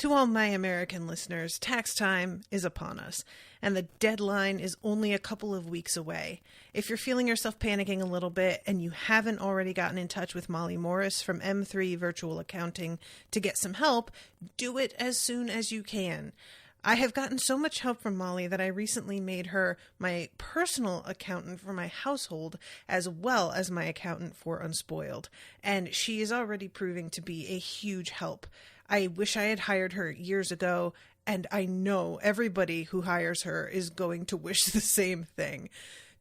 To all my American listeners, tax time is upon us, and the deadline is only a couple of weeks away. If you're feeling yourself panicking a little bit and you haven't already gotten in touch with Molly Morris from M3 Virtual Accounting to get some help, do it as soon as you can. I have gotten so much help from Molly that I recently made her my personal accountant for my household as well as my accountant for Unspoiled, and she is already proving to be a huge help. I wish I had hired her years ago, and I know everybody who hires her is going to wish the same thing.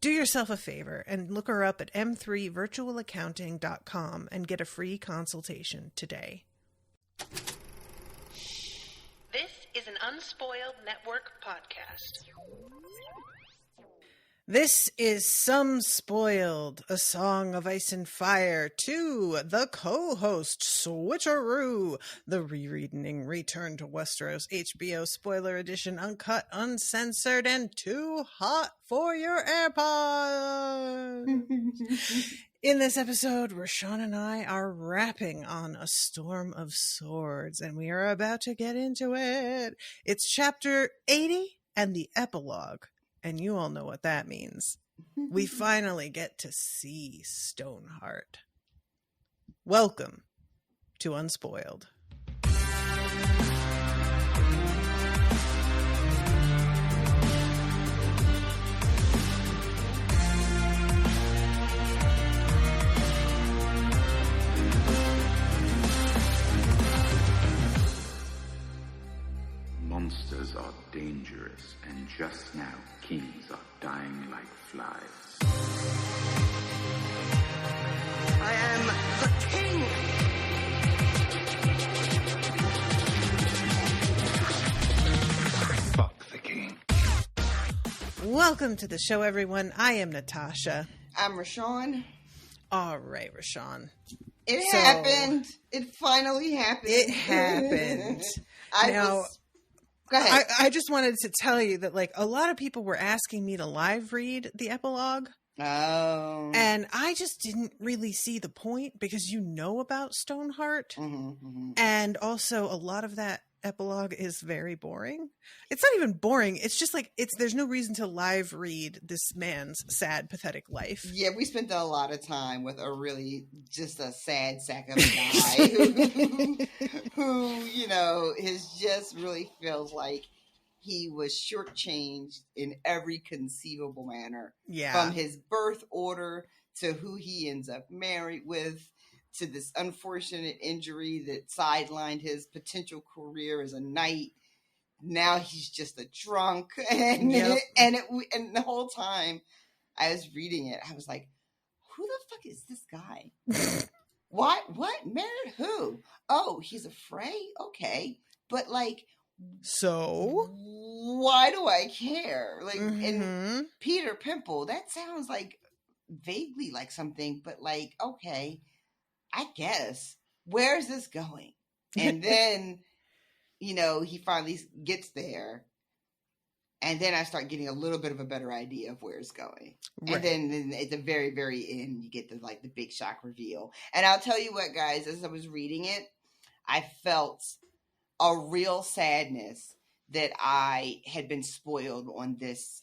Do yourself a favor and look her up at m3virtualaccounting.com and get a free consultation today. This is an Unspoiled Network podcast. This is Some Spoiled, a Song of Ice and Fire 2, the co-host Switcheroo, the rereading Return to Westeros HBO Spoiler Edition, uncut, uncensored, and too hot for your AirPods. In this episode, Rashawn and I are rapping on A Storm of Swords, and we are about to get into it. It's chapter 80 and the epilogue. And you all know what that means. We finally get to see Stoneheart. Welcome to Unspoiled. Monsters are dangerous, and just now kings are dying like flies. I am the king! Fuck the king. Welcome to the show, everyone. I am Natasha. I'm Rashawn. All right, Rashawn. It happened. It finally happened. It happened. Go ahead. I just wanted to tell you that, like, a lot of people were asking me to live read the epilogue. Oh. And I just didn't really see the point because you know about Stoneheart. And also a lot of that epilogue is very boring. It's not even boring. It's just like, there's no reason to live read this man's sad, pathetic life. Yeah, we spent a lot of time with just a sad sack of a guy who, you know, just really feels like he was shortchanged in every conceivable manner. Yeah. From his birth order to who he ends up married with, to this unfortunate injury that sidelined his potential career as a knight. Now he's just a drunk, and and the whole time I was reading it, I was like, "Who the fuck is this guy? What married who? Oh, he's a Frey, okay, but like, so why do I care? Like, and Peter Pimple, that sounds like vaguely like something, but like, okay." I guess, where's this going? And then, you know, he finally gets there. And then I start getting a little bit of a better idea of where it's going. Right. And then at the very, very end, you get the big shock reveal. And I'll tell you what, guys, as I was reading it, I felt a real sadness that I had been spoiled on this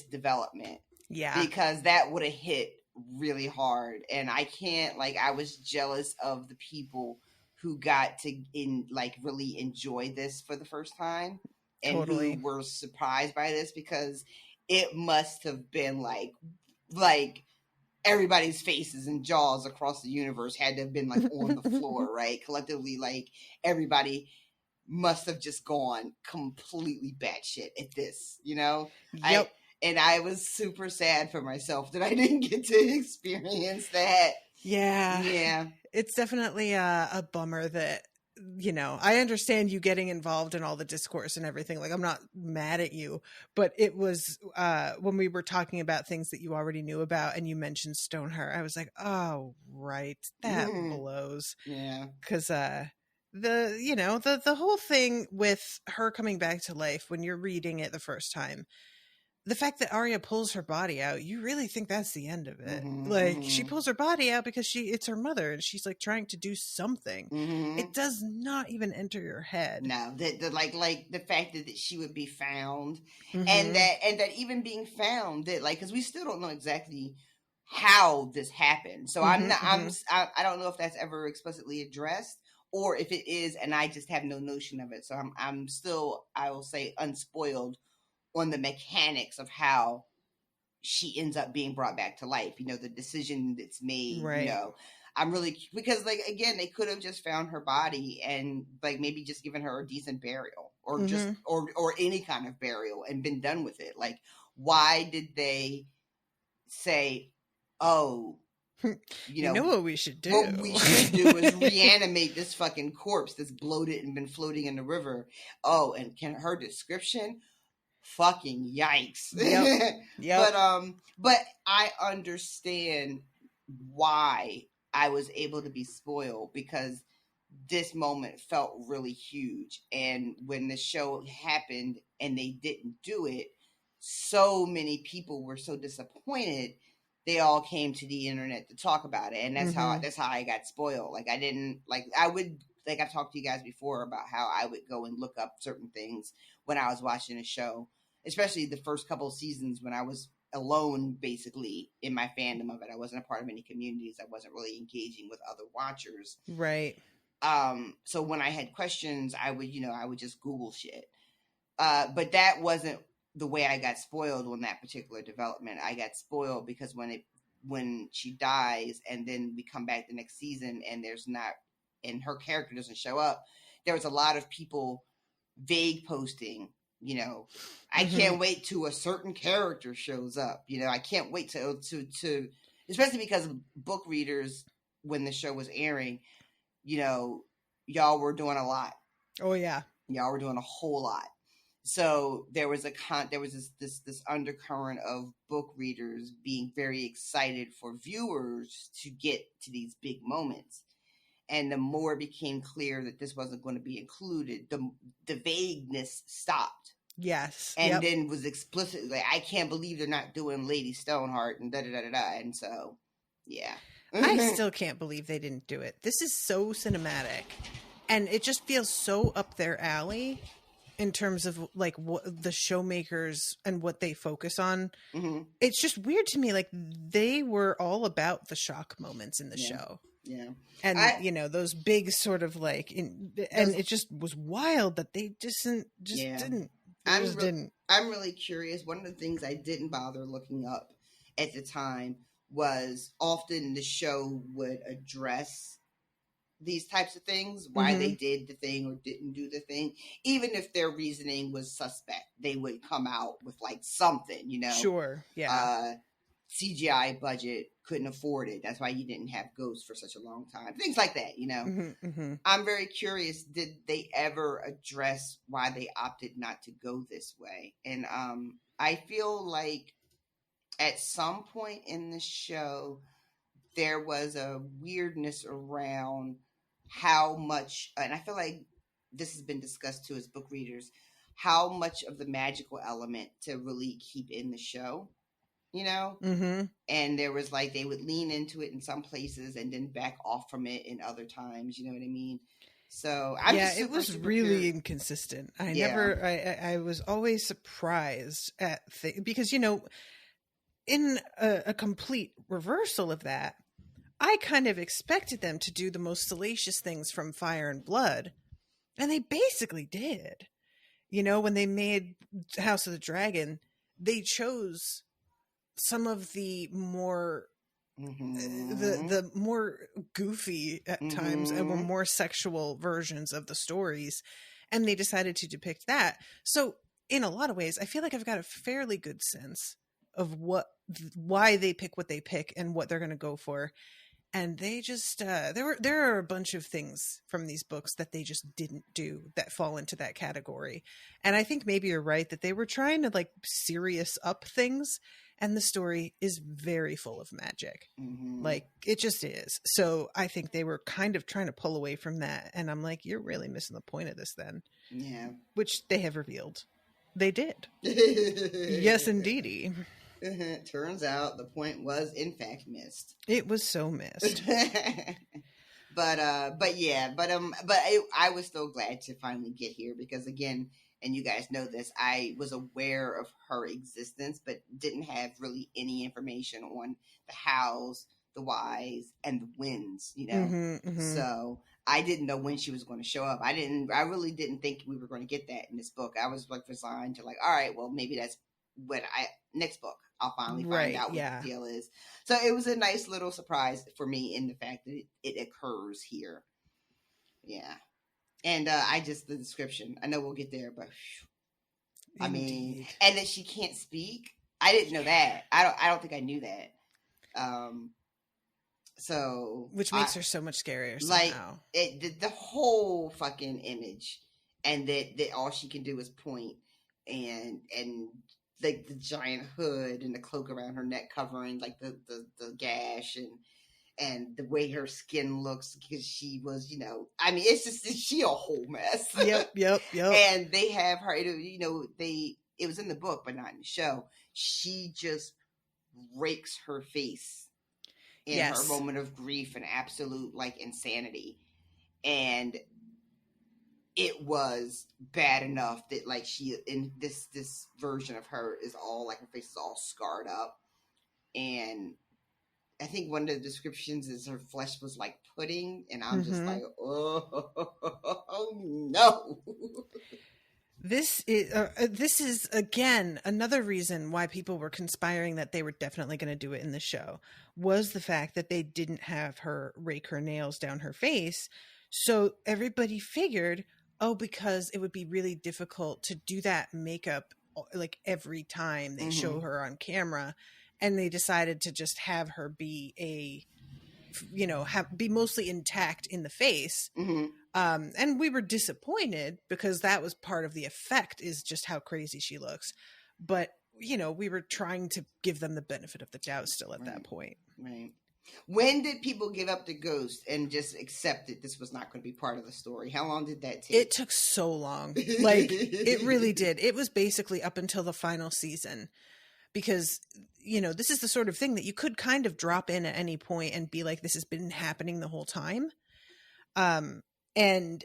development. Yeah. Because that would have hit really hard, and I was jealous of the people who got to really enjoy this for the first time, and totally. Who were surprised by this, because it must have been like everybody's faces and jaws across the universe had to have been like on the floor, right? Collectively, like everybody must have just gone completely batshit at this, you know? Yep. And I was super sad for myself that I didn't get to experience that. Yeah. Yeah. It's definitely a bummer that, you know, I understand you getting involved in all the discourse and everything. Like, I'm not mad at you, but it was when we were talking about things that you already knew about and you mentioned Stoneheart, I was like, oh, right. That blows. Yeah. Because the whole thing with her coming back to life when you're reading it the first time, the fact that Arya pulls her body out, you really think that's the end of it. Mhm, Like, mhm. she pulls her body out because it's her mother, and she's like trying to do something. It does not even enter your head. No, like the fact that she would be found, Mhm. and that even being found, that like, because we still don't know exactly how this happened. So I don't know if that's ever explicitly addressed, or if it is, and I just have no notion of it. So I'm still, I will say, unspoiled on the mechanics of how she ends up being brought back to life. You know, the decision that's made. Right. You know, I'm really, because like, again, they could have just found her body and like maybe just given her a decent burial, or just or any kind of burial, and been done with it. Like, why did they say, oh, you know what we should do? What we should do is reanimate this fucking corpse that's bloated and been floating in the river. Oh, and can her description? Fucking yikes. Yep. But I understand why I was able to be spoiled, because this moment felt really huge. And when the show happened and they didn't do it, so many people were so disappointed. They all came to the internet to talk about it, and that's how I got spoiled. Like, I didn't, like, I would, like, I've talked to you guys before about how I would go and look up certain things when I was watching a show, especially the first couple of seasons when I was alone, basically, in my fandom of it. I wasn't a part of any communities. I wasn't really engaging with other watchers. Right. So when I had questions, I would just Google shit. But that wasn't the way I got spoiled on that particular development. I got spoiled because when she dies and then we come back the next season and her character doesn't show up, there was a lot of people vague posting, you know, I can't wait till a certain character shows up. You know, I can't wait to especially because book readers, when the show was airing, you know, y'all were doing a lot. Oh yeah. Y'all were doing a whole lot. So there was this undercurrent of book readers being very excited for viewers to get to these big moments. And the more it became clear that this wasn't going to be included, the vagueness stopped. Yes. And then was explicitly like, I can't believe they're not doing Lady Stoneheart and da-da-da-da-da. And so, yeah. I still can't believe they didn't do it. This is so cinematic. And it just feels so up their alley in terms of like what the showmakers and what they focus on. It's just weird to me. Like, they were all about the shock moments in the show. Yeah. And you know, those big sort of like, and it just was wild that they didn't. I'm really curious. One of the things I didn't bother looking up at the time was often the show would address these types of things, why they did the thing or didn't do the thing. Even if their reasoning was suspect, they would come out with like something, you know. Sure. Yeah. CGI budget, couldn't afford it. That's why you didn't have ghosts for such a long time. Things like that, you know. I'm very curious, did they ever address why they opted not to go this way? And I feel like at some point in the show, there was a weirdness around how much, and I feel like this has been discussed too as book readers, how much of the magical element to really keep in the show, you know? And there was like, they would lean into it in some places and then back off from it in other times, you know what I mean? So it was really inconsistent. I was always surprised at because, you know, in a complete reversal of that, I kind of expected them to do the most salacious things from Fire and Blood, and they basically did. You know, when they made House of the Dragon, they chose some of the more the more goofy at times and were more sexual versions of the stories, and they decided to depict that. So in a lot of ways, I feel like I've got a fairly good sense of why they pick what they pick and what they're going to go for. And they just there are a bunch of things from these books that they just didn't do that fall into that category. And I think maybe you're right that they were trying to like serious up things, and the story is very full of magic. Like, it just is. So I think they were kind of trying to pull away from that, and I'm like, you're really missing the point of this then. Yeah. Which they have revealed. They did. Yes, indeedy. Turns out the point was in fact missed. It was so missed. But I was still glad to finally get here because again, and you guys know this, I was aware of her existence, but didn't have really any information on the hows, the whys, and the whens, you know? So I didn't know when she was going to show up. I really didn't think we were going to get that in this book. I was like resigned to like, all right, well, maybe that's what next book I'll finally find out what the deal is. So it was a nice little surprise for me in the fact that it occurs here. Yeah. And the description, I know we'll get there, but I mean, and that she can't speak. I didn't know that. I don't think I knew that. So which makes her so much scarier somehow. Like the whole fucking image, and that all she can do is point, and like the giant hood and the cloak around her neck covering like the gash and the way her skin looks because she was, you know, I mean, it's just she a whole mess. Yep. And they have her, you know, it was in the book but not in the show. She just rakes her face in her moment of grief and absolute like insanity, and it was bad enough that like she in this version of her is all like her face is all scarred up, and I think one of the descriptions is her flesh was like pudding, and I'm just like, oh no. This is again another reason why people were conspiring that they were definitely going to do it in the show, was the fact that they didn't have her rake her nails down her face. So everybody figured, because it would be really difficult to do that makeup like every time they show her on camera, and they decided to just have her be be mostly intact in the face. And we were disappointed because that was part of the effect, is just how crazy she looks. But, you know, we were trying to give them the benefit of the doubt still at that point. Right. When did people give up the ghost and just accept that this was not going to be part of the story? How long did that take? It took so long. Like, it really did. It was basically up until the final season. Because, you know, this is the sort of thing that you could kind of drop in at any point and be like, this has been happening the whole time. And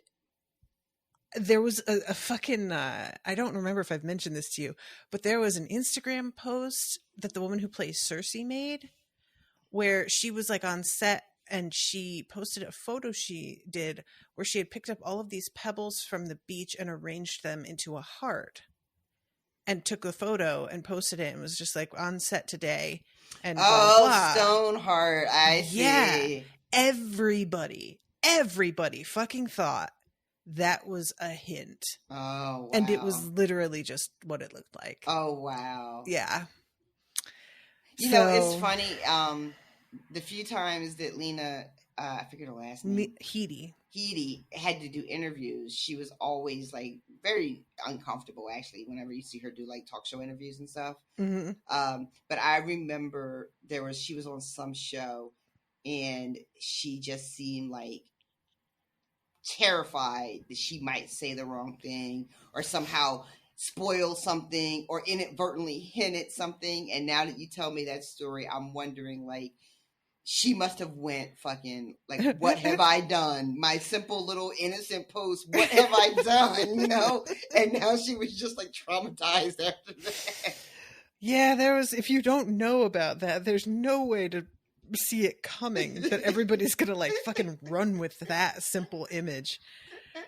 there was a fucking, I don't remember if I've mentioned this to you, but there was an Instagram post that the woman who plays Cersei made, where she was like on set and she posted a photo she did where she had picked up all of these pebbles from the beach and arranged them into a heart. And took a photo and posted it and was just like, on set today. And blah, blah. Stoneheart, I see. Yeah, everybody fucking thought that was a hint. Oh, wow. And it was literally just what it looked like. Oh, wow. Yeah. You know, it's funny. The few times that Lena, I forget her last name. Heidi had to do interviews, she was always like very uncomfortable actually whenever you see her do like talk show interviews and stuff. But I remember she was on some show and she just seemed like terrified that she might say the wrong thing or somehow spoil something or inadvertently hint at something. And now that you tell me that story, I'm wondering like, she must have went fucking like, what have I done? My simple little innocent post. What have I done? You know? And now she was just like traumatized after that. Yeah, if you don't know about that, there's no way to see it coming that everybody's going to like fucking run with that simple image.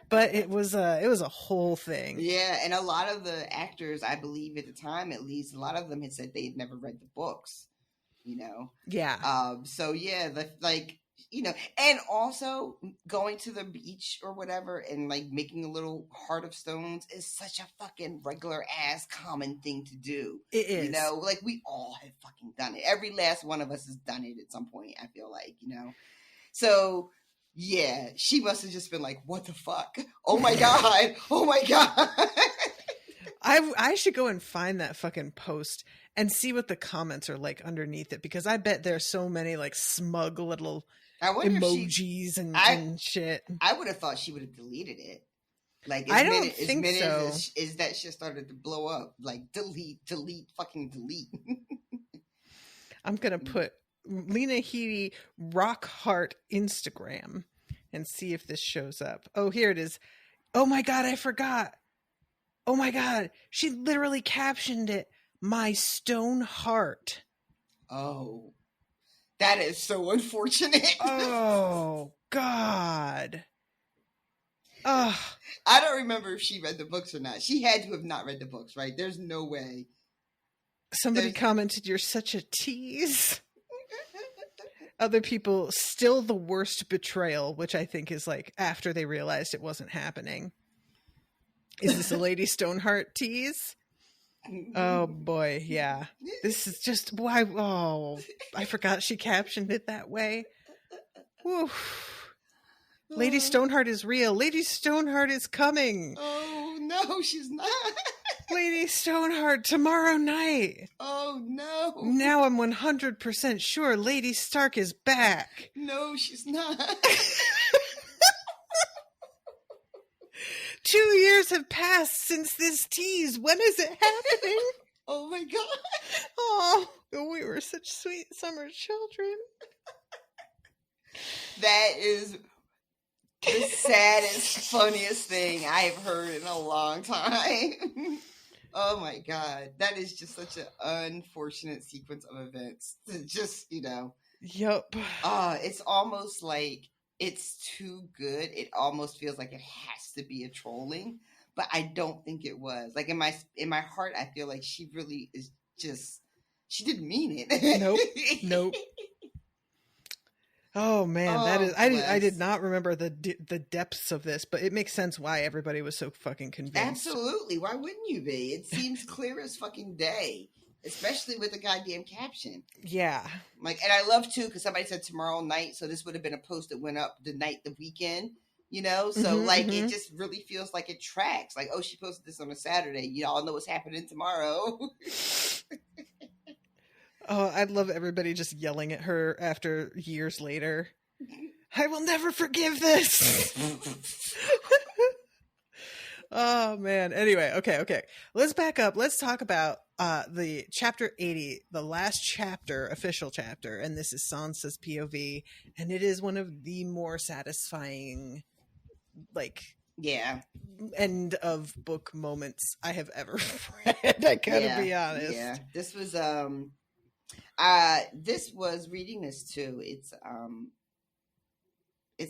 But it was a whole thing. Yeah. And a lot of the actors, I believe at the time, at least a lot of them had said they had never read the books. You know? Yeah. So yeah, you know, and also going to the beach or whatever and like making a little heart of stones is such a fucking regular ass common thing to do. It is. You know, like we all have fucking done it. Every last one of us has done it at some point, I feel like, you know? So yeah, she must have just been like, what the fuck? Oh my God. Oh my God. I should go and find that fucking post and see what the comments are like underneath it, because I bet there's so many like smug little emojis and shit. I would have thought she would have deleted it. Like I don't think so. As that shit started to blow up, like delete, fucking delete. I'm gonna put Lena Headey rock heart Instagram and see if this shows up. Oh, here it is. Oh my god, I forgot. Oh my god, she literally captioned it, "My stone heart." Oh, that is so unfortunate. Oh god. Ugh. I don't remember if she read the books or not. She had to have not read the books, right? There's no way. Somebody commented, "You're such a tease." Other people, "Still the worst betrayal," which I think is like after they realized it wasn't happening. Is this a Lady Stoneheart tease? Oh boy, yeah. This is just why. Oh, I forgot she captioned it that way. Woo. Lady Stoneheart is real. Lady Stoneheart is coming. Oh no, she's not. Lady Stoneheart tomorrow night. Oh no. Now I'm 100% sure Lady Stark is back. No, she's not. 2 years have passed since this tease. When is it happening? Oh my god. Oh, we were such sweet summer children. That is the saddest, funniest thing I've heard in a long time. Oh my god. That is just such an unfortunate sequence of events. Just, Yup. It's almost like it's too good. It almost feels like it has to be a trolling, but I don't think it was. Like in my heart, I feel like she really is just, she didn't mean it. Nope. Oh man, that is. I did not remember the depths of this, but it makes sense why everybody was so fucking convinced. Absolutely. Why wouldn't you be? It seems clear as fucking day, especially with the goddamn caption. Yeah. Like, and I love too because somebody said tomorrow night, so this would have been a post that went up the weekend. So it just really feels like it tracks. Like, oh, she posted this on a Saturday. You all know what's happening tomorrow. Oh, I'd love everybody just yelling at her after years later. I will never forgive this. Oh man. Anyway, okay. Let's back up. Let's talk about the chapter 80, the last chapter, official chapter, and this is Sansa's POV, and it is one of the more satisfying, end of book moments I have ever read. I gotta be honest. Yeah, this was reading this too. It's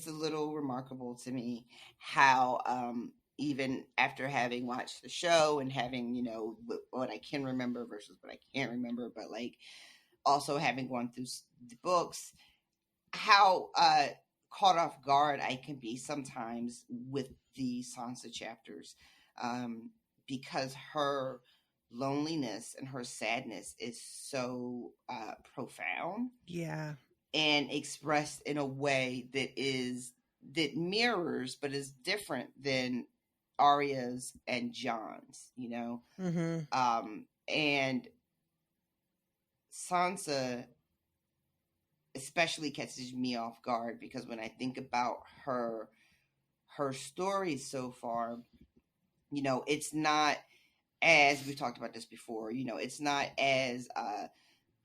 a little remarkable to me how even after having watched the show and having what I can remember versus what I can't remember, but also having gone through the books, how caught off guard I can be sometimes with the Sansa chapters, because her loneliness and her sadness is so profound, and expressed in a way that mirrors but is different than Arya's and Jon's, and Sansa especially catches me off guard because when I think about her stories so far, it's not, as we've talked about this before, it's not as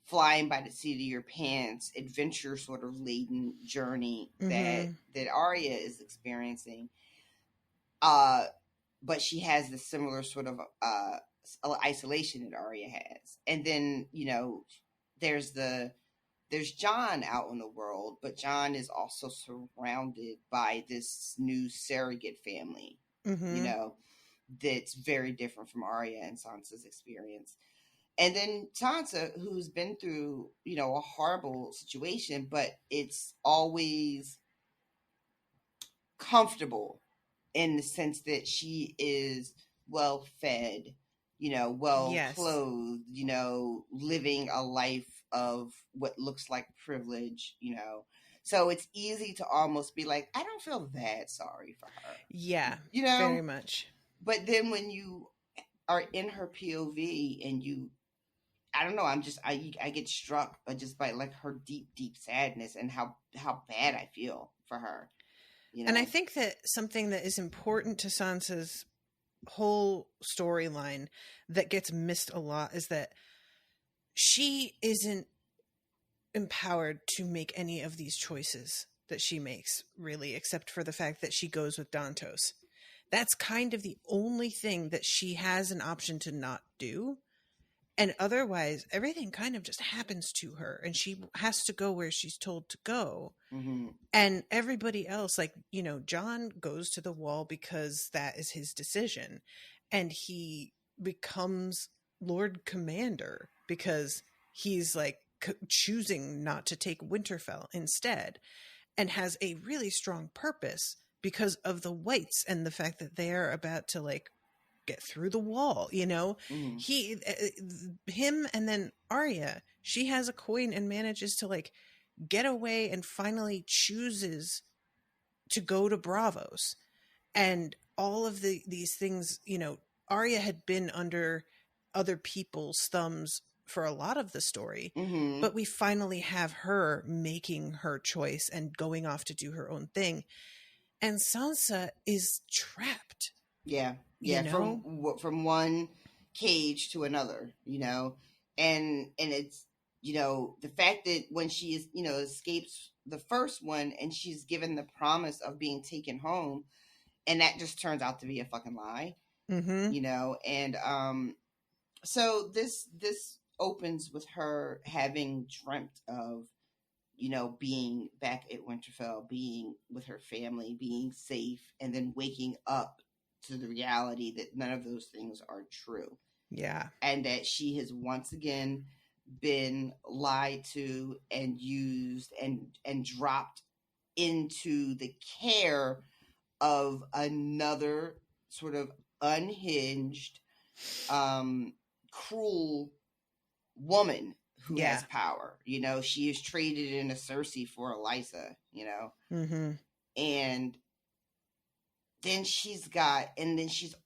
flying by the seat of your pants, adventure sort of laden journey that Arya is experiencing. But she has this similar sort of isolation that Arya has. And then, there's Jon out in the world, but Jon is also surrounded by this new surrogate family, that's very different from Arya and Sansa's experience. And then Sansa, who's been through, a horrible situation, but it's always comfortable in the sense that she is well fed, well clothed, living a life of what looks like privilege, So it's easy to almost be like, I don't feel that sorry for her. Yeah, very much. But then when you are in her POV and I don't know, I get struck just by her deep, deep sadness and how bad I feel for her. You know? And I think that something that is important to Sansa's whole storyline that gets missed a lot is that she isn't empowered to make any of these choices that she makes, really, except for the fact that she goes with Dantos. That's kind of the only thing that she has an option to not do. And otherwise, everything kind of just happens to her, and she has to go where she's told to go. Mm-hmm. And everybody else, like, you know, John goes to the wall because that is his decision. And he becomes Lord Commander because he's like choosing not to take Winterfell instead, and has a really strong purpose because of the whites and the fact that they're about to like get through the wall, you know. Him, and then Arya, she has a coin and manages to like get away and finally chooses to go to Bravos. And all of these things, you know, Arya had been under other people's thumbs for a lot of the story, but we finally have her making her choice and going off to do her own thing. And Sansa is trapped. Yeah. You know? From one cage to another, you know, and it's, you know, the fact that when she is, you know, escapes the first one and she's given the promise of being taken home, and that just turns out to be a fucking lie, you know, and so this opens with her having dreamt of, you know, being back at Winterfell, being with her family, being safe, and then waking up to the reality that none of those things are true. Yeah. And that she has once again been lied to and used and dropped into the care of another sort of unhinged, cruel woman who has power. You know, she is traded in a Cersei for a Lysa, you know, and then she's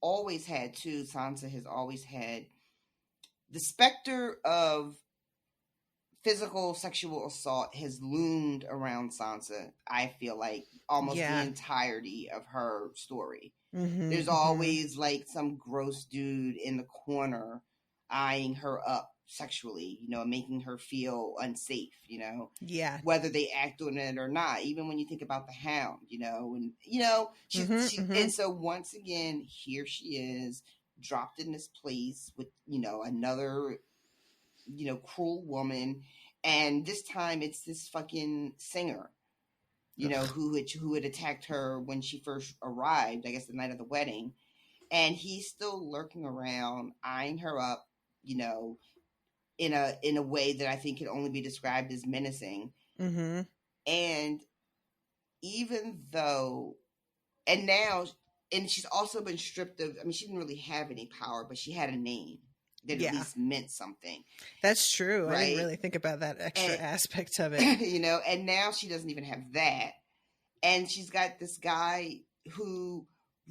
always had too, Sansa has always had the specter of physical sexual assault has loomed around Sansa, I feel like, almost the entirety of her story. There's always like some gross dude in the corner eyeing her up sexually, you know, making her feel unsafe, you know, whether they act on it or not. Even when you think about the Hound, you know, and you know, and so once again, here she is dropped in this place with, you know, another, you know, cruel woman, and this time it's this fucking singer, you know, who had attacked her when she first arrived, I guess the night of the wedding, and he's still lurking around, eyeing her up, you know, in a way that I think can only be described as menacing. And even though, and she's also been stripped of, I mean, she didn't really have any power, but she had a name that at least meant something. That's true. Right? I didn't really think about that extra aspect of it. You know, and now she doesn't even have that. And she's got this guy who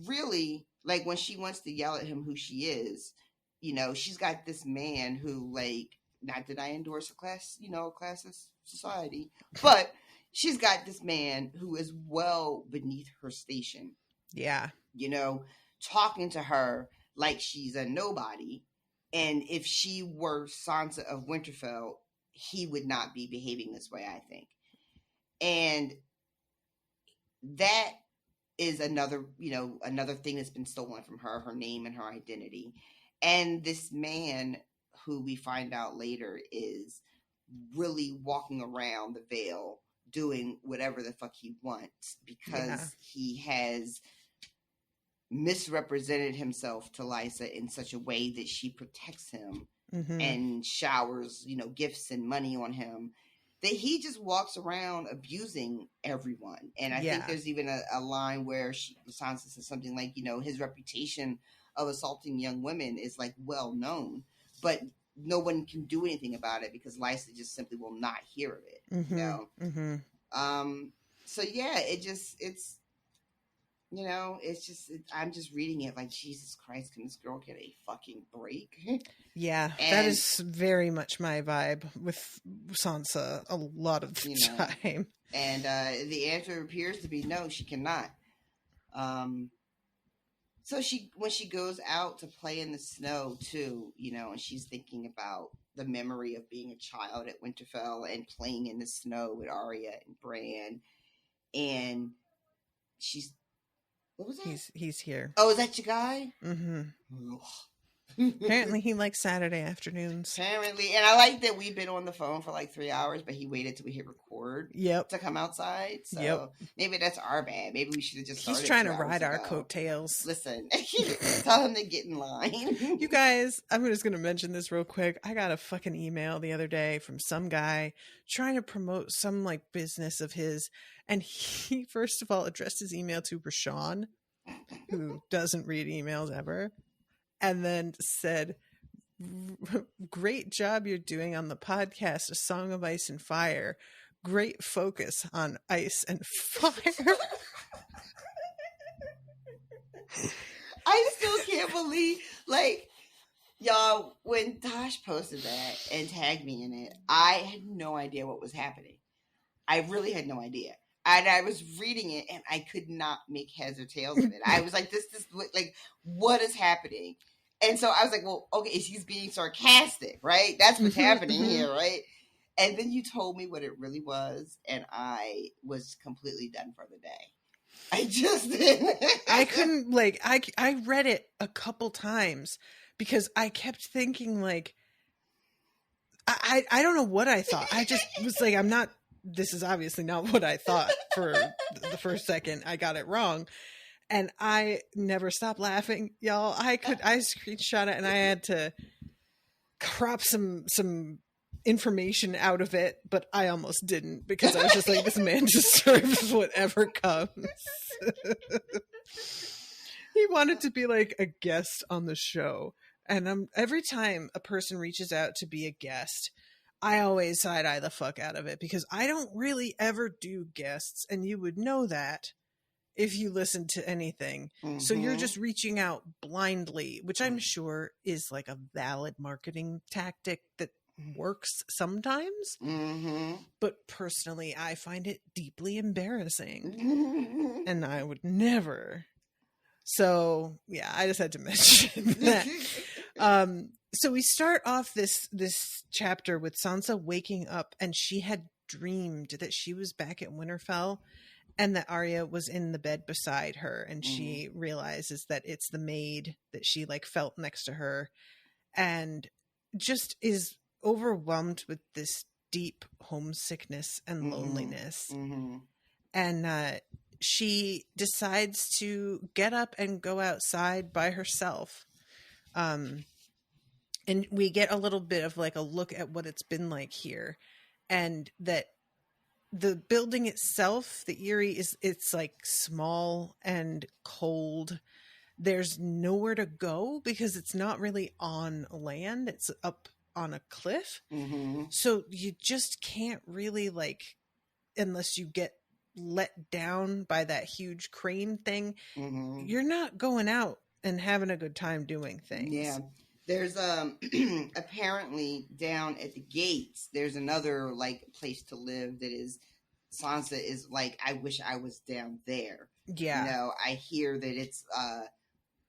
really, like, when she wants to yell at him who she is, you know, she's got this man who, like, not that I endorse a classist society, but she's got this man who is well beneath her station. Yeah. You know, talking to her like she's a nobody. And if she were Sansa of Winterfell, he would not be behaving this way, I think. And that is another thing that's been stolen from her, her name and her identity. And this man, who we find out later is really walking around the Vale doing whatever the fuck he wants because he has misrepresented himself to Lysa in such a way that she protects him and showers, you know, gifts and money on him, that he just walks around abusing everyone. And I think there's even a line where Sansa says something like, you know, his reputation of assaulting young women is like well known, but no one can do anything about it because Lysa just simply will not hear of it. You know? So yeah, it's You know, it's just, I'm just reading it like, Jesus Christ, can this girl get a fucking break? Yeah, And, that is very much my vibe with Sansa a lot of the time. And the answer appears to be no, she cannot. So when she goes out to play in the snow too, you know, and she's thinking about the memory of being a child at Winterfell and playing in the snow with Arya and Bran, and she's, what was that? He's here. Oh, is that your guy? Mm-hmm. Apparently he likes Saturday afternoons. Apparently. And I like that we've been on the phone for like 3 hours, but he waited till we hit record to come outside. So maybe that's our bad. Maybe we should have just started. He's trying to ride our coattails. Listen, tell him to get in line. You guys, I'm just going to mention this real quick. I got a fucking email the other day from some guy trying to promote some like business of his. And he, first of all, addressed his email to Rashawn, who doesn't read emails ever. And then said, great job you're doing on the podcast, A Song of Ice and Fire. Great focus on ice and fire. I still can't believe, like, y'all, when Tosh posted that and tagged me in it, I had no idea what was happening. I really had no idea. And I was reading it and I could not make heads or tails of it. I was like, this like, what is happening? And so I was like, well, okay, he's being sarcastic, right? That's what's happening here, right? And then you told me what it really was, and I was completely done for the day. I just didn't. I couldn't, like, I read it a couple times because I kept thinking, like, I don't know what I thought. I just was like, this is obviously not what I thought for the first second. I got it wrong. And I never stopped laughing, y'all. I screenshot it and I had to crop some information out of it, but I almost didn't because I was just like, this man deserves whatever comes. He wanted to be like a guest on the show. And every time a person reaches out to be a guest, I always side-eye the fuck out of it because I don't really ever do guests, and you would know that if you listen to anything. Mm-hmm. So you're just reaching out blindly, which I'm sure is like a valid marketing tactic that works sometimes. Mm-hmm. But personally, I find it deeply embarrassing. And I would never. So yeah, I just had to mention that. So we start off this chapter with Sansa waking up, and she had dreamed that she was back at Winterfell and that Arya was in the bed beside her, and she realizes that it's the maid that she like felt next to her, and just is overwhelmed with this deep homesickness and loneliness. And she decides to get up and go outside by herself. And we get a little bit of like a look at what it's been like here, and that the building itself, the Eyrie, it's like small and cold. There's nowhere to go because it's not really on land. It's up on a cliff. So you just can't really, like, unless you get let down by that huge crane thing, you're not going out and having a good time doing things. Yeah. There's apparently down at the gates, there's another like place to live that is, Sansa is like, I wish I was down there. Yeah. You know, I hear that it's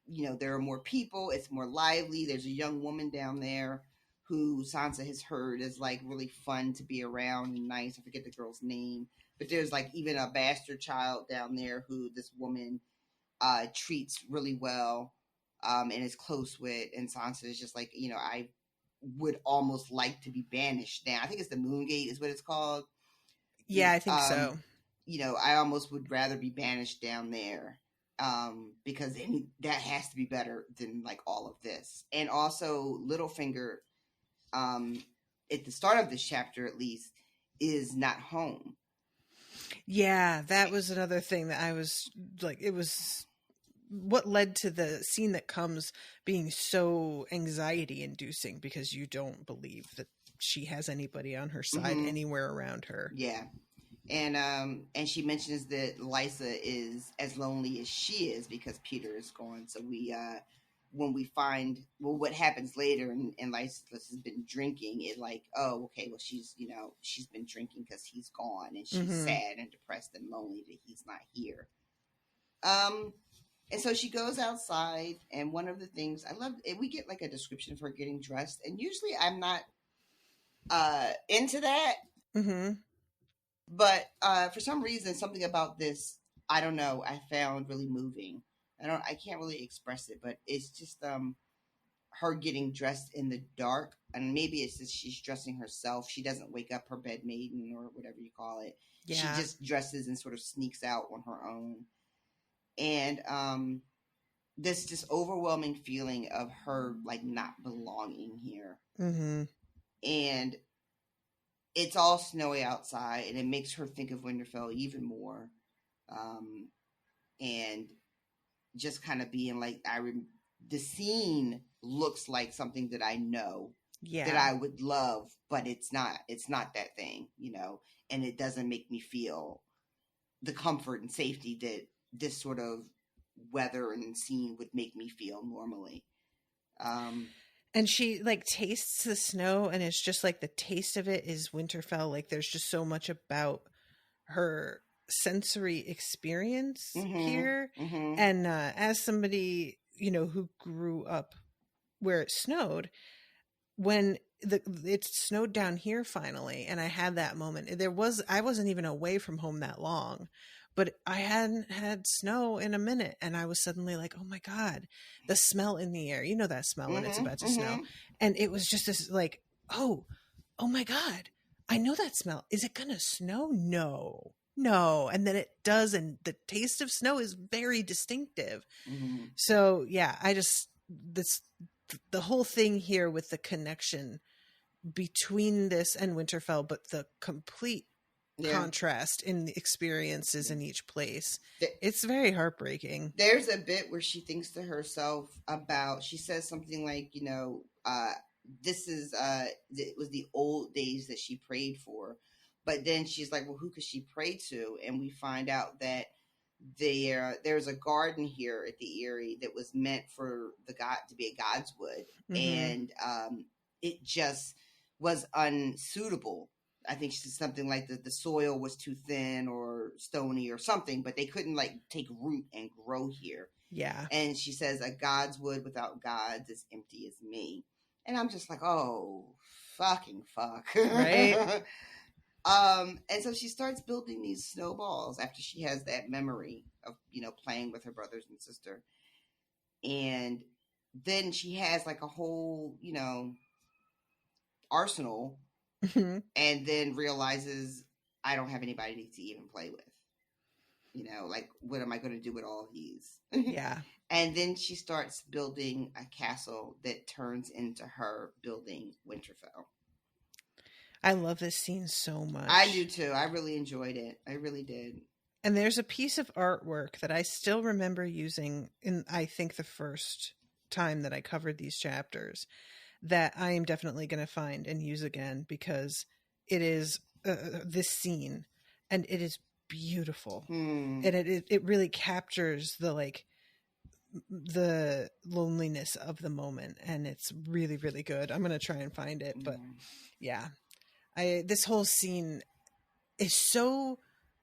you know, there are more people, it's more lively. There's a young woman down there who Sansa has heard is like really fun to be around and nice. I forget the girl's name. But there's like even a bastard child down there who this woman treats really well. And is close with, and Sansa is just like, you know, I would almost like to be banished down. I think it's the Moongate is what it's called. Yeah, I think so. You know, I almost would rather be banished down there because that has to be better than like all of this. And also Littlefinger, at the start of this chapter at least, is not home. Yeah, that was another thing that I was like, it was what led to the scene that comes being so anxiety inducing because you don't believe that she has anybody on her side anywhere around her. Yeah. And she mentions that Lysa is as lonely as she is because Peter is gone. So when we find what happens later, and Lysa has been drinking, it like, oh, okay, well she's been drinking because he's gone, and she's sad and depressed and lonely that he's not here. And so she goes outside, and one of the things I love, we get like a description of her getting dressed, and usually I'm not into that. But for some reason, something about this, I don't know, I found really moving. I can't really express it, but it's just her getting dressed in the dark, and maybe it's just she's dressing herself. She doesn't wake up her bed maiden or whatever you call it. Yeah. She just dresses and sort of sneaks out on her own. And this just overwhelming feeling of her like not belonging here. And it's all snowy outside, and it makes her think of Winterfell even more. And just kind of being like, the scene looks like something that I know, that I would love, but it's not that thing, and it doesn't make me feel the comfort and safety that this sort of weather and scene would make me feel normally. And she like tastes the snow, and it's just like the taste of it is Winterfell. Like there's just so much about her sensory experience here. And as somebody, who grew up where it snowed, when it snowed down here finally, and I had that moment, I wasn't even away from home that long, but I hadn't had snow in a minute, and I was suddenly like, oh my God, the smell in the air, that smell when it's about to snow. And it was just this like, oh my God, I know that smell. Is it gonna snow? No. And then it does, and the taste of snow is very distinctive. So yeah, the whole thing here with the connection between this and Winterfell, but the complete contrast in the experiences in each place. It's very heartbreaking. There's a bit where she thinks to herself she says something like, this is, it was the old days that she prayed for. But then she's like, well, who could she pray to? And we find out that there's a garden here at the Eyrie that was meant for the god to be a god's wood. And it just was unsuitable. I think she said something like the soil was too thin or stony or something, but they couldn't like take root and grow here. Yeah. And she says, a god's wood without gods is empty as me. And I'm just like, oh, fucking fuck. Right. And so she starts building these snowballs after she has that memory of, playing with her brothers and sister. And then she has like a whole, arsenal. And then realizes I don't have anybody to even play with. Like, what am I going to do with all these? Yeah. And then she starts building a castle that turns into her building Winterfell. I love this scene so much. I do too. I really enjoyed it. I really did. And there's a piece of artwork that I still remember using in, I think, the first time that I covered these chapters, that I am definitely going to find and use again, because it is this scene, and it is beautiful. And it really captures the loneliness of the moment, and it's really, really good. I'm going to try and find it, but yeah. This whole scene is so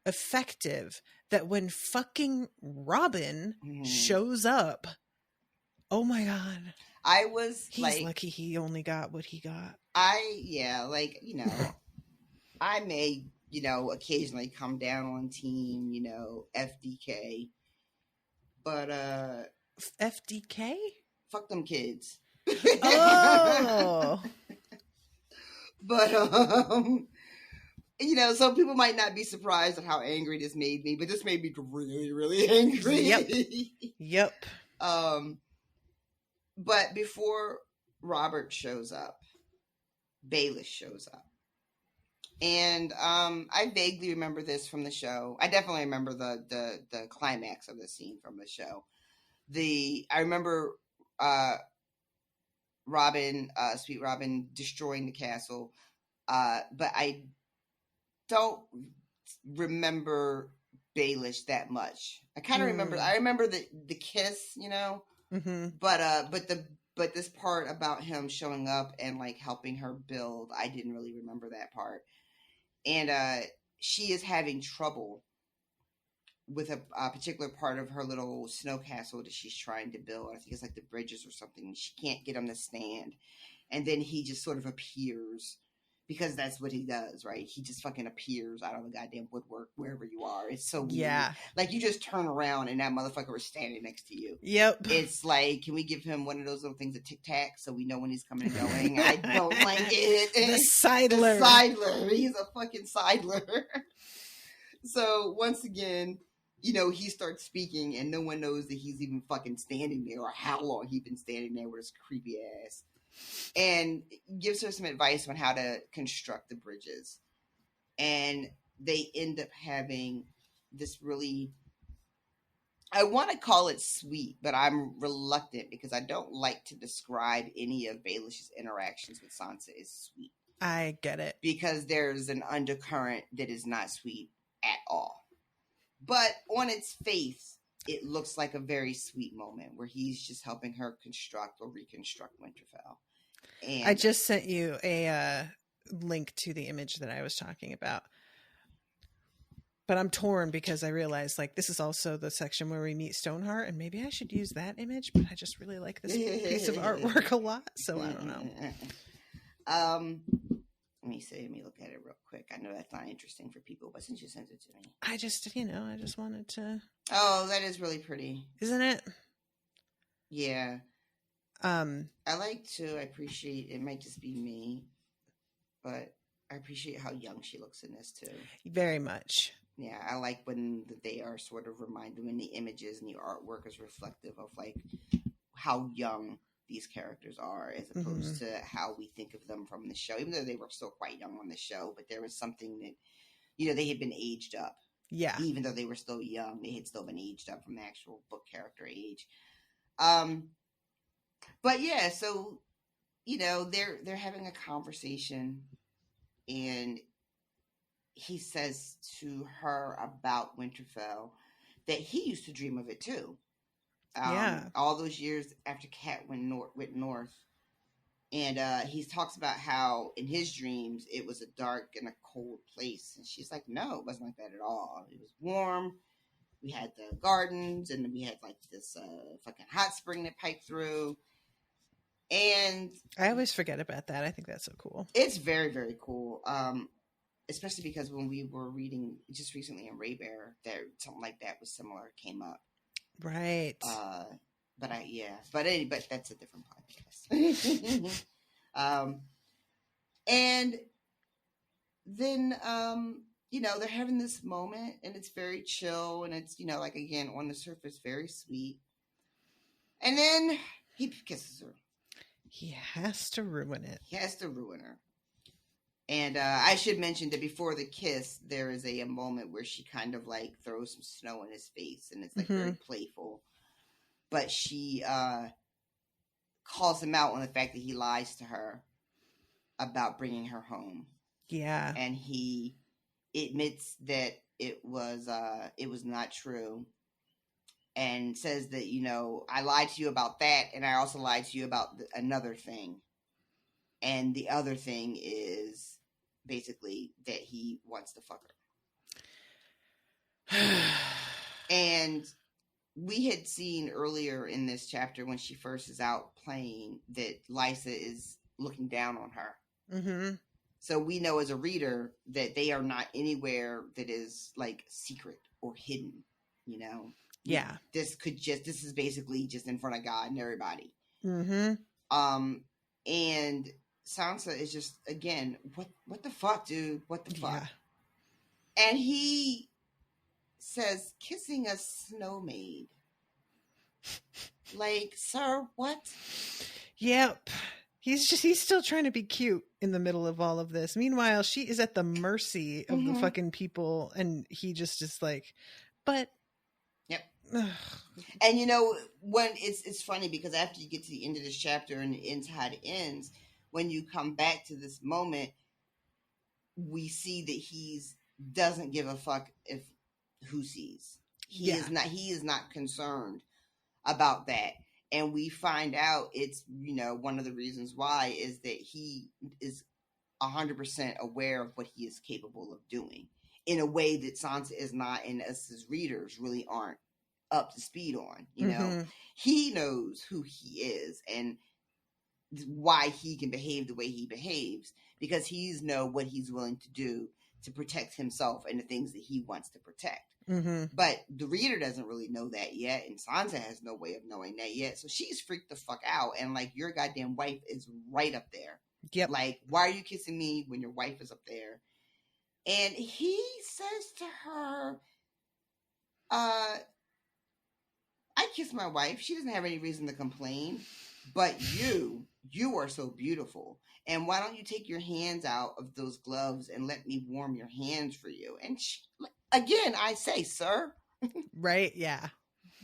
effective that when fucking Robin shows up, oh my God. He's lucky he only got what he got. I may, occasionally come down on team, FDK. But FDK? Fuck them kids. Oh. But some people might not be surprised at how angry this made me, but this made me really, really angry. Yep. But before Robert shows up, Baelish shows up. And I vaguely remember this from the show. I definitely remember the climax of the scene from the show. I remember Sweet Robin destroying the castle, but I don't remember Baelish that much. I kind of remember. I remember the kiss, you know, but this part about him showing up and like helping her build, I didn't really remember that part. And she is having trouble with a particular part of her little snow castle that she's trying to build. I think it's like the bridges or something. She can't get him to stand. And then he just sort of appears, because that's what he does, right? He just fucking appears out of the goddamn woodwork wherever you are. It's so weird. Yeah. Like, you just turn around and that motherfucker is standing next to you. Yep. It's like, can we give him one of those little things at Tic Tac so we know when he's coming and going? I don't like it. The sidler. The sidler. He's a fucking sidler. So, once again, you know, he starts speaking and no one knows that he's even fucking standing there or how long he's been standing there with his creepy ass. And gives her some advice on how to construct the bridges. And they end up having this really, I want to call it sweet, but I'm reluctant because I don't like to describe any of Baelish's interactions with Sansa as sweet. I get it. Because there's an undercurrent that is not sweet at all. But on its face, it looks like a very sweet moment where he's just helping her construct or reconstruct Winterfell. And I just sent you a link to the image that I was talking about. But I'm torn because I realized, like, this is also the section where we meet Stoneheart, and maybe I should use that image, but I just really like this piece of artwork a lot, so I don't know. Let me see. Let me look at it real quick. I know that's not interesting for people, but since you sent it to me. I just wanted to... Oh, that is really pretty. Isn't it? Yeah. I like to appreciate, it might just be me, but I appreciate how young she looks in this too. Very much. Yeah, I like when they are sort of reminded, when the images and the artwork is reflective of like how young these characters are, as opposed to how we think of them from the show, even though they were still quite young on the show, but there was something that, you know, they had been aged up. Yeah. Even though they were still young, they had still been aged up from the actual book character age. But yeah, so, you know, they're having a conversation, and he says to her about Winterfell that he used to dream of it too. All those years after Cat went north. And he talks about how in his dreams it was a dark and a cold place. And she's like, no, it wasn't like that at all. It was warm. We had the gardens, and we had like this fucking hot spring that piped through. And I always forget about that. I think that's so cool. It's very, very cool. Especially because when we were reading just recently in Raybear, there something like that was similar came up. Right. But that's a different podcast. And then, you know, they're having this moment, and it's very chill, and it's, you know, like, again, on the surface, very sweet. And then he kisses her. He has to ruin it. He has to ruin her. And I should mention that before the kiss, there is a moment where she kind of like throws some snow in his face, and it's like very playful. But she calls him out on the fact that he lies to her about bringing her home. Yeah. And he admits that it was not true, and says that, you know, I lied to you about that, and I also lied to you about another thing. And the other thing is basically that he wants to fuck her. And we had seen earlier in this chapter, when she first is out playing, that Lysa is looking down on her. Mm-hmm. So we know as a reader that they are not anywhere that is like secret or hidden, you know? Yeah. This is basically just in front of God and everybody. Mm-hmm. And Sansa is just, again, what the fuck, dude? What the fuck? Yeah. And he says, kissing a snow maid. Like, sir, what? Yep. He's still trying to be cute in the middle of all of this. Meanwhile, she is at the mercy of the fucking people, and he just is like, but. Yep. And you know, when it's funny because after you get to the end of this chapter and it ends how it ends, when you come back to this moment, we see that he's doesn't give a fuck if who sees. He is not concerned about that. And we find out it's, one of the reasons why is that he is 100% aware of what he is capable of doing in a way that Sansa is not, and us as readers really aren't up to speed on. He knows who he is and why he can behave the way he behaves, because he's know what he's willing to do to protect himself and the things that he wants to protect. But the reader doesn't really know that yet, and Sansa has no way of knowing that yet. So she's freaked the fuck out, and like, your goddamn wife is right up there. Yep. Like, why are you kissing me when your wife is up there? And he says to her, I kiss my wife. She doesn't have any reason to complain. But you are so beautiful. And why don't you take your hands out of those gloves and let me warm your hands for you? And again, I say, sir. Right, yeah.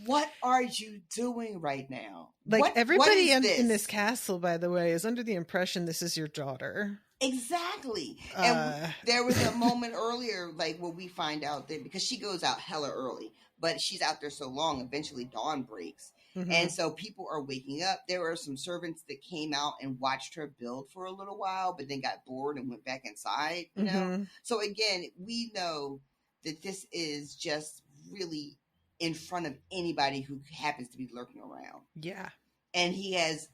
What are you doing right now? Like, everybody in this castle, by the way, is under the impression this is your daughter. Exactly. And there was a moment earlier, like, where we find out that because she goes out hella early, but she's out there so long, eventually dawn breaks. And so people are waking up. There were some servants that came out and watched her build for a little while, but then got bored and went back inside, you know? So again, we know that this is just really in front of anybody who happens to be lurking around. Yeah. And he has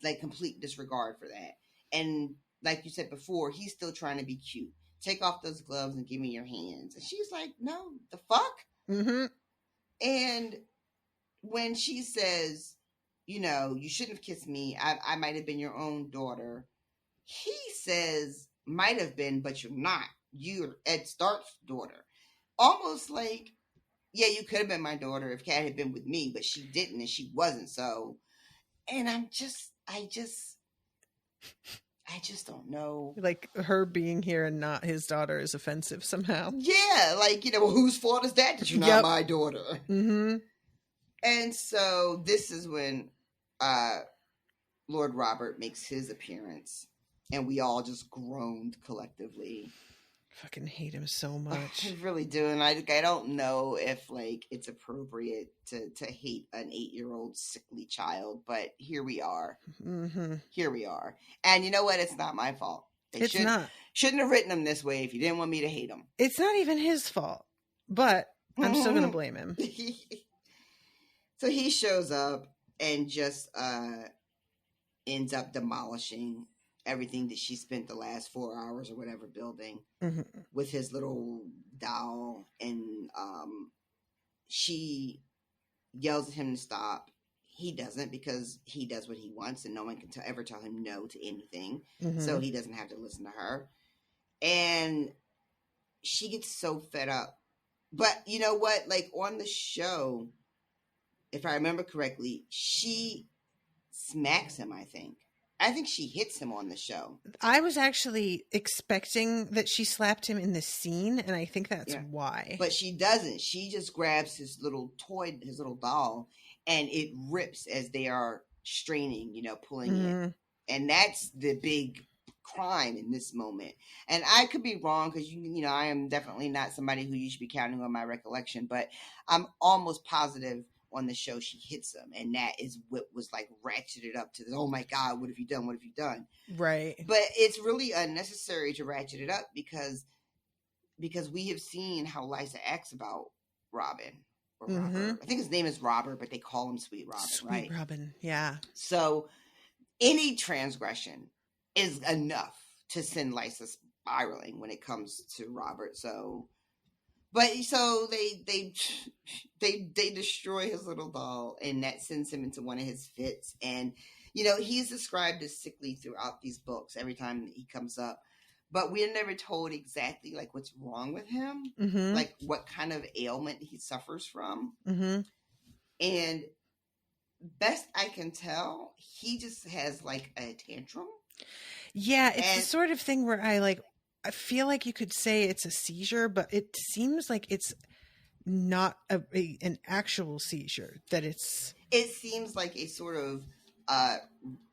like complete disregard for that. And like you said before, he's still trying to be cute. Take off those gloves and give me your hands. And she's like, no, the fuck? And when she says, you shouldn't have kissed me. I might have been your own daughter. He says, might have been, but you're not. You're Ed Stark's daughter. Almost like, yeah, you could have been my daughter if Kat had been with me, but she didn't and she wasn't. So, and I just don't know. Like, her being here and not his daughter is offensive somehow. Yeah, like, whose fault is that you're not my daughter? And so this is when Lord Robert makes his appearance, and we all just groaned collectively. Fucking hate him so much. I really do, and I don't know if like it's appropriate to hate an 8-year-old sickly child, but here we are. Here we are, and you know what? It's not my fault. Shouldn't have written him this way if you didn't want me to hate him. It's not even his fault, but I'm still gonna blame him. So he shows up and just ends up demolishing everything that she spent the last 4 hours or whatever building with his little doll. And she yells at him to stop. He doesn't, because he does what he wants and no one can ever tell him no to anything. So he doesn't have to listen to her. And she gets so fed up. But you know what? Like, on the show, if I remember correctly, she smacks him, I think. I think she hits him on the show. I was actually expecting that she slapped him in the scene, and I think that's why. But she doesn't. She just grabs his little toy, his little doll, and it rips as they are straining, pulling it. And that's the big crime in this moment. And I could be wrong, because I am definitely not somebody who you should be counting on my recollection, but I'm almost positive on the show she hits him, and that is what was like ratcheted up to the, oh my god, what have you done, right? But it's really unnecessary to ratchet it up, because we have seen how Lysa acts about Robin or Robert. I think his name is Robert, but they call him Sweet Robin, right? Sweet Robin, yeah. So any transgression is enough to send Lysa spiraling when it comes to Robert. But they destroy his little doll, and that sends him into one of his fits. And he's described as sickly throughout these books every time he comes up, but we're never told exactly like what's wrong with him, like what kind of ailment he suffers from. And best I can tell, he just has like a tantrum. Yeah, it's the sort of thing where I feel like you could say it's a seizure, but it seems like it's not an actual seizure. It seems like a sort of,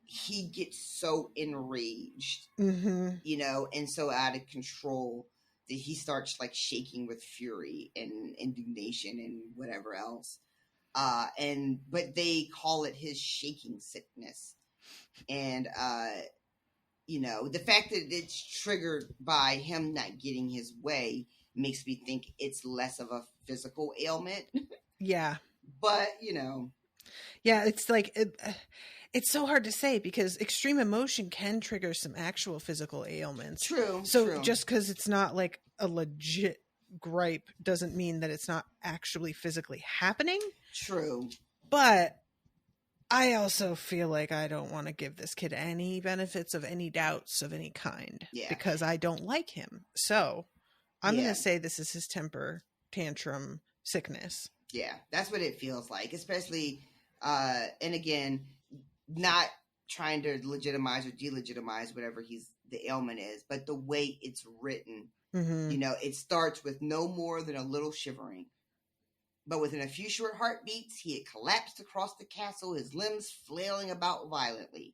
he gets so enraged, and so out of control he starts like shaking with fury and indignation and whatever else. But they call it his shaking sickness. And, the fact that it's triggered by him not getting his way makes me think it's less of a physical ailment. Yeah. But, Yeah, it's like, it's so hard to say because extreme emotion can trigger some actual physical ailments. True. So true. just because it's not like a legit gripe doesn't mean that it's not actually physically happening. True. But I also feel like I don't want to give this kid any benefits of any doubts of any kind because I don't like him. So I'm going to say this is his temper tantrum sickness. Yeah, that's what it feels like, especially, and again, not trying to legitimize or delegitimize whatever the ailment is, but the way it's written, it starts with no more than a little shivering. But within a few short heartbeats, he had collapsed across the castle, his limbs flailing about violently,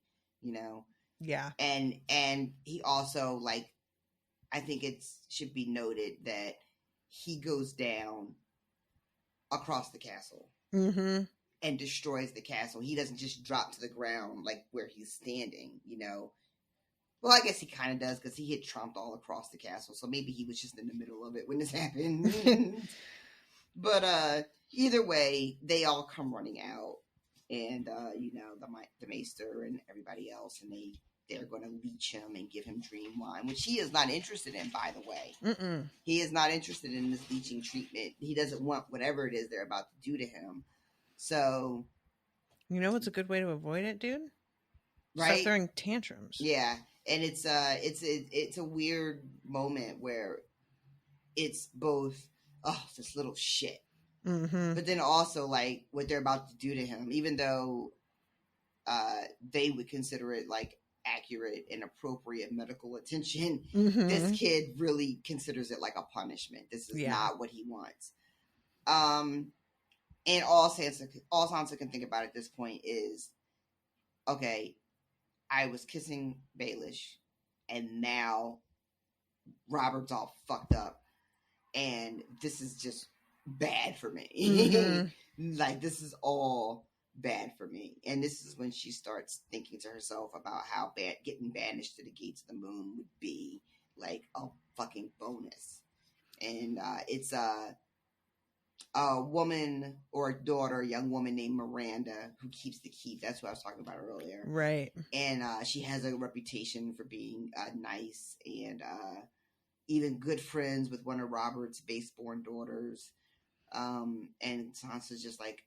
Yeah. And he also, I think it should be noted that he goes down across the castle and destroys the castle. He doesn't just drop to the ground like where he's standing, Well, I guess he kind of does because he had tromped all across the castle. So maybe he was just in the middle of it when this happened. But either way, they all come running out, and the maester and everybody else, and they're going to leech him and give him dream wine, which he is not interested in, by the way. Mm-mm. He is not interested in this leeching treatment. He doesn't want whatever it is they're about to do to him. So, what's a good way to avoid it, dude? Right? Start throwing tantrums. Yeah, and it's a weird moment where it's both. Oh, this little shit. But then also, what they're about to do to him, even though they would consider it, accurate and appropriate medical attention, this kid really considers it like a punishment. This is not what he wants. And all Sansa can think about at this point is, okay, I was kissing Baelish, and now Robert's all fucked up. And this is just bad for me. This is all bad for me. And this is when she starts thinking to herself about how bad getting banished to the gates of the moon would be a fucking bonus. And it's a woman or a daughter, a young woman named Miranda who keeps the keep. That's what I was talking about earlier. Right. And she has a reputation for being nice and even good friends with one of Robert's base-born daughters. And Sansa's just like,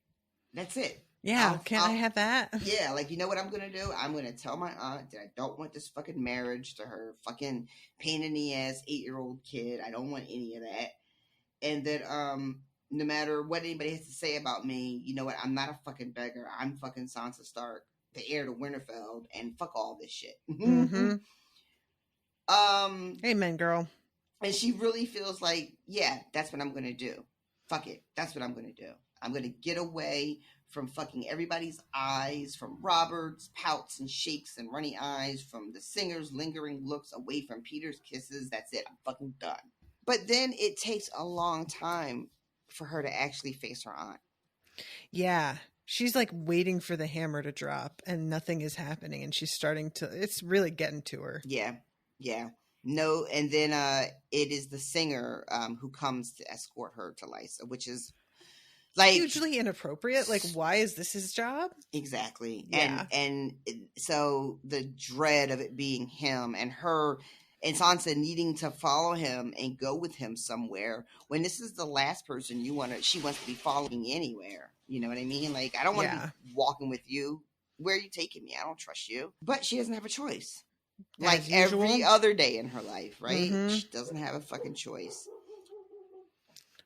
that's it. Yeah, can't I have that? Yeah, you know what I'm going to do? I'm going to tell my aunt that I don't want this fucking marriage to her fucking pain-in-the-ass 8-year-old kid. I don't want any of that. And that no matter what anybody has to say about me, you know what? I'm not a fucking beggar. I'm fucking Sansa Stark, the heir to Winterfell, and fuck all this shit. Amen, girl. And she really feels like, yeah, that's what I'm going to do. Fuck it. That's what I'm going to do. I'm going to get away from fucking everybody's eyes, from Robert's pouts and shakes and runny eyes, from the singer's lingering looks, away from Peter's kisses. That's it. I'm fucking done. But then it takes a long time for her to actually face her aunt. Yeah. She's waiting for the hammer to drop and nothing is happening. And she's it's really getting to her. Yeah. Yeah. No, and then it is the singer who comes to escort her to Lysa, which is hugely inappropriate. Why is this his job? Exactly. Yeah. And so the dread of it being him and her and Sansa needing to follow him and go with him somewhere when this is the last person she wants to be following anywhere. You know what I mean? I don't want to be walking with you. Where are you taking me? I don't trust you. But she doesn't have a choice. Every other day in her life, right? She doesn't have a fucking choice.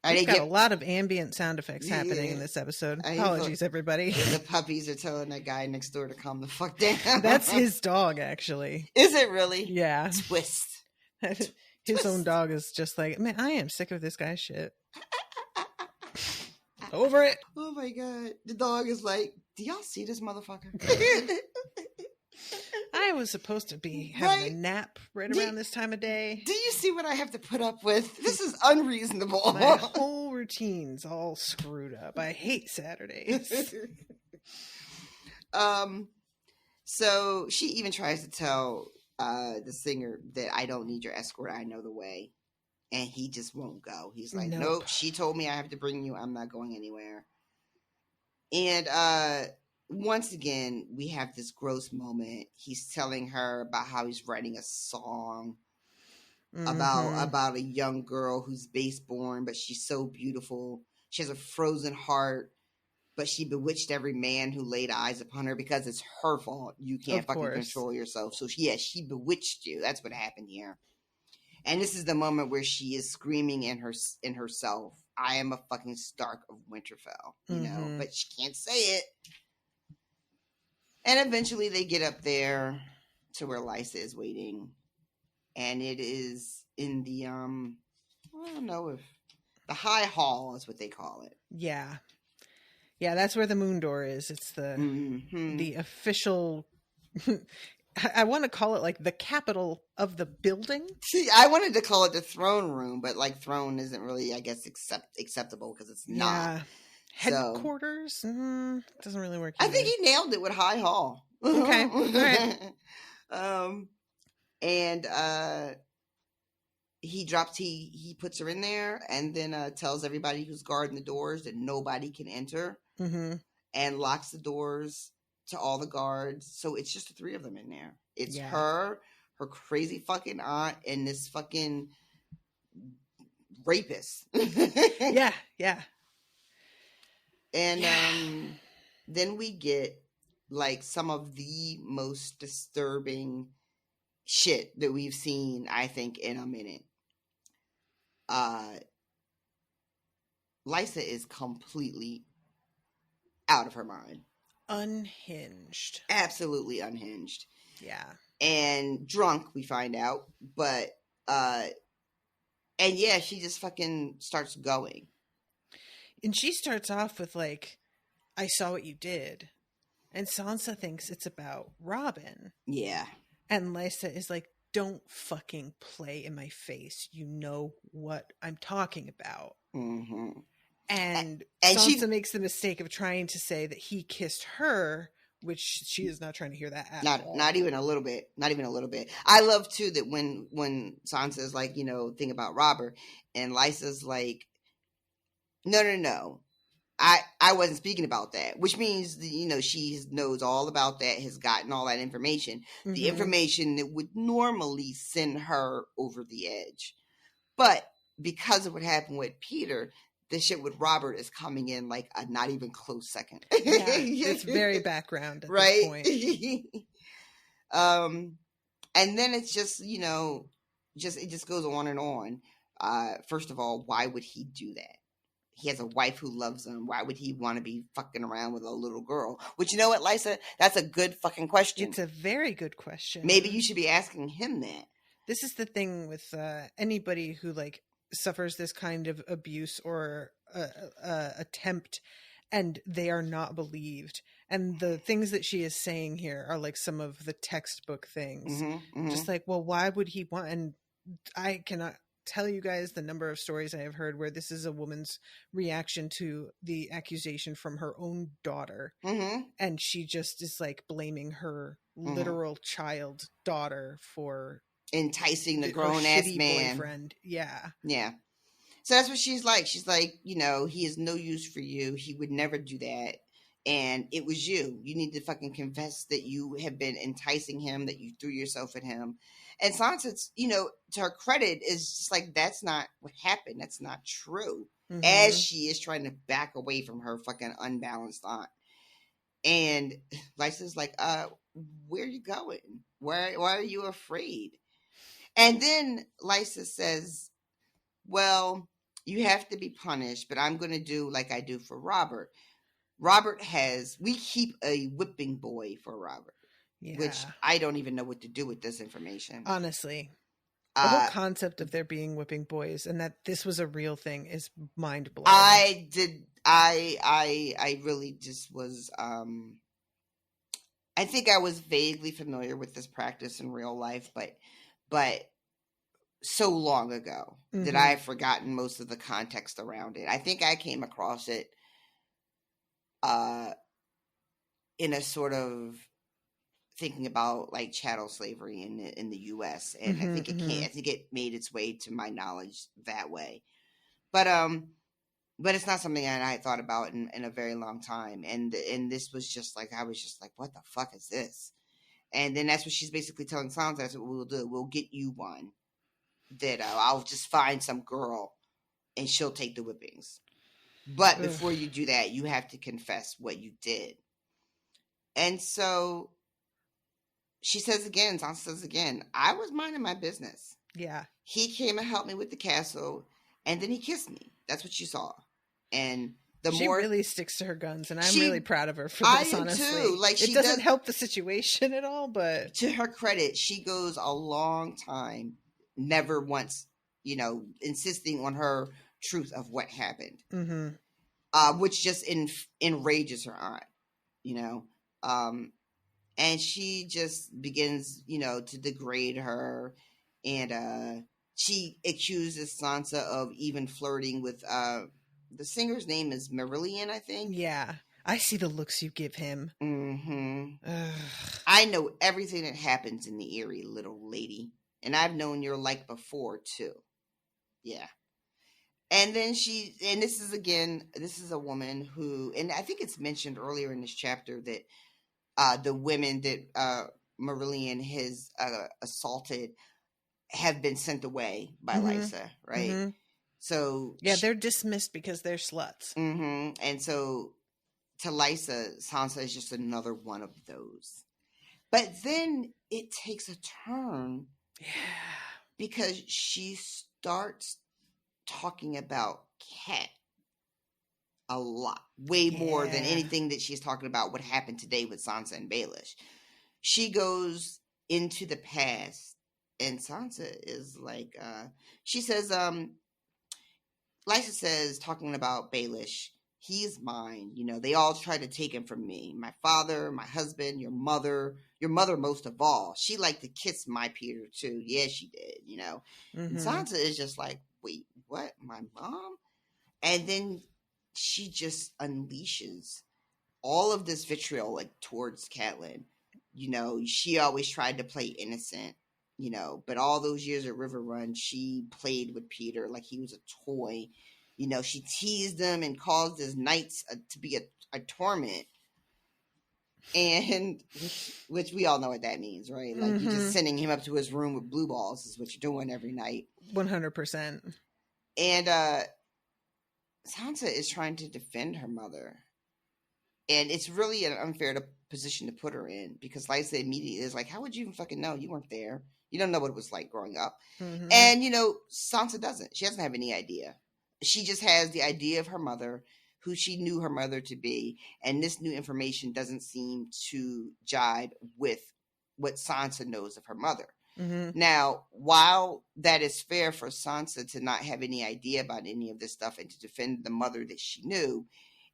We've got a lot of ambient sound effects happening in this episode. Apologies, everybody. The puppies are telling that guy next door to calm the fuck down. That's his dog, actually. Is it really? Yeah. Twist. His own dog is just like, man, I am sick of this guy's shit. Over it. Oh my God. The dog is like, do y'all see this motherfucker? I was supposed to be having a nap right around this time of day. Do you see what I have to put up with? This is unreasonable. My whole routine's all screwed up. I hate Saturdays. So she even tries to tell the singer that I don't need your escort. I know the way. And he just won't go. He's like, nope. She told me I have to bring you. I'm not going anywhere. And once again, we have this gross moment. He's telling her about how he's writing a song about a young girl who's base born, but she's so beautiful. She has a frozen heart, but she bewitched every man who laid eyes upon her because it's her fault. You can't fucking control yourself. So she bewitched you. That's what happened here. And this is the moment where she is screaming in herself, I am a fucking Stark of Winterfell, you know, but she can't say it. And eventually they get up there to where Lysa is waiting. And it is in the, I don't know if the High Hall is what they call it. Yeah. Yeah, that's where the moon door is. It's the official... I want to call it like the capital of the building. See, I wanted to call it the throne room, but like throne isn't really, I guess, acceptable because it's not. Headquarters? Doesn't really work either. I think he nailed it with High Hall. Okay. All right. And he puts her in there and then tells everybody who's guarding the doors that nobody can enter and locks the doors to all the guards. So it's just the three of them in there. It's her crazy fucking aunt, and this fucking rapist. Yeah. And then we get like some of the most disturbing shit that we've seen, I think, in a minute. Lysa is completely out of her mind. Unhinged. Absolutely unhinged. Yeah. And drunk, we find out. But, and yeah, she just fucking starts going. And she starts off with like, I saw what you did. And Sansa thinks it's about Robin. Yeah. And Lysa is like, don't fucking play in my face. You know what I'm talking about. Mm-hmm. And Sansa makes the mistake of trying to say that he kissed her, which she is not trying to hear that at all. Not even a little bit. Not even a little bit. I love too that when Sansa is like, you know, think about Robert, and Lysa's like, no. I wasn't speaking about that, which means that, you know, she knows all about that, has gotten all that information, the information that would normally send her over the edge. But because of what happened with Peter, the shit with Robert is coming in like a not even close second. Yeah, it's very background at this point. And then it's just, you know, it just goes on and on. First of all, why would he do that? He has a wife who loves him. Why would he want to be fucking around with a little girl? Which, you know what, Lysa? That's a good fucking question. It's a very good question. Maybe you should be asking him that. This is the thing with anybody who like suffers this kind of abuse or attempt, and they are not believed. And the things that she is saying here are like some of the textbook things. Just like, well, why would he want? And I cannot tell you guys the number of stories I have heard where this is a woman's reaction to the accusation from her own daughter. And she just is like blaming her literal child daughter for enticing the grown-ass man. Boyfriend. Yeah. So that's what she's like. She's like, you know, he is no use for you. He would never do that. And it was you. You need to fucking confess that you have been enticing him, that you threw yourself at him. And Sansa, you know, to her credit, is just like, that's not what happened. That's not true. As she is trying to back away from her fucking unbalanced aunt. And Lysa's like, where are you going? Why are you afraid? And then Lysa says, well, you have to be punished, but I'm going to do like I do for Robert. We keep a whipping boy for Robert, which I don't even know what to do with this information. Honestly, the whole concept of there being whipping boys and that this was a real thing is mind blowing. I really just was, I think I was vaguely familiar with this practice in real life, but so long ago that I've forgotten most of the context around it. I think I came across it in a sort of thinking about like chattel slavery in the U.S. and I think it made its way to my knowledge that way. But it's not something that I had thought about in a very long time. And this was just like, I was just like, what the fuck is this? And then that's what she's basically telling Sansa. That's what we'll do. We'll get you one that I'll just find some girl and she'll take the whippings. But before you do that, you have to confess what you did. And so she says again, Sansa says again, I was minding my business. Yeah. He came and helped me with the castle, and then he kissed me. That's what she saw. And she really sticks to her guns, and I'm really proud of her for this, honestly. Too. Like, it doesn't help the situation at all, but... To her credit, she goes a long time, never once, insisting on her truth of what happened. Which just enrages her aunt, and she just begins, to degrade her, and she accuses Sansa of even flirting with the singer's name is Marillion, I think. Yeah, I see the looks you give him. I know everything that happens in the Eyrie, little lady, and I've known your like before too. Yeah. And then this is a woman who, and I think it's mentioned earlier in this chapter that the women that Marillion has assaulted have been sent away by Lysa, right? So yeah, they're dismissed because they're sluts. And so to Lysa, Sansa is just another one of those. But then it takes a turn, because she starts talking about Cat a lot, way more than anything that she's talking about what happened today with Sansa and Baelish. She goes into the past, and Sansa is like, she says, Lysa says, talking about Baelish, he's mine. They all tried to take him from me. My father, my husband, your mother most of all. She liked to kiss my Peter too. Yeah, she did, And Sansa is just like, wait, what? My mom? And then she just unleashes all of this vitriol towards Catelyn. She always tried to play innocent, but all those years at River Run, she played with Peter like he was a toy. She teased him and caused his nights to be a torment. And which we all know what that means, right? Like you're just sending him up to his room with blue balls is what you're doing every night. 100%. And Sansa is trying to defend her mother. And it's really an unfair position to put her in, because Lysa immediately is like, how would you even fucking know? You weren't there. You don't know what it was like growing up. And, Sansa doesn't. She doesn't have any idea. She just has the idea of her mother, who she knew her mother to be. And this new information doesn't seem to jibe with what Sansa knows of her mother. Now, while that is fair for Sansa to not have any idea about any of this stuff and to defend the mother that she knew,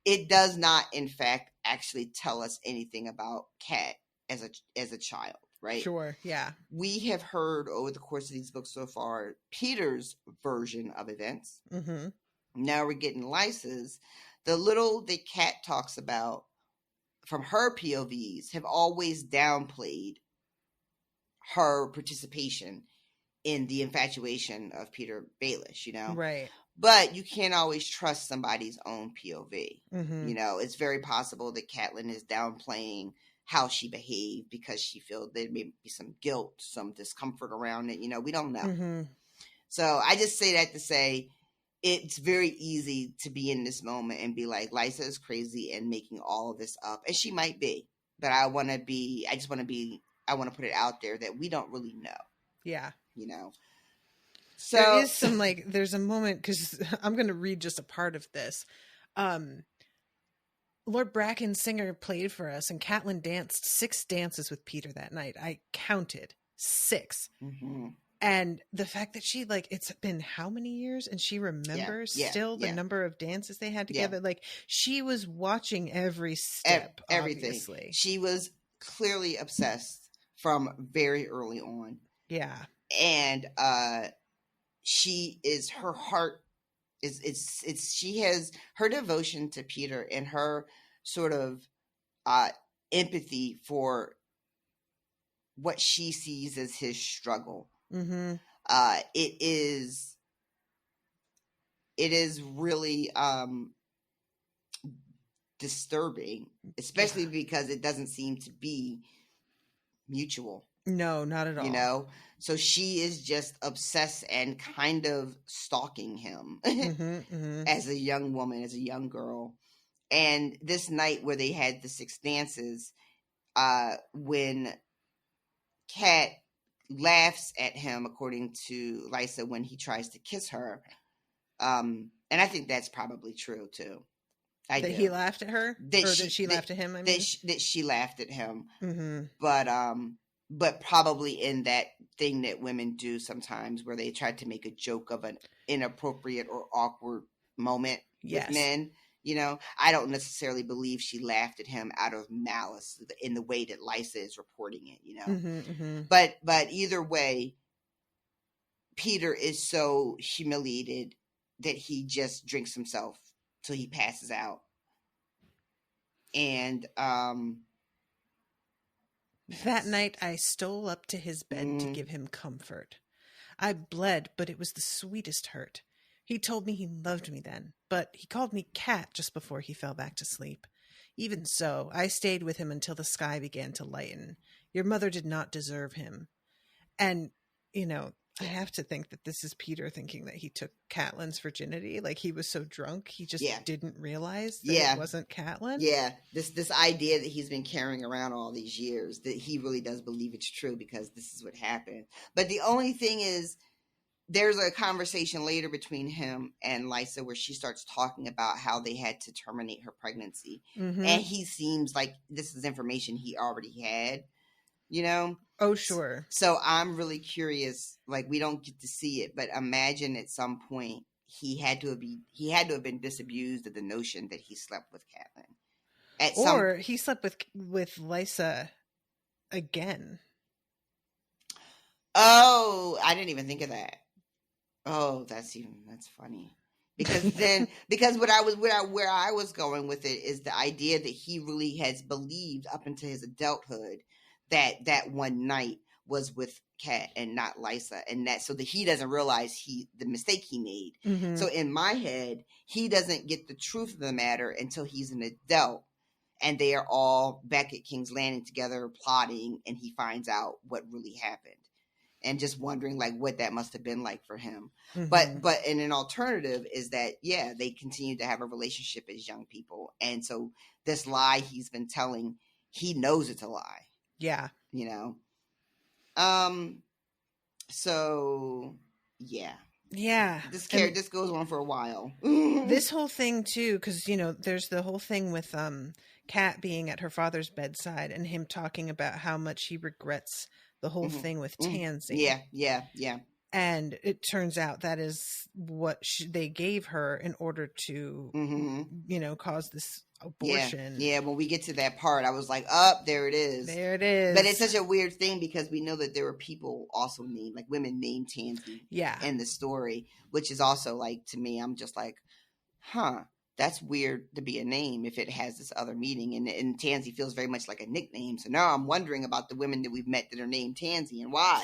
it does not, in fact, actually tell us anything about Cat as a child, right? Sure, yeah. We have heard over the course of these books so far Peter's version of events. Now we're getting Lysa's. The little that Cat talks about from her POVs have always downplayed her participation in the infatuation of Peter Baelish, Right. But you can't always trust somebody's own POV. It's very possible that Catelyn is downplaying how she behaved because she feels there may be some guilt, some discomfort around it. We don't know. So I just say that to say it's very easy to be in this moment and be like, Lysa is crazy and making all of this up. And she might be. But I want to put it out there that we don't really know. Yeah. So there is some there's a moment, because I'm going to read just a part of this. Lord Bracken's singer played for us, and Catelyn danced 6 dances with Peter that night. I counted 6. And the fact that she it's been how many years, and she remembers still the number of dances they had together. Like, she was watching every step, everything. Obviously. She was clearly obsessed from very early on. Yeah. And she is, her heart is, she has her devotion to Peter and her sort of empathy for what she sees as his struggle. Mm-hmm. It is really disturbing, especially because it doesn't seem to be mutual. No, not at all. You know, so she is just obsessed and kind of stalking him as a young woman, as a young girl. And this night where they had the 6 dances, when Kat laughs at him, according to Lysa, when he tries to kiss her, and I think that's probably true too. He laughed at her, that she laughed at him. I mean, that she laughed at him, mm-hmm. but probably in that thing that women do sometimes, where they try to make a joke of an inappropriate or awkward moment with men. You know, I don't necessarily believe she laughed at him out of malice in the way that Lysa is reporting it. You know, but either way, Peter is so humiliated that he just drinks himself till he passes out. And that night I stole up to his bed to give him comfort. I bled, but it was the sweetest hurt. He told me he loved me then, but he called me Cat just before he fell back to sleep. Even so, I stayed with him until the sky began to lighten. Your mother did not deserve him. And, you know, I have to think that this is Peter thinking that he took Catelyn's virginity. Like, he was so drunk, he just didn't realize that it wasn't Catelyn. Yeah, this idea that he's been carrying around all these years, that he really does believe it's true because this is what happened. But the only thing is, there's a conversation later between him and Lysa where she starts talking about how they had to terminate her pregnancy. And he seems like this is information he already had, you know? Oh, sure. So I'm really curious, like, we don't get to see it, but imagine at some point he had to have been disabused of the notion that he slept with Catelyn. He slept with Lysa again. Oh, I didn't even think of that. Oh, that's funny. Because where I was going with it is the idea that he really has believed up into his adulthood that one night was with Kat and not Lysa, and that so that he doesn't realize the mistake he made. So in my head, he doesn't get the truth of the matter until he's an adult, and they are all back at King's Landing together plotting, and he finds out what really happened. And just wondering like what that must have been like for him. But and an alternative is that, they continue to have a relationship as young people. And so this lie he's been telling, he knows it's a lie. Yeah. You know? So yeah. Yeah. This goes on for a while. This whole thing too, because, you know, there's the whole thing with Kat being at her father's bedside and him talking about how much he regrets the whole thing with Tansy. Yeah. And it turns out that is what they gave her in order to, you know, cause this abortion. Yeah, when we get to that part, I was like, there it is. There it is. But it's such a weird thing because we know that there were people also named, like women named Tansy in the story, which is also like, to me, I'm just like, that's weird to be a name if it has this other meaning. And Tansy feels very much like a nickname. So now I'm wondering about the women that we've met that are named Tansy and why.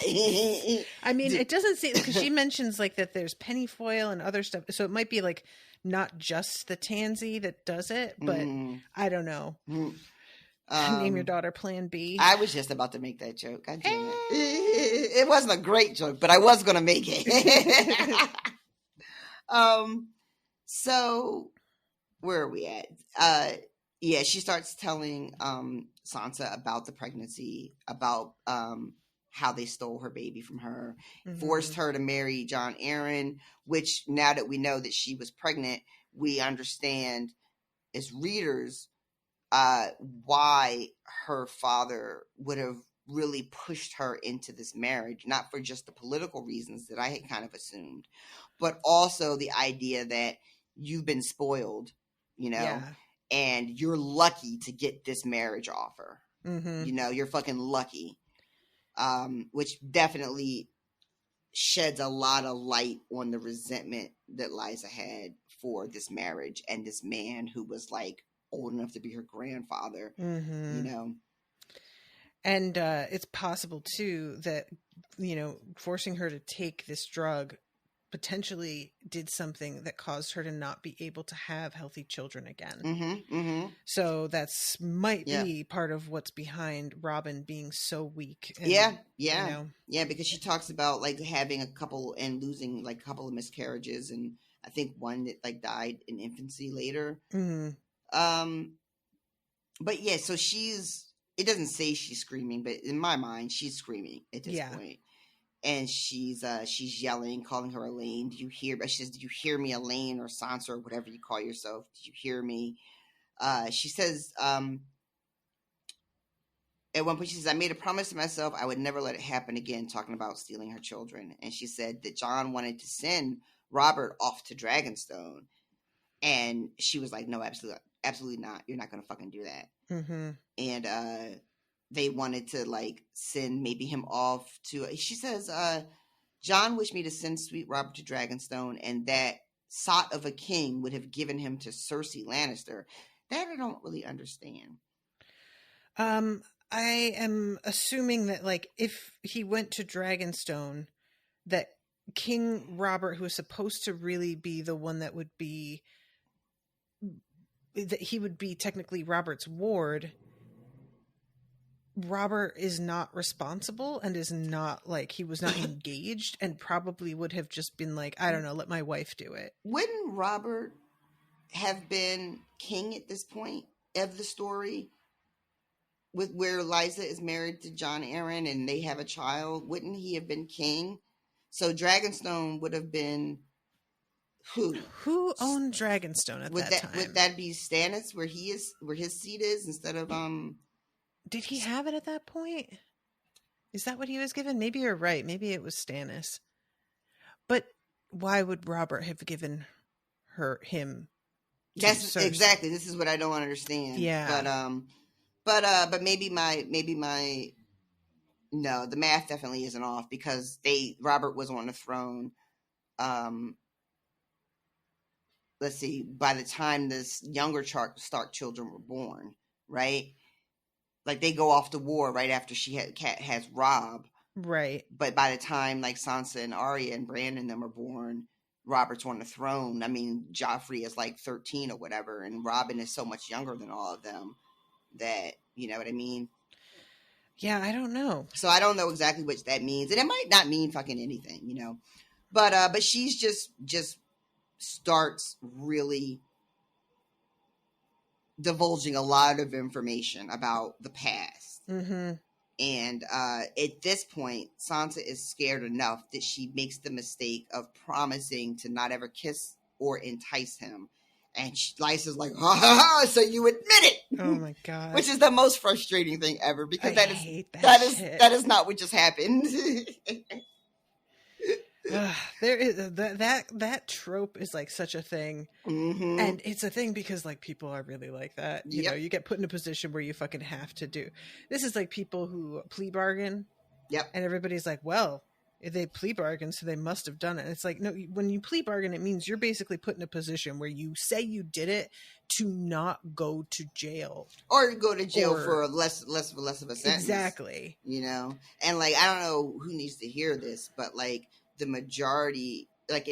I mean, it doesn't seem, because she mentions like that there's pennyfoil and other stuff. So it might be like not just the Tansy that does it, but I don't know. Name your daughter Plan B. I was just about to make that joke. God damn it. It wasn't a great joke, but I was going to make it. So where are we at? She starts telling Sansa about the pregnancy, about how they stole her baby from her, forced her to marry John Arryn, which now that we know that she was pregnant, we understand as readers why her father would have really pushed her into this marriage, not for just the political reasons that I had kind of assumed, but also the idea that you've been spoiled, you know, and you're lucky to get this marriage offer. Mm-hmm. You're fucking lucky. Which definitely sheds a lot of light on the resentment that Lysa had for this marriage and this man who was like old enough to be her grandfather. Mm-hmm. And it's possible too that, forcing her to take this drug potentially did something that caused her to not be able to have healthy children again. Mm-hmm, mm-hmm. So that's might be part of what's behind Robin being so weak. And, yeah, because she talks about like having a couple and losing like a couple of miscarriages, and I think one that like died in infancy later. Mm-hmm. But yeah, so it doesn't say she's screaming, but in my mind she's screaming at this point. And she's yelling, calling her Elaine. Do you hear? She says, "Do you hear me, Elaine, or Sansa, or whatever you call yourself? Did you hear me?" She says, at one point, she says, "I made a promise to myself I would never let it happen again," talking about stealing her children. And she said that Jon wanted to send Robert off to Dragonstone. And she was like, "No, absolutely not. You're not going to fucking do that." Mm-hmm. And they wanted to like send maybe him off to, she says, "Jon wished me to send sweet Robert to Dragonstone, and that sot of a king would have given him to Cersei Lannister." That I don't really understand. I am assuming that like if he went to Dragonstone, that King Robert, who is supposed to really be the one that he would be technically Robert's ward, Robert is not responsible and is not like, he was not engaged, and probably would have just been like, I don't know, let my wife do it. Wouldn't Robert have been king at this point of the story, with where Lysa is married to Jon Arryn and they have a child? Wouldn't he have been king? So Dragonstone would have been who? Who owned Dragonstone at that time? Would that be Stannis, where his seat is, instead of Did he have it at that point? Is that what he was given? Maybe you're right. Maybe it was Stannis. But why would Robert have given him? That's exactly. This is what I don't understand. Yeah. But maybe my no, the math definitely isn't off, because Robert was on the throne. Let's see, by the time this younger Stark children were born, right? Like they go off to war right after she has Robb. Right. But by the time like Sansa and Arya and Bran and them are born, Robert's on the throne. I mean, Joffrey is like 13 or whatever, and Robin is so much younger than all of them that, you know what I mean? Yeah, I don't know. So I don't know exactly what that means. And it might not mean fucking anything, you know. But she's just starts really divulging a lot of information about the past. Mm-hmm. And at this point, Sansa is scared enough that she makes the mistake of promising to not ever kiss or entice him. And Lysa's like, ha ha ha, so you admit it. Oh my God. Which is the most frustrating thing ever, because that is not what just happened. There is that trope is like such a thing. Mm-hmm. And it's a thing because like people are really like that. You know, you get put in a position where you fucking have to do. This is like people who plea bargain. Yep. And everybody's like, well, if they plea bargain, so they must have done it. And it's like, no, when you plea bargain, it means you're basically put in a position where you say you did it to not go to jail. Or go to jail for less of a sentence. Exactly. You know? And like, I don't know who needs to hear this, but like the majority, like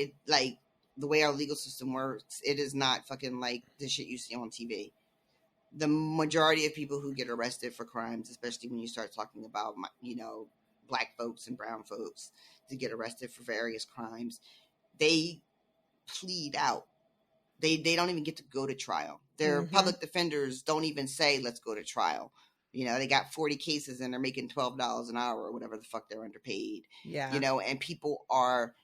the way our legal system works, it is not fucking like the shit you see on TV. The majority of people who get arrested for crimes, especially when you start talking about, you know, black folks and brown folks to get arrested for various crimes, they plead out. They don't even get to go to trial. Their public defenders don't even say, let's go to trial. You know, they got 40 cases and they're making $12 an hour or whatever the fuck they're underpaid. Yeah. You know, and people are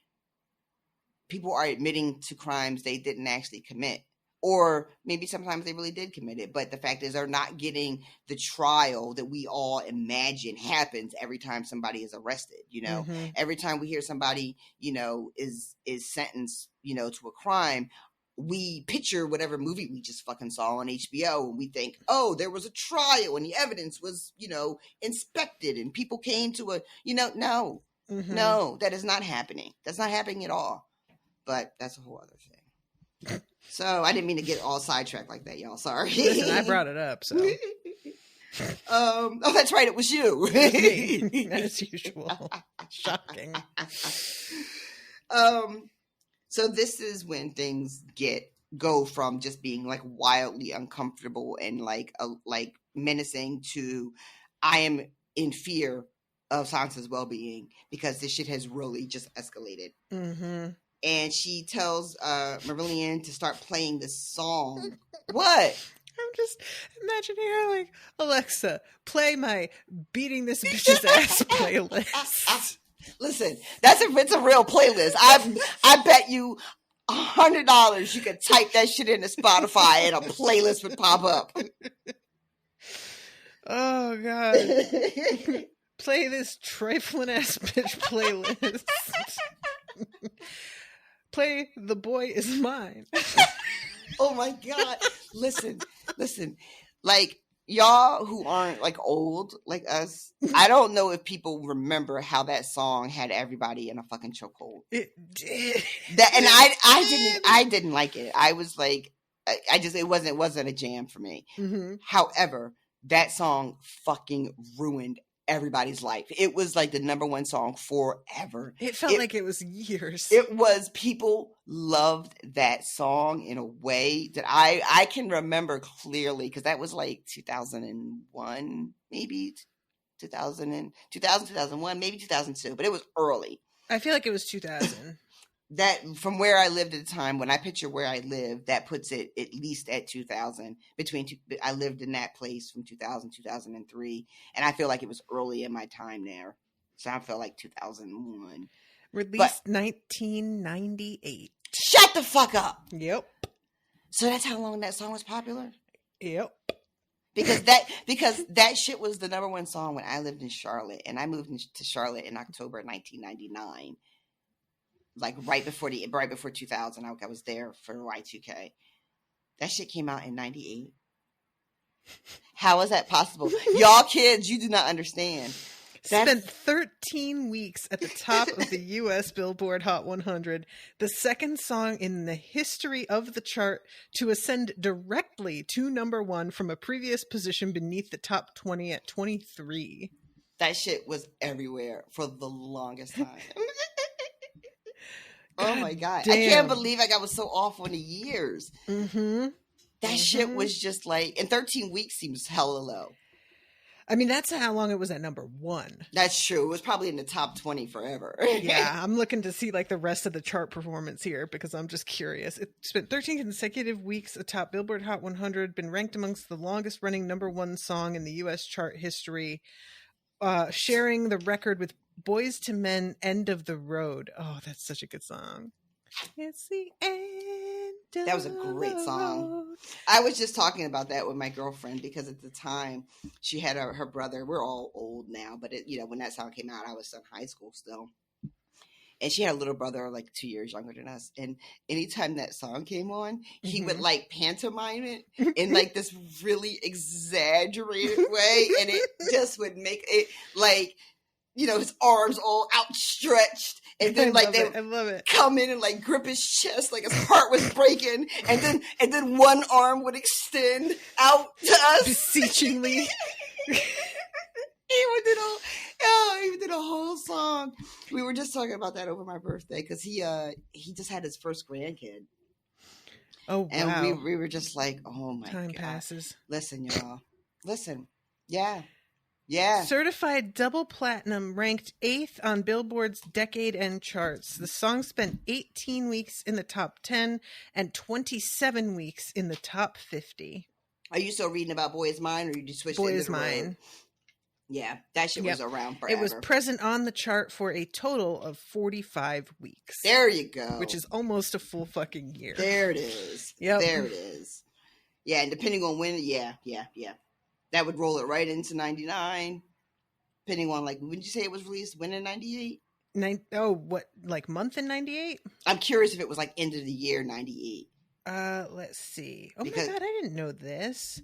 admitting to crimes they didn't actually commit. Or maybe sometimes they really did commit it. But the fact is they're not getting the trial that we all imagine happens every time somebody is arrested. You know, every time we hear somebody, you know, is sentenced, you know, to a crime, we picture whatever movie we just fucking saw on HBO, and we think, oh, there was a trial and the evidence was, inspected and people came to a, no, no, that is not happening. That's not happening at all. But that's a whole other thing. So I didn't mean to get all sidetracked like that, y'all. Sorry. Listen, I brought it up, so. Oh, that's right. It was you. Me, as usual. Shocking. So this is when things go from just being like wildly uncomfortable and like menacing to I am in fear of Sansa's well-being because this shit has really just escalated. Mm-hmm. And she tells Marillion to start playing this song. What? I'm just imagining her like, Alexa, play my beating this bitch's ass playlist. Listen, it's a real playlist. I bet you $100 you could type that shit into Spotify and a playlist would pop up. Oh God. Play this trifling ass bitch playlist. Play The Boy Is Mine. Oh my God. Listen. Like, y'all who aren't like old like us, I don't know if people remember how that song had everybody in a fucking chokehold. It did. And I didn't like it. I was like, it wasn't a jam for me. Mm-hmm. However, that song fucking ruined everybody's life. It was like the number one song forever. It felt like it was years. It was, people loved that song in a way that I can remember clearly, because that was like 2001, maybe 2001, maybe 2002, but it was early. I feel like it was 2000. That, from where I lived at the time, when I picture where I lived, that puts it at least at 2000. I lived in that place from 2000, 2003, and I feel like it was early in my time there. So I felt like 2001. Released 1998. Shut the fuck up. Yep. So that's how long that song was popular? Yep. Because that shit was the number one song when I lived in Charlotte, and I moved to Charlotte in October 1999. Like right before 2000, I was there for Y2K. That shit came out in 98. How is that possible? Y'all kids, you do not understand. Spent 13 weeks at the top of the U.S. Billboard Hot 100, the second song in the history of the chart to ascend directly to number one from a previous position beneath the top 20 at 23. That shit was everywhere for the longest time. Oh my God. Damn. I can't believe I was so off on the years. Mm-hmm. That shit was just like, and 13 weeks seems hella low. I mean, that's how long it was at number one. That's true. It was probably in the top 20 forever. Yeah, I'm looking to see like the rest of the chart performance here because I'm just curious. It spent 13 consecutive weeks atop Billboard Hot 100, been ranked amongst the longest running number one song in the U.S. chart history, sharing the record with Boyz II Men, End of the Road. Oh, that's such a good song. It's the end. That was a great song. I was just talking about that with my girlfriend because at the time she had her brother. We're all old now, but when that song came out, I was in high school still. And she had a little brother like 2 years younger than us. And anytime that song came on, he would like pantomime it in like this really exaggerated way. And it just would make it like, his arms all outstretched, and then like they would come in and like grip his chest like his heart was breaking, and then one arm would extend out to us beseechingly. He did a whole song. We were just talking about that over my birthday because he just had his first grandkid. Oh wow! And we were just like, oh my God. Time passes. Listen, y'all. Listen. Yeah. Certified double platinum, ranked 8th on Billboard's decade end charts. The song spent 18 weeks in the top 10 and 27 weeks in the top 50. Are you still reading about Boy Is Mine, or you just switched Boy into Is the Mine? Road? Yeah, that shit was around forever. It was present on the chart for a total of 45 weeks. There you go. Which is almost a full fucking year. There it is. Yep. There it is. Yeah, and depending on when, yeah. That would roll it right into 99. Depending on, like, when did you say it was released? When in 98? What, like month in 98? I'm curious if it was like end of the year 98. Let's see. Oh Because- my God, I didn't know this.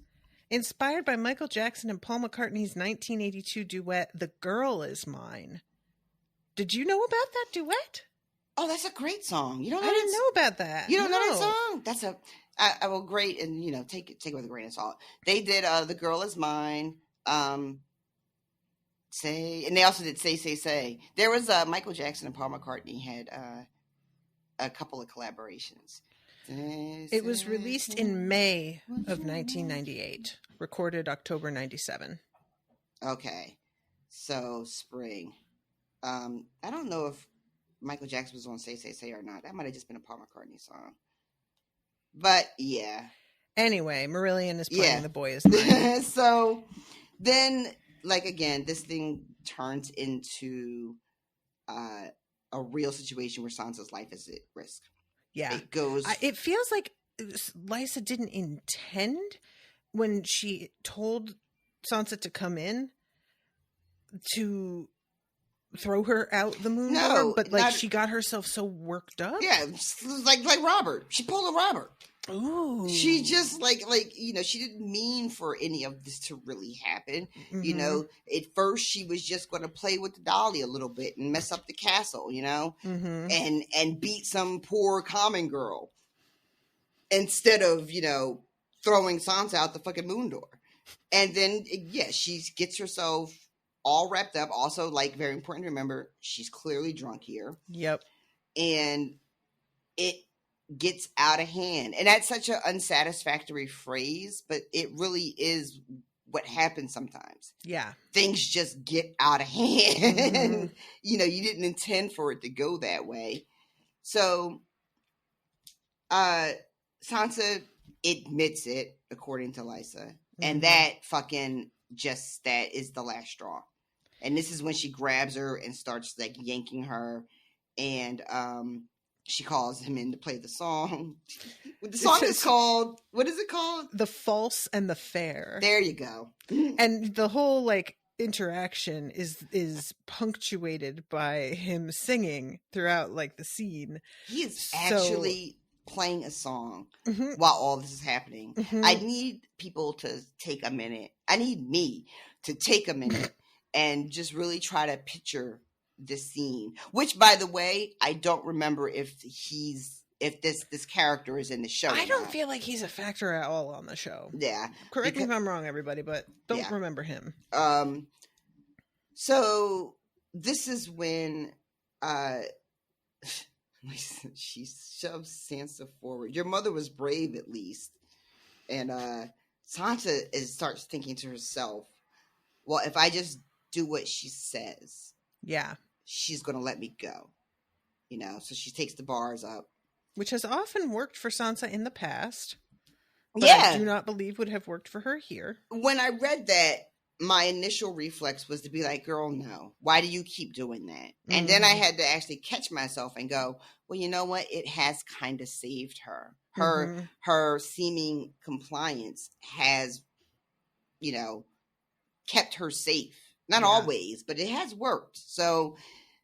Inspired by Michael Jackson and Paul McCartney's 1982 duet, "The Girl Is Mine." Did you know about that duet? Oh, that's a great song. You don't know I didn't know about that. You don't know that No. song? That's I will great, and you know, take it with a grain of salt. They did "The Girl Is Mine," "Say," and they also did "Say." There was Michael Jackson and Paul McCartney had a couple of collaborations. It was released in May of 1998, recorded October 97. Okay, so spring. I don't know if Michael Jackson was on "Say" or not. That might have just been a Paul McCartney song. But yeah. Anyway, Marillion is playing Yeah. "The Boy Is Mine." So then, like, again, this thing turns into a real situation where Sansa's life is at risk. Yeah. It goes. It feels like Lysa didn't intend, when she told Sansa to come in, to throw her out the moon door, but like she got herself so worked up. Yeah, like Robert. She pulled a Robert. Ooh. She just like you know, she didn't mean for any of this to really happen. Mm-hmm. You know, at first she was just going to play with the dolly a little bit and mess up the castle, you know, and beat some poor common girl instead of, you know, throwing Sansa out the fucking moon door. And then yeah, she gets herself all wrapped up. Also, like, very important to remember, she's clearly drunk here. Yep. And it gets out of hand. And that's such an unsatisfactory phrase, but it really is what happens sometimes. Yeah. Things just get out of hand. You know, you didn't intend for it to go that way. So, Sansa admits it, according to Lysa. And that fucking that is the last straw. And this is when she grabs her and starts like yanking her, and she calls him in to play the song. The song is called, what is it called? "The False and the Fair." There you go. And the whole like interaction is punctuated by him singing throughout like the scene. He is actually playing a song Mm-hmm. while all this is happening. I need people to take a minute. I need me to take a minute and just really try to picture this scene. Which, by the way, I don't remember if this character is in the show. I don't feel like he's a factor at all on the show. Yeah. Correct me if I'm wrong, everybody, but don't remember him. So this is when she shoves Sansa forward. Your mother was brave, at least. And Sansa starts thinking to herself, well, if I just do what she says, she's going to let me go. You know, so she takes the bars up. Which has often worked for Sansa in the past. But I do not believe would have worked for her here. When I read that, my initial reflex was to be like, girl, no. Why do you keep doing that? And then I had to actually catch myself and go, well, you know what? It has kind of saved her. Her seeming compliance has, you know, kept her safe. Not always, but it has worked. So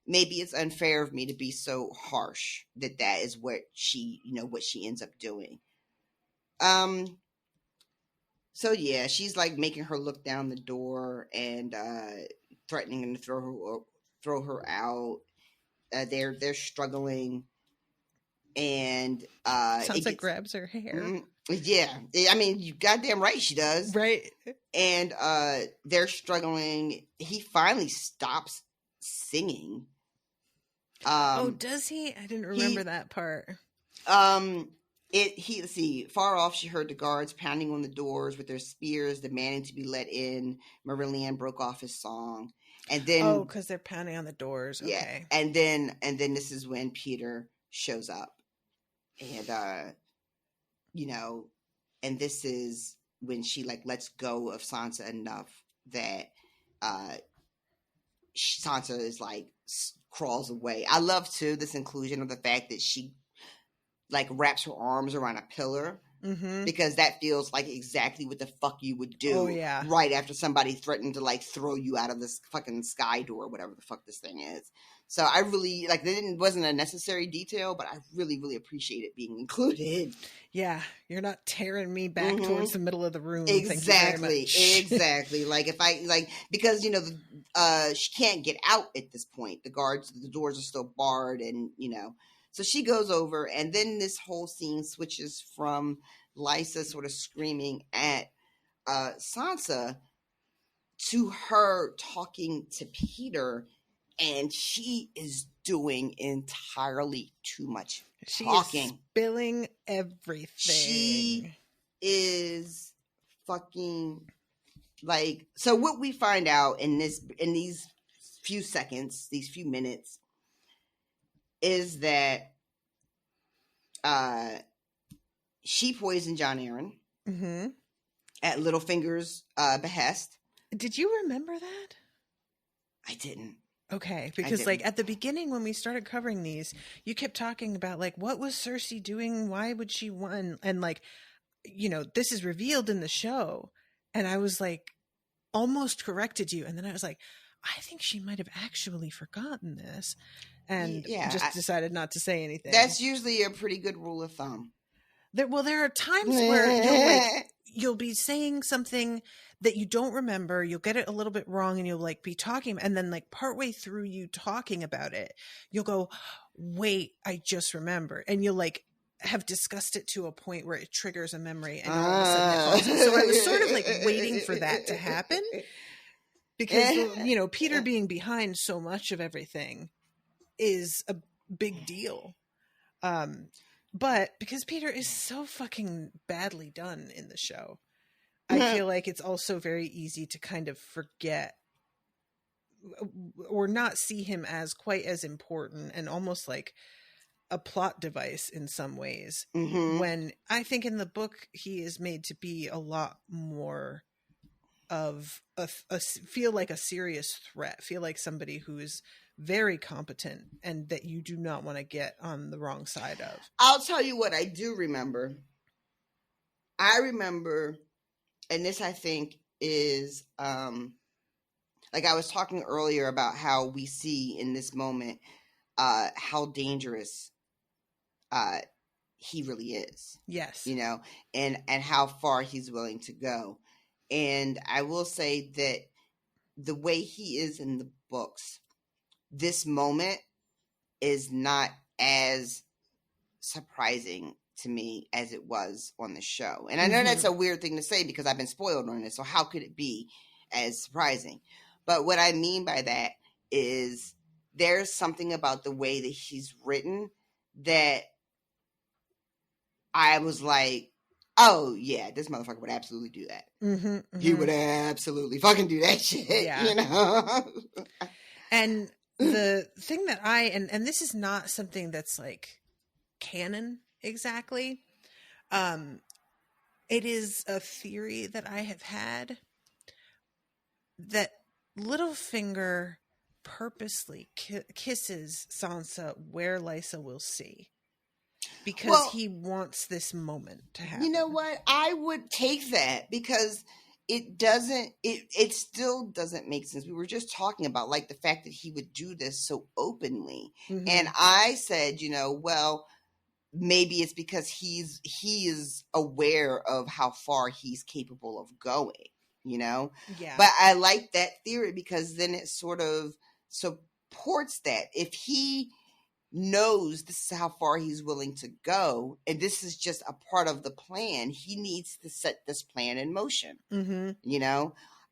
maybe it's unfair of me to be so harsh that is what she ends up doing. So yeah, she's like making her look down the door and threatening to throw her out. They're struggling, and Sansa grabs her hair. Yeah, I mean, you goddamn right she does. Right. And they're struggling. He finally stops singing. Does he? I didn't remember that part. Let's see. Far off, she heard the guards pounding on the doors with their spears, demanding to be let in. Marillion broke off his song, and then because they're pounding on the doors. Okay. Yeah, and then this is when Peter shows up, and you know, and this is when she like lets go of Sansa enough that Sansa is like crawls away. I love too this inclusion of the fact that she like wraps her arms around a pillar because that feels like exactly what the fuck you would do right after somebody threatened to like throw you out of this fucking sky door, whatever the fuck this thing is. So I really like that. Wasn't a necessary detail, but I really, really appreciate it being included. Yeah, you're not tearing me back towards the middle of the room. Exactly, exactly. Like if I like because she can't get out at this point. The doors are still barred, and so she goes over, and then this whole scene switches from Lysa sort of screaming at Sansa to her talking to Peter, and she is doing entirely too much talking. She is spilling everything. She is fucking like, so what we find out in these few seconds, these few minutes, is that she poisoned John Aaron at Littlefinger's behest. Did you remember that? I didn't. Okay, because like at the beginning when we started covering these, you kept talking about like what was Cersei doing? Why would she want? And like, this is revealed in the show, and I was like, almost corrected you, and then I was like, I think she might have actually forgotten this, and just decided not to say anything. That's usually a pretty good rule of thumb. There are times where you'll be saying something that you don't remember, you'll get it a little bit wrong, and you'll like be talking, and then like partway through you talking about it, you'll go, wait, I just remember, and you'll like have discussed it to a point where it triggers a memory, and all of a sudden it falls. So I was sort of like waiting for that to happen, because Peter being behind so much of everything is a big deal. But because Peter is so fucking badly done in the show, I feel like it's also very easy to kind of forget or not see him as quite as important and almost like a plot device in some ways. When I think in the book, he is made to be a lot more of feel like a serious threat, feel like somebody who is very competent and that you do not want to get on the wrong side of. I'll tell you what I do remember. I remember, and this I think is like I was talking earlier about how we see in this moment how dangerous he really is. Yes. And how far he's willing to go. And I will say that the way he is in the books, this moment is not as surprising to me as it was on the show. And I know that's a weird thing to say because I've been spoiled on it. So how could it be as surprising? But what I mean by that is there's something about the way that he's written that I was like, oh yeah, this motherfucker would absolutely do that. He would absolutely fucking do that shit, And the thing that and this is not something that's like canon exactly. It is a theory that I have had that Littlefinger purposely kisses Sansa where Lysa will see. Because he wants this moment to happen. You know what? I would take that because it still doesn't make sense. We were just talking about like the fact that he would do this so openly. And I said, well, maybe it's because he is aware of how far he's capable of going, Yeah. But I like that theory because then it sort of supports that. If he knows this is how far he's willing to go, and this is just a part of the plan, he needs to set this plan in motion.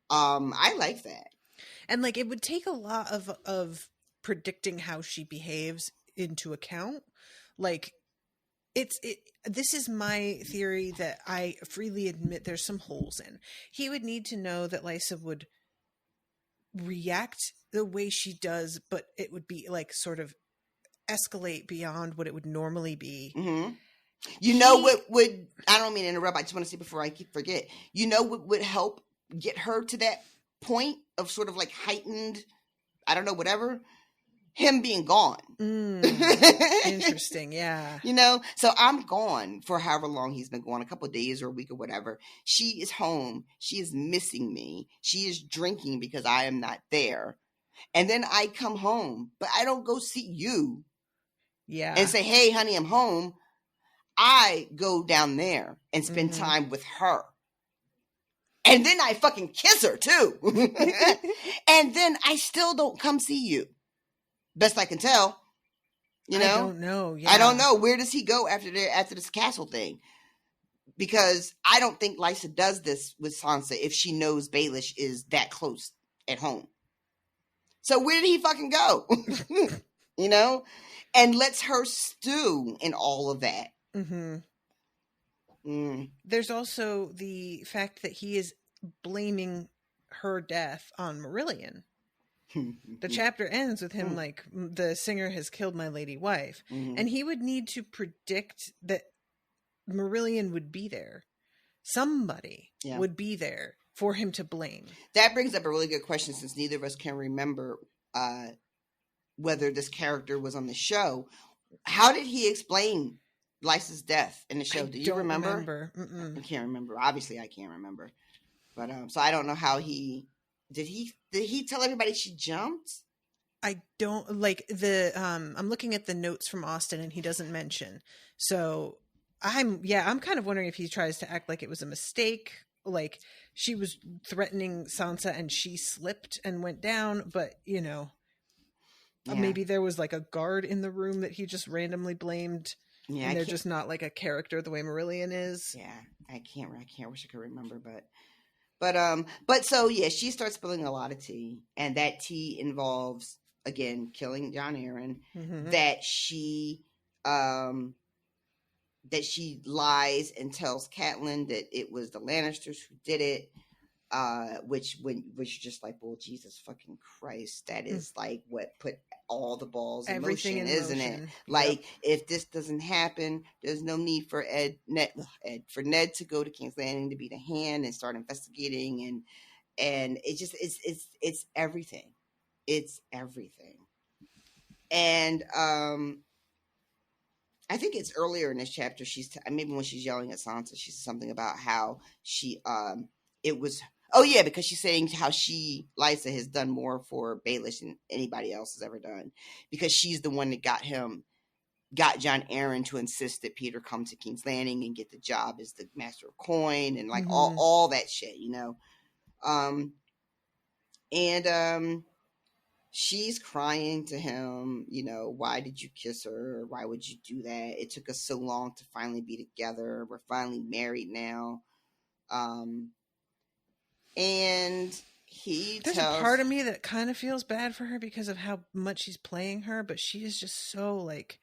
I like that. And like it would take a lot of predicting how she behaves into account. Like this is my theory that I freely admit there's some holes in. He would need to know that Lysa would react the way she does, but it would be like sort of escalate beyond what it would normally be. What would, I don't mean to interrupt, I just want to say before I forget, what would help get her to that point of sort of like heightened, I don't know, whatever, him being gone. Interesting, yeah. You know, so I'm gone for however long he's been gone, a couple of days or a week or whatever. She is home. She is missing me. She is drinking because I am not there. And then I come home, but I don't go see you. Yeah. And say, hey, honey, I'm home. I go down there and spend time with her. And then I fucking kiss her too. And then I still don't come see you. Best I can tell. You know? I don't know. Yeah. I don't know. Where does he go after this castle thing? Because I don't think Lysa does this with Sansa if she knows Baelish is that close at home. So where did he fucking go? You know? And lets her stew in all of that. There's also the fact that he is blaming her death on Marillion. The chapter ends with him like, the singer has killed my lady wife. And he would need to predict that Marillion would be there. Somebody would be there for him to blame. That brings up a really good question, since neither of us can remember whether this character was on the show. How did he explain Lysa's death in the show? Do you remember? I can't remember. Obviously, I can't remember. But so I don't know how he... Did he tell everybody she jumped? I don't like I'm looking at the notes from Austen and he doesn't mention. So I'm kind of wondering if he tries to act like it was a mistake, like she was threatening Sansa and she slipped and went down, but you know, maybe there was like a guard in the room that he just randomly blamed. Yeah, and they're just not like a character the way Marillion is. Yeah, I can't wish I could remember, but so yeah, she starts spilling a lot of tea, and that tea involves again killing Jon Arryn. That she lies and tells Catelyn that it was the Lannisters who did it. Which just like, well, Jesus fucking Christ, that is like what put all the balls in motion, isn't it? Like, if this doesn't happen, there's no need for Ned to go to King's Landing to be the hand and start investigating, and it just it's everything. It's everything. And I think it's earlier in this chapter. Maybe when she's yelling at Sansa, she says something about how she it was. Oh, yeah, because she's saying how Lysa has done more for Baelish than anybody else has ever done. Because she's the one that got Jon Arryn to insist that Peter come to King's Landing and get the job as the Master of Coin and like all that shit, you know. And she's crying to him, you know, why did you kiss her? Why would you do that? It took us so long to finally be together. We're finally married now. And there's a part of me that kind of feels bad for her because of how much she's playing her, but she is just so like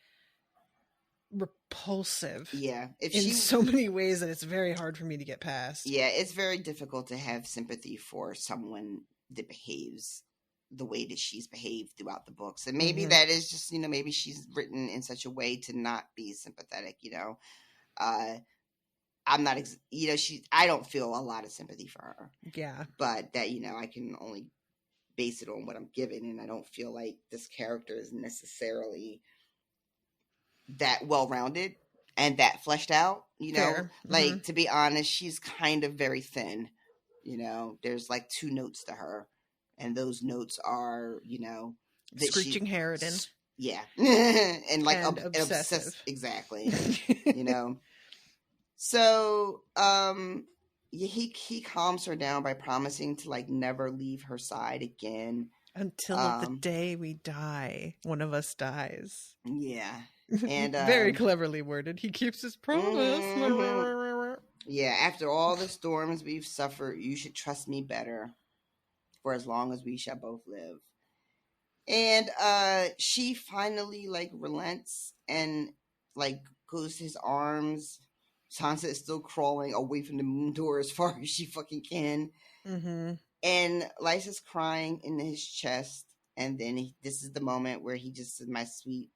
repulsive. Yeah. In so many ways that it's very hard for me to get past. Yeah, it's very difficult to have sympathy for someone that behaves the way that she's behaved throughout the books. And maybe that is just, you know, maybe she's written in such a way to not be sympathetic, you know. I'm not, you know, I don't feel a lot of sympathy for her. Yeah. But that, you know, I can only base it on what I'm given. And I don't feel like this character is necessarily that well-rounded and that fleshed out, you know. Fair. Like, to be honest, she's kind of very thin. You know, there's like 2 notes to her. And those notes are, you know. Screeching Harridan. Yeah. And like obsessive. Exactly. You know. So, he calms her down by promising to like never leave her side again until the day we die. One of us dies. Yeah, and very cleverly worded. He keeps his promise. Yeah, after all the storms we've suffered, you should trust me better. For as long as we shall both live. And she finally like relents and like goes to his arms. Sansa is still crawling away from the moon door as far as she fucking can. And Lysa's crying in his chest. And then this is the moment where he just said, my sweet,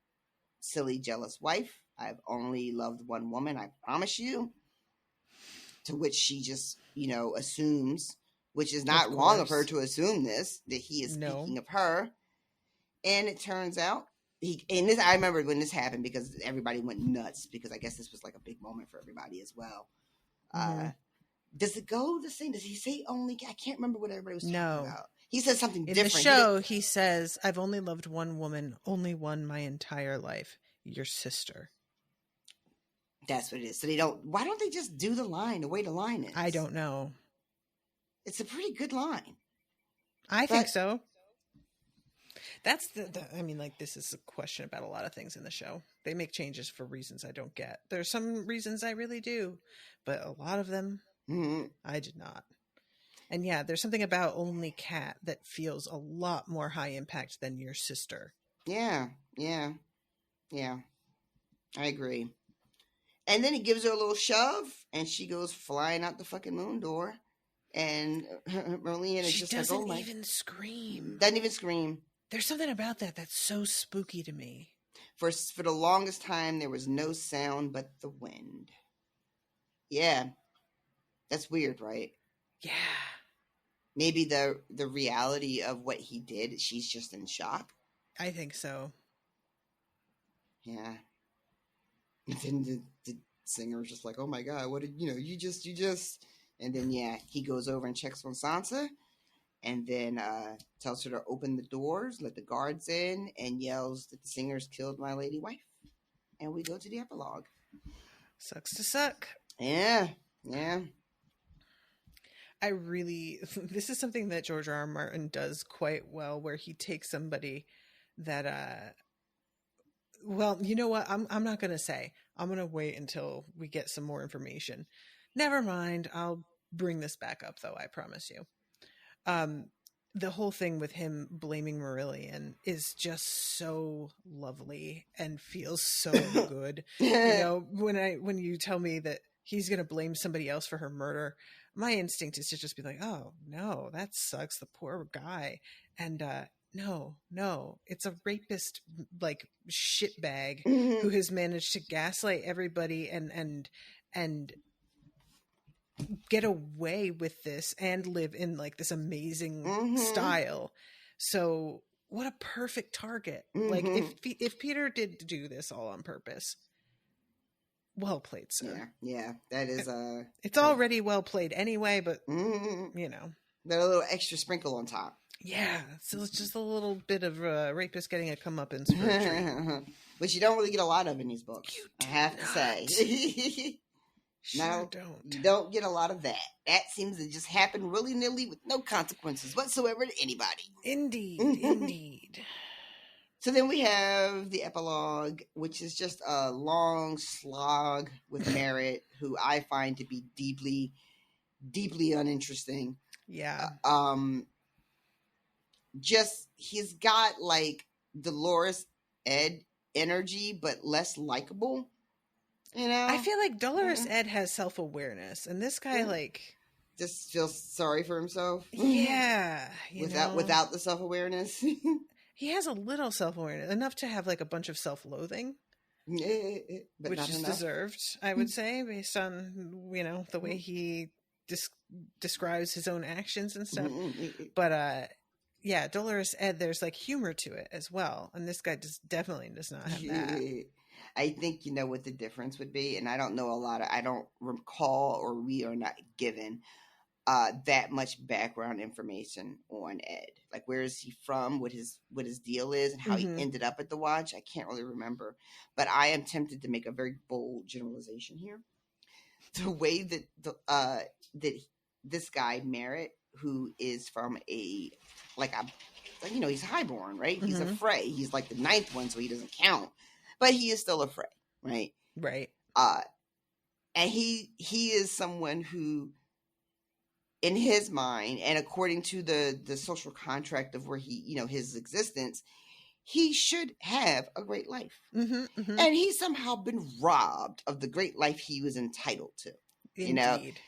silly, jealous wife, I've only loved one woman, I promise you. To which she just, you know, assumes, which is not wrong of her to assume this, that he is speaking of her. And it turns out I remember when this happened because everybody went nuts because I guess this was like a big moment for everybody as well. Does it go the same? Does he say only? I can't remember what everybody was talking about. He says something in different. In the show, he says, I've only loved one woman, only one my entire life. Your sister. That's what it is. So why don't they just do the line the way the line is? I don't know. It's a pretty good line. I think so. That's I mean, like, this is a question about a lot of things in the show. They make changes for reasons I don't get. There's some reasons I really do, but a lot of them, I did not. And yeah, there's something about only Kat that feels a lot more high impact than your sister. Yeah. I agree. And then he gives her a little shove, and she goes flying out the fucking moon door. And Merlene is just like, oh my. She doesn't even scream. Doesn't even scream. There's something about that that's so spooky to me. For the longest time, there was no sound but the wind. Yeah. That's weird, right? Yeah. Maybe the reality of what he did, she's just in shock. I think so. Yeah. And then the singer's just like, oh my God, what did, you just. And then, yeah, he goes over and checks on Sansa. And then tells her to open the doors, let the guards in, and yells that the singer's killed my lady wife. And we go to the epilogue. Sucks to suck. Yeah. This is something that George R. R. Martin does quite well, where he takes somebody that, well, you know what? I'm not going to say. I'm going to wait until we get some more information. Never mind. I'll bring this back up, though. I promise you. The whole thing with him blaming Marillion is just so lovely and feels so good. When you tell me that he's going to blame somebody else for her murder, my instinct is to just be like, oh no, that sucks. The poor guy. And, no, it's a rapist, like, shitbag who has managed to gaslight everybody and get away with this and live in like this amazing style. So what a perfect target. Like if Peter did do this all on purpose, well played, sir. Yeah, that is it's already well played anyway, but that a little extra sprinkle on top. Yeah, so it's just a little bit of rapist getting a comeuppance for a treat. Which you don't really get a lot of in these books, I have to say. Sure don't get a lot of that. That seems to just happen willy-nilly with no consequences whatsoever to anybody. Indeed. So then we have the epilogue, which is just a long slog with Merritt, who I find to be deeply, deeply uninteresting. Yeah. He's got like Dolores Ed energy, but less likable. I feel like Dolores Ed has self-awareness, and this guy like just feels sorry for himself. Yeah, without the self-awareness. He has a little self-awareness, enough to have like a bunch of self-loathing, but which is deserved, I would say, based on the way he describes his own actions and stuff. But yeah, Dolores Ed, there's like humor to it as well, and this guy definitely does not have that. I think what the difference would be, and I don't know I don't recall, or we are not given that much background information on Ed. Like, where is he from, what his deal is, and how he ended up at the Watch. I can't really remember, but I am tempted to make a very bold generalization here. The way that this guy Merritt, who is from he's highborn, right? He's a Frey. He's like the 9th one, so he doesn't count. But he is still a Frey, right? Right. And he is someone who, in his mind, and according to the social contract of where he, his existence, he should have a great life. And he's somehow been robbed of the great life he was entitled to. Indeed.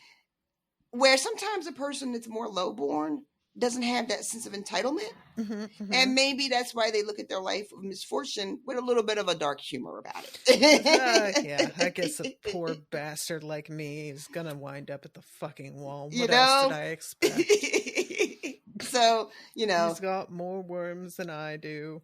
Where sometimes a person that's more lowborn doesn't have that sense of entitlement. And maybe that's why they look at their life of misfortune with a little bit of a dark humor about it. Yeah, I guess a poor bastard like me is gonna wind up at the fucking wall. What else did I expect? So, you know. He's got more worms than I do.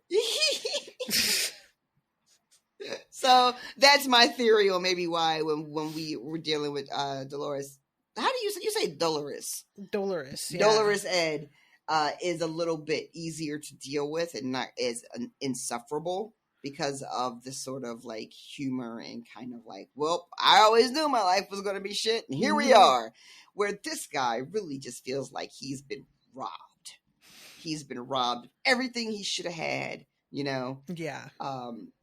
So that's my theory, or maybe why when we were dealing with Dolores. How do you say Dolores? Dolores, yeah. Dolores Ed is a little bit easier to deal with and not as insufferable because of the sort of like humor and kind of like, well, I always knew my life was going to be shit, and here we are. Where this guy really just feels like he's been robbed. He's been robbed of everything he should have had, you know? Yeah.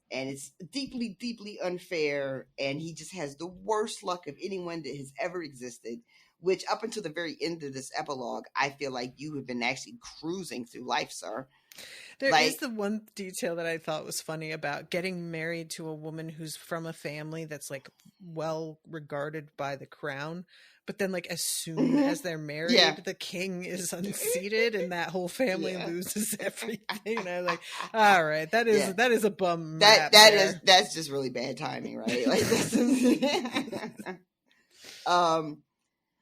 And it's deeply, deeply unfair. And he just has the worst luck of anyone that has ever existed, which up until the very end of this epilogue, I feel like you have been actually cruising through life, sir. There is the one detail that I thought was funny about getting married to a woman who's from a family that's like well regarded by the crown. But then, like, as soon as they're married, the king is unseated, and that whole family loses everything. And I'm like, all right, that is a bum. That's just really bad timing, right? Like,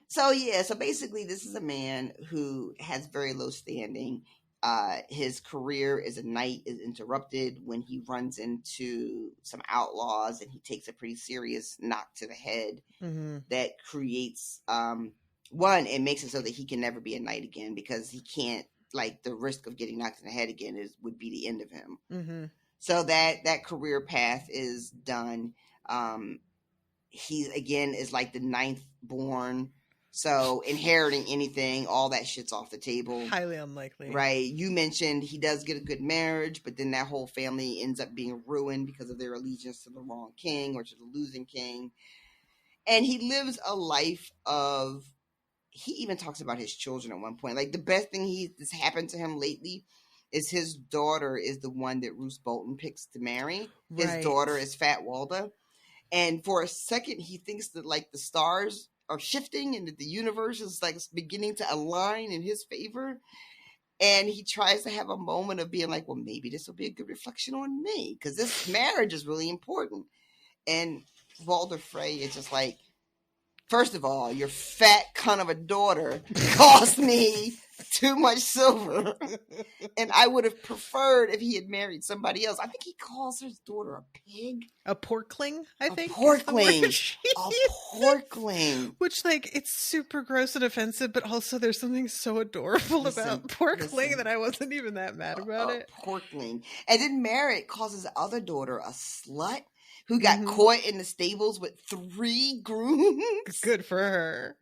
so basically, this is a man who has very low standing. His career as a knight is interrupted when he runs into some outlaws, and he takes a pretty serious knock to the head that creates it makes it so that he can never be a knight again, because he can't, like, the risk of getting knocked in the head again would be the end of him. So that career path is done. He again is like the ninth born. So inheriting anything, all that shit's off the table. Highly unlikely. Right. You mentioned he does get a good marriage, but then that whole family ends up being ruined because of their allegiance to the wrong king or to the losing king. And he lives a life of, he even talks about his children at one point. Like, the best thing that's happened to him lately is his daughter is the one that Roose Bolton picks to marry. Right. His daughter is Fat Walda. And for a second, he thinks that, like, the stars are shifting and that the universe is like beginning to align in his favor. And he tries to have a moment of being like, well, maybe this will be a good reflection on me, because this marriage is really important. And Walder Frey is just like, first of all, your fat cunt of a daughter cost me too much silver. And I would have preferred if he had married somebody else. I think he calls his daughter a pig. A porkling, I think. A porkling. A porkling. Which, like, it's super gross and offensive, but also there's something so adorable about porkling that I wasn't even that mad about it. Porkling. And then Merritt calls his other daughter a slut who got caught in the stables with 3 grooms. Good for her.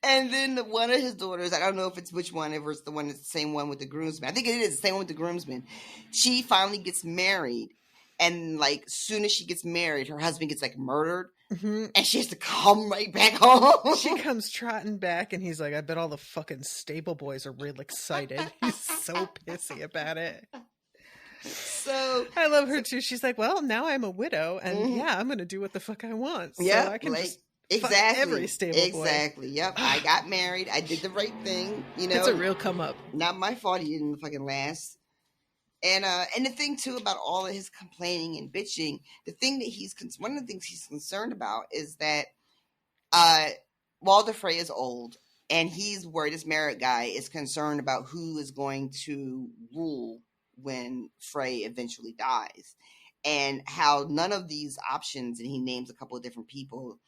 And then one of his daughters, I don't know if it's which one, if it's the one that's the same one with the groomsman. I think it is the same one with the groomsman. She finally gets married. And, like, soon as she gets married, her husband gets, like, murdered. And she has to come right back home. She comes trotting back, and he's like, I bet all the fucking stable boys are real excited. He's so pissy about it. So I love her, too. She's like, well, now I'm a widow, and I'm going to do what the fuck I want. So I can just exactly. Every stable boy. Exactly. Yep. I got married. I did the right thing. You know, it's a real come up. Not my fault. He didn't fucking last. And the thing too about all of his complaining and bitching, one of the things he's concerned about is that Walder Frey is old, and he's worried. This Merritt guy is concerned about who is going to rule when Frey eventually dies, and how none of these options, and he names a couple of different people,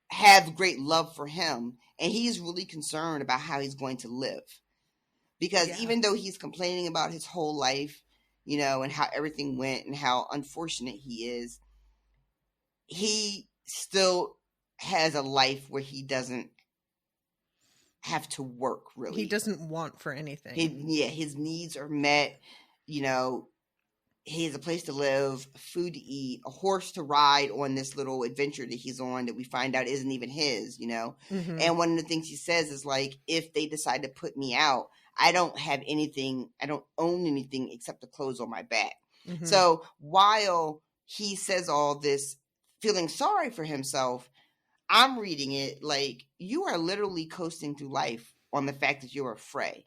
have great love for him, and he's really concerned about how he's going to live. Because even though he's complaining about his whole life, you know, and how everything went and how unfortunate he is, he still has a life where he doesn't have to work, really. He doesn't want for anything. His needs are met. You know, he has a place to live, food to eat, a horse to ride on this little adventure that he's on that we find out isn't even his, you know. And one of the things he says is, like, if they decide to put me out, I don't have anything, I don't own anything except the clothes on my back. So while he says all this, feeling sorry for himself, I'm reading it like, you are literally coasting through life on the fact that you're a Frey.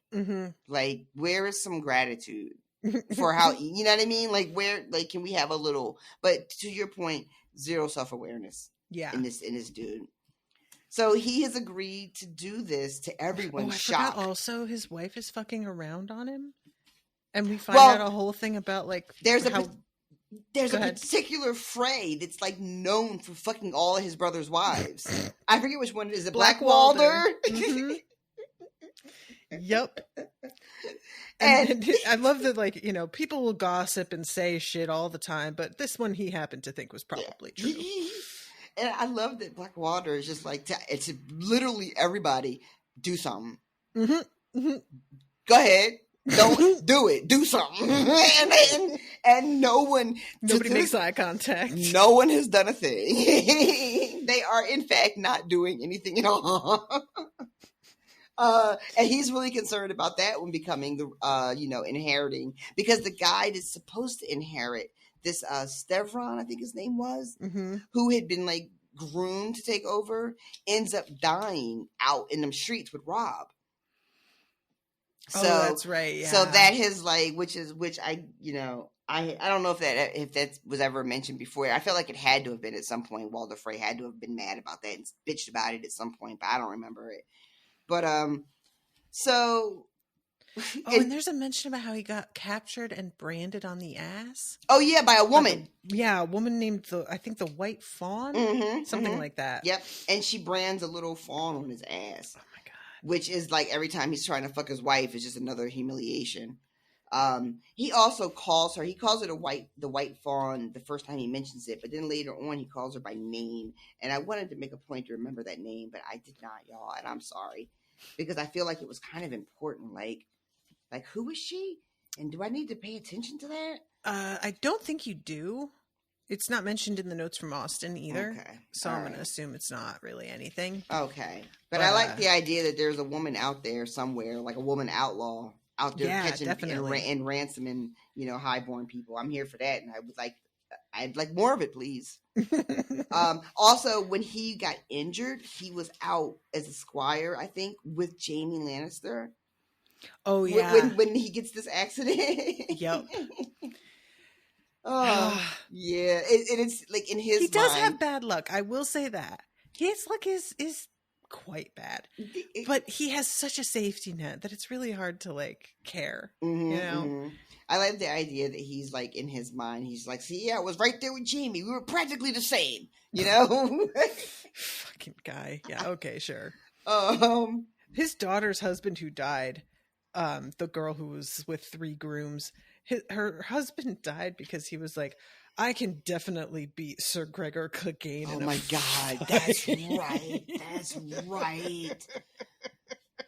Like, where is some gratitude for how, you know what I mean? Like, where, like, can we have a little, but to your point, zero self-awareness in this dude. So he has agreed to do this to everyone's shock. Forgot also his wife is fucking around on him. And we find out a whole thing about like there's how... There's a particular fray that's like known for fucking all of his brother's wives. I forget which one it is. It Blackwalder? Mm-hmm. Yep. And I love that, like, you know, people will gossip and say shit all the time, but this one he happened to think was probably true. And I love that Blackwater is just like, it's literally everybody, do something. Mm-hmm. Mm-hmm. Go ahead. Don't do it. Do something. and nobody makes eye contact. No one has done a thing. They are, in fact, not doing anything at all. And he's really concerned about that one becoming the, inheriting, because the guy that's supposed to inherit this, Stevron, I think his name was, who had been like groomed to take over, ends up dying out in them streets with Rob. So that's right. Yeah. So that is like, which I don't know if that was ever mentioned before. I feel like it had to have been at some point. Walder Frey had to have been mad about that and bitched about it at some point, but I don't remember it. But so. And there's a mention about how he got captured and branded on the ass. Oh yeah, by a woman. A woman named the White Fawn, something like that. Yep, and she brands a little fawn on his ass. Oh my god. Which is like every time he's trying to fuck his wife, it's just another humiliation. He also calls her. He calls her the white fawn the first time he mentions it, but then later on he calls her by name. And I wanted to make a point to remember that name, but I did not, y'all. And I'm sorry, because I feel like it was kind of important. Like who is she? And do I need to pay attention to that? I don't think you do. It's not mentioned in the notes from Austin either. Okay. So I'm going to assume it's not really anything. Okay. But I like the idea that there's a woman out there somewhere, like a woman outlaw out there catching and ransoming, highborn people. I'm here for that. And I'd like more of it, please. Also, when he got injured, he was out as a squire, I think, with Jaime Lannister. Oh, yeah. When he gets this accident. Yep. Oh, yeah. It's like in his He does mind, have bad luck. I will say that. His luck is quite bad. But he has such a safety net that it's really hard to, like, care. I like the idea that he's, like, in his mind, he's like, see, yeah, I was right there with Jaime. We were practically the same, Fucking guy. Yeah, okay, sure. His His daughter's husband who died, the girl who was with 3 grooms, her husband died because he was like, I can definitely beat Sir Gregor Clegane. Oh my God, that's right. That's right.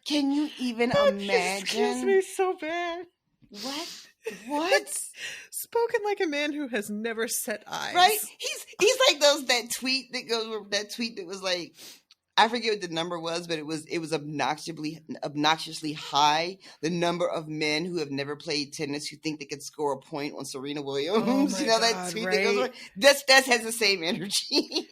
Can you even imagine? Excuse me so bad. What? Spoken like a man who has never set eyes. Right? He's like that tweet that was like, I forget what the number was, but it was obnoxiously high. The number of men who have never played tennis who think they could score a point on Serena Williams. Oh my God, that tweet right? that goes around? That has the same energy.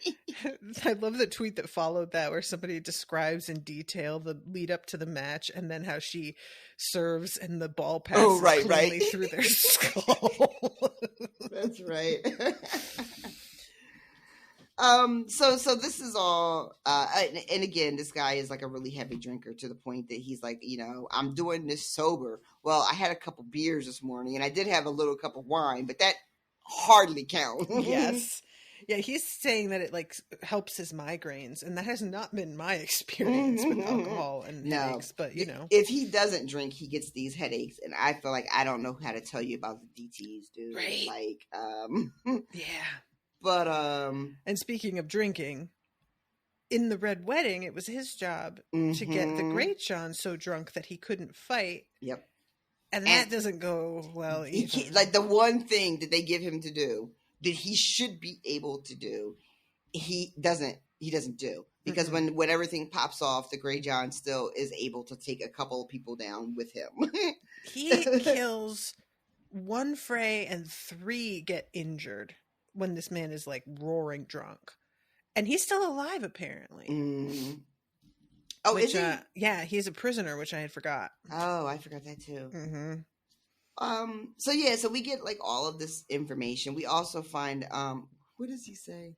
I love the tweet that followed that, where somebody describes in detail the lead up to the match and then how she serves and the ball passes cleanly through their skull. That's right. So this is all, and again, this guy is like a really heavy drinker to the point that he's like, I'm doing this sober. Well, I had a couple beers this morning and I did have a little cup of wine, but that hardly counts. Yes. Yeah, he's saying that it like helps his migraines, and that has not been my experience with alcohol and headaches, but if he doesn't drink, he gets these headaches, and I feel like I don't know how to tell you about the DTs, dude. Right. Like, yeah. But and speaking of drinking, in the Red Wedding, it was his job to get the Great John so drunk that he couldn't fight. Yep. And that doesn't go well either. Like the one thing that they give him to do that he should be able to do, he doesn't do. Because when everything pops off, the Grey John still is able to take a couple of people down with him. He kills 1 Frey and 3 get injured when this man is like roaring drunk. And he's still alive, apparently. Mm. Oh, which, is he? Yeah, he's a prisoner, which I had forgot. Oh, I forgot that too. Mm-hmm. So we get like all of this information. We also find, what does he say?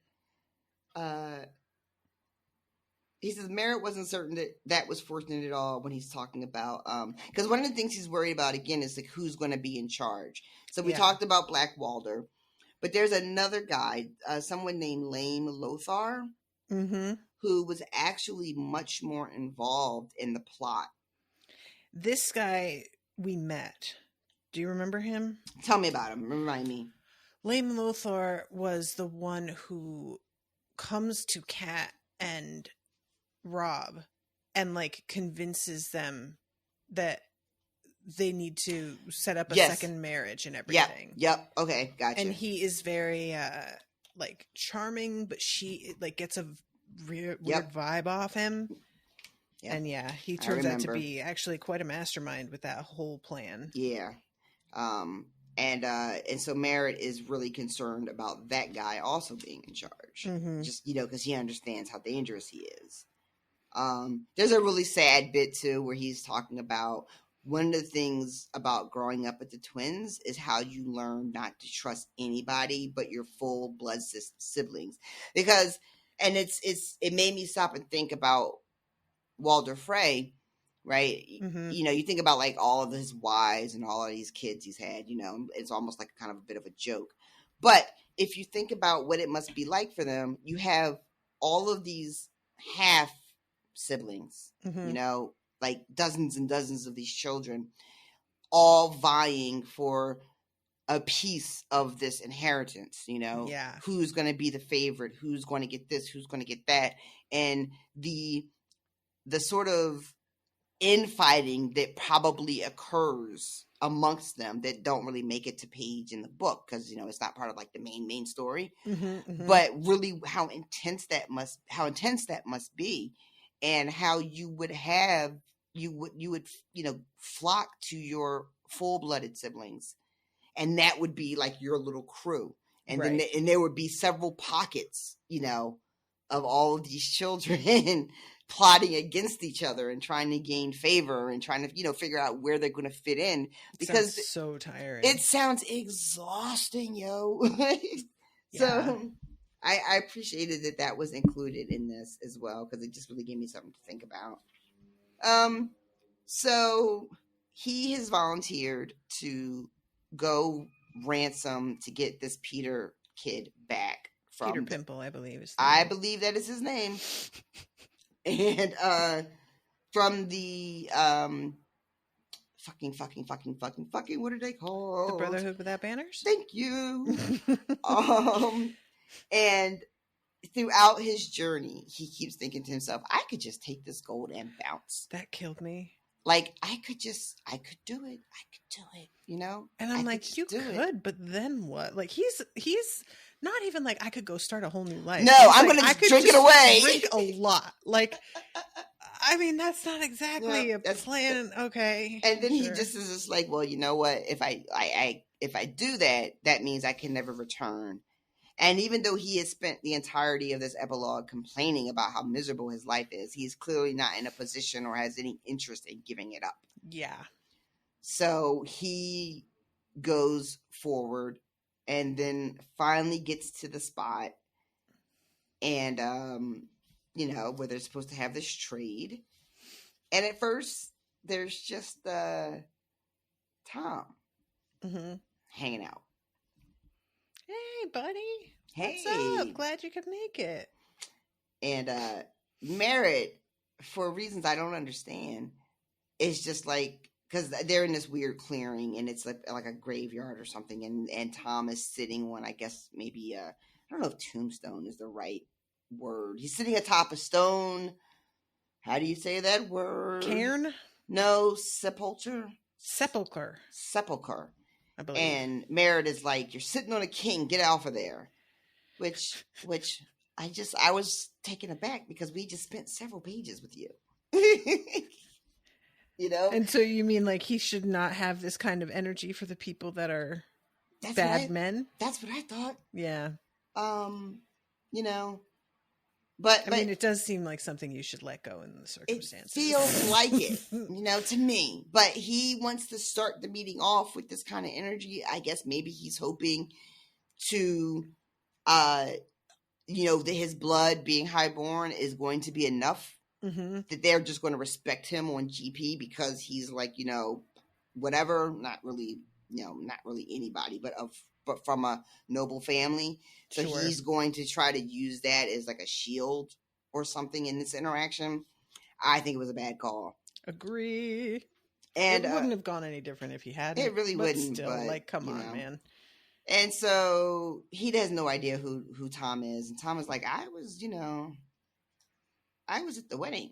he says Merritt wasn't certain that was fortunate at all when he's talking about because one of the things he's worried about again is like who's going to be in charge. So we talked about Black Walder, but there's another guy, someone named Lame Lothar, who was actually much more involved in the plot. This guy we met. Do you remember him? Tell me about him. Remind me. Lame Lothar was the one who comes to Kat and Rob and like convinces them that they need to set up a second marriage and everything. Yep. Okay, gotcha. And he is very like charming, but she like gets a weird vibe off him. Yep. And he turns out to be actually quite a mastermind with that whole plan. Yeah. And so Merritt is really concerned about that guy also being in charge. Just, because he understands how dangerous he is. There's a really sad bit too where he's talking about one of the things about growing up with the twins is how you learn not to trust anybody but your full blood siblings. Because, and it made me stop and think about Walder Frey, right? You think about like all of his wives and all of these kids he's had, it's almost like kind of a bit of a joke. But if you think about what it must be like for them, you have all of these half siblings, like dozens and dozens of these children all vying for a piece of this inheritance, who's going to be the favorite, who's going to get this, who's going to get that. And the sort of infighting that probably occurs amongst them that don't really make it to page in the book because it's not part of like the main story, but really how intense that must be, and how you would flock to your full-blooded siblings, and that would be like your little crew, and then there would be several pockets of all of these children plotting against each other and trying to gain favor and trying to figure out where they're going to fit in, because it's so tiring. It sounds exhausting, yo. So I appreciated that was included in this as well, because it just really gave me something to think about. So he has volunteered to go ransom to get this Peter kid back from Peter Pimple, I believe believe that is his name. And from the fucking what are they called? The Brotherhood Without Banners? Thank you. And throughout his journey, he keeps thinking to himself, I could just take this gold and bounce. That killed me. Like, I could do it. And I'm like, you could, but then what? Like, he's not even like, I could go start a whole new life. No, I'm going to drink it away. Drink a lot. Like, I mean, that's not exactly a plan. Okay. And then he just is just like, well, you know what? If I do that, that means I can never return. And even though he has spent the entirety of this epilogue complaining about how miserable his life is, he's clearly not in a position or has any interest in giving it up. Yeah. So he goes forward and then finally gets to the spot and, where they're supposed to have this trade. And at first, there's just Tom hanging out. Hey, buddy. Hey. What's up? Glad you could make it. And Merritt, for reasons I don't understand, is just like, because they're in this weird clearing and it's like a graveyard or something. And Tom is sitting on, I guess, maybe, I don't know if tombstone is the right word. He's sitting atop a stone. How do you say that word? Cairn? No, sepulcher. Sepulcher. I believe. And Merritt is like, you're sitting on a king, get off of there. Which I was taken aback because we just spent several pages with you. And so you mean like he should not have this kind of energy for the people that are bad men? That's what I thought. Yeah. But I mean, it does seem like something you should let go in the circumstances. It feels like it, to me. But he wants to start the meeting off with this kind of energy. I guess maybe he's hoping to his blood being highborn is going to be enough that they're just going to respect him on GP because he's like, whatever, not really anybody, but from a noble family. So Sure. he's going to try to use that as like a shield or something in this interaction. I think it was a bad call. Agree. And it wouldn't have gone any different if he hadn't. It really wouldn't. Still, but, come on, man. And so he has no idea who Tom is. And Tom is like, I was at the wedding.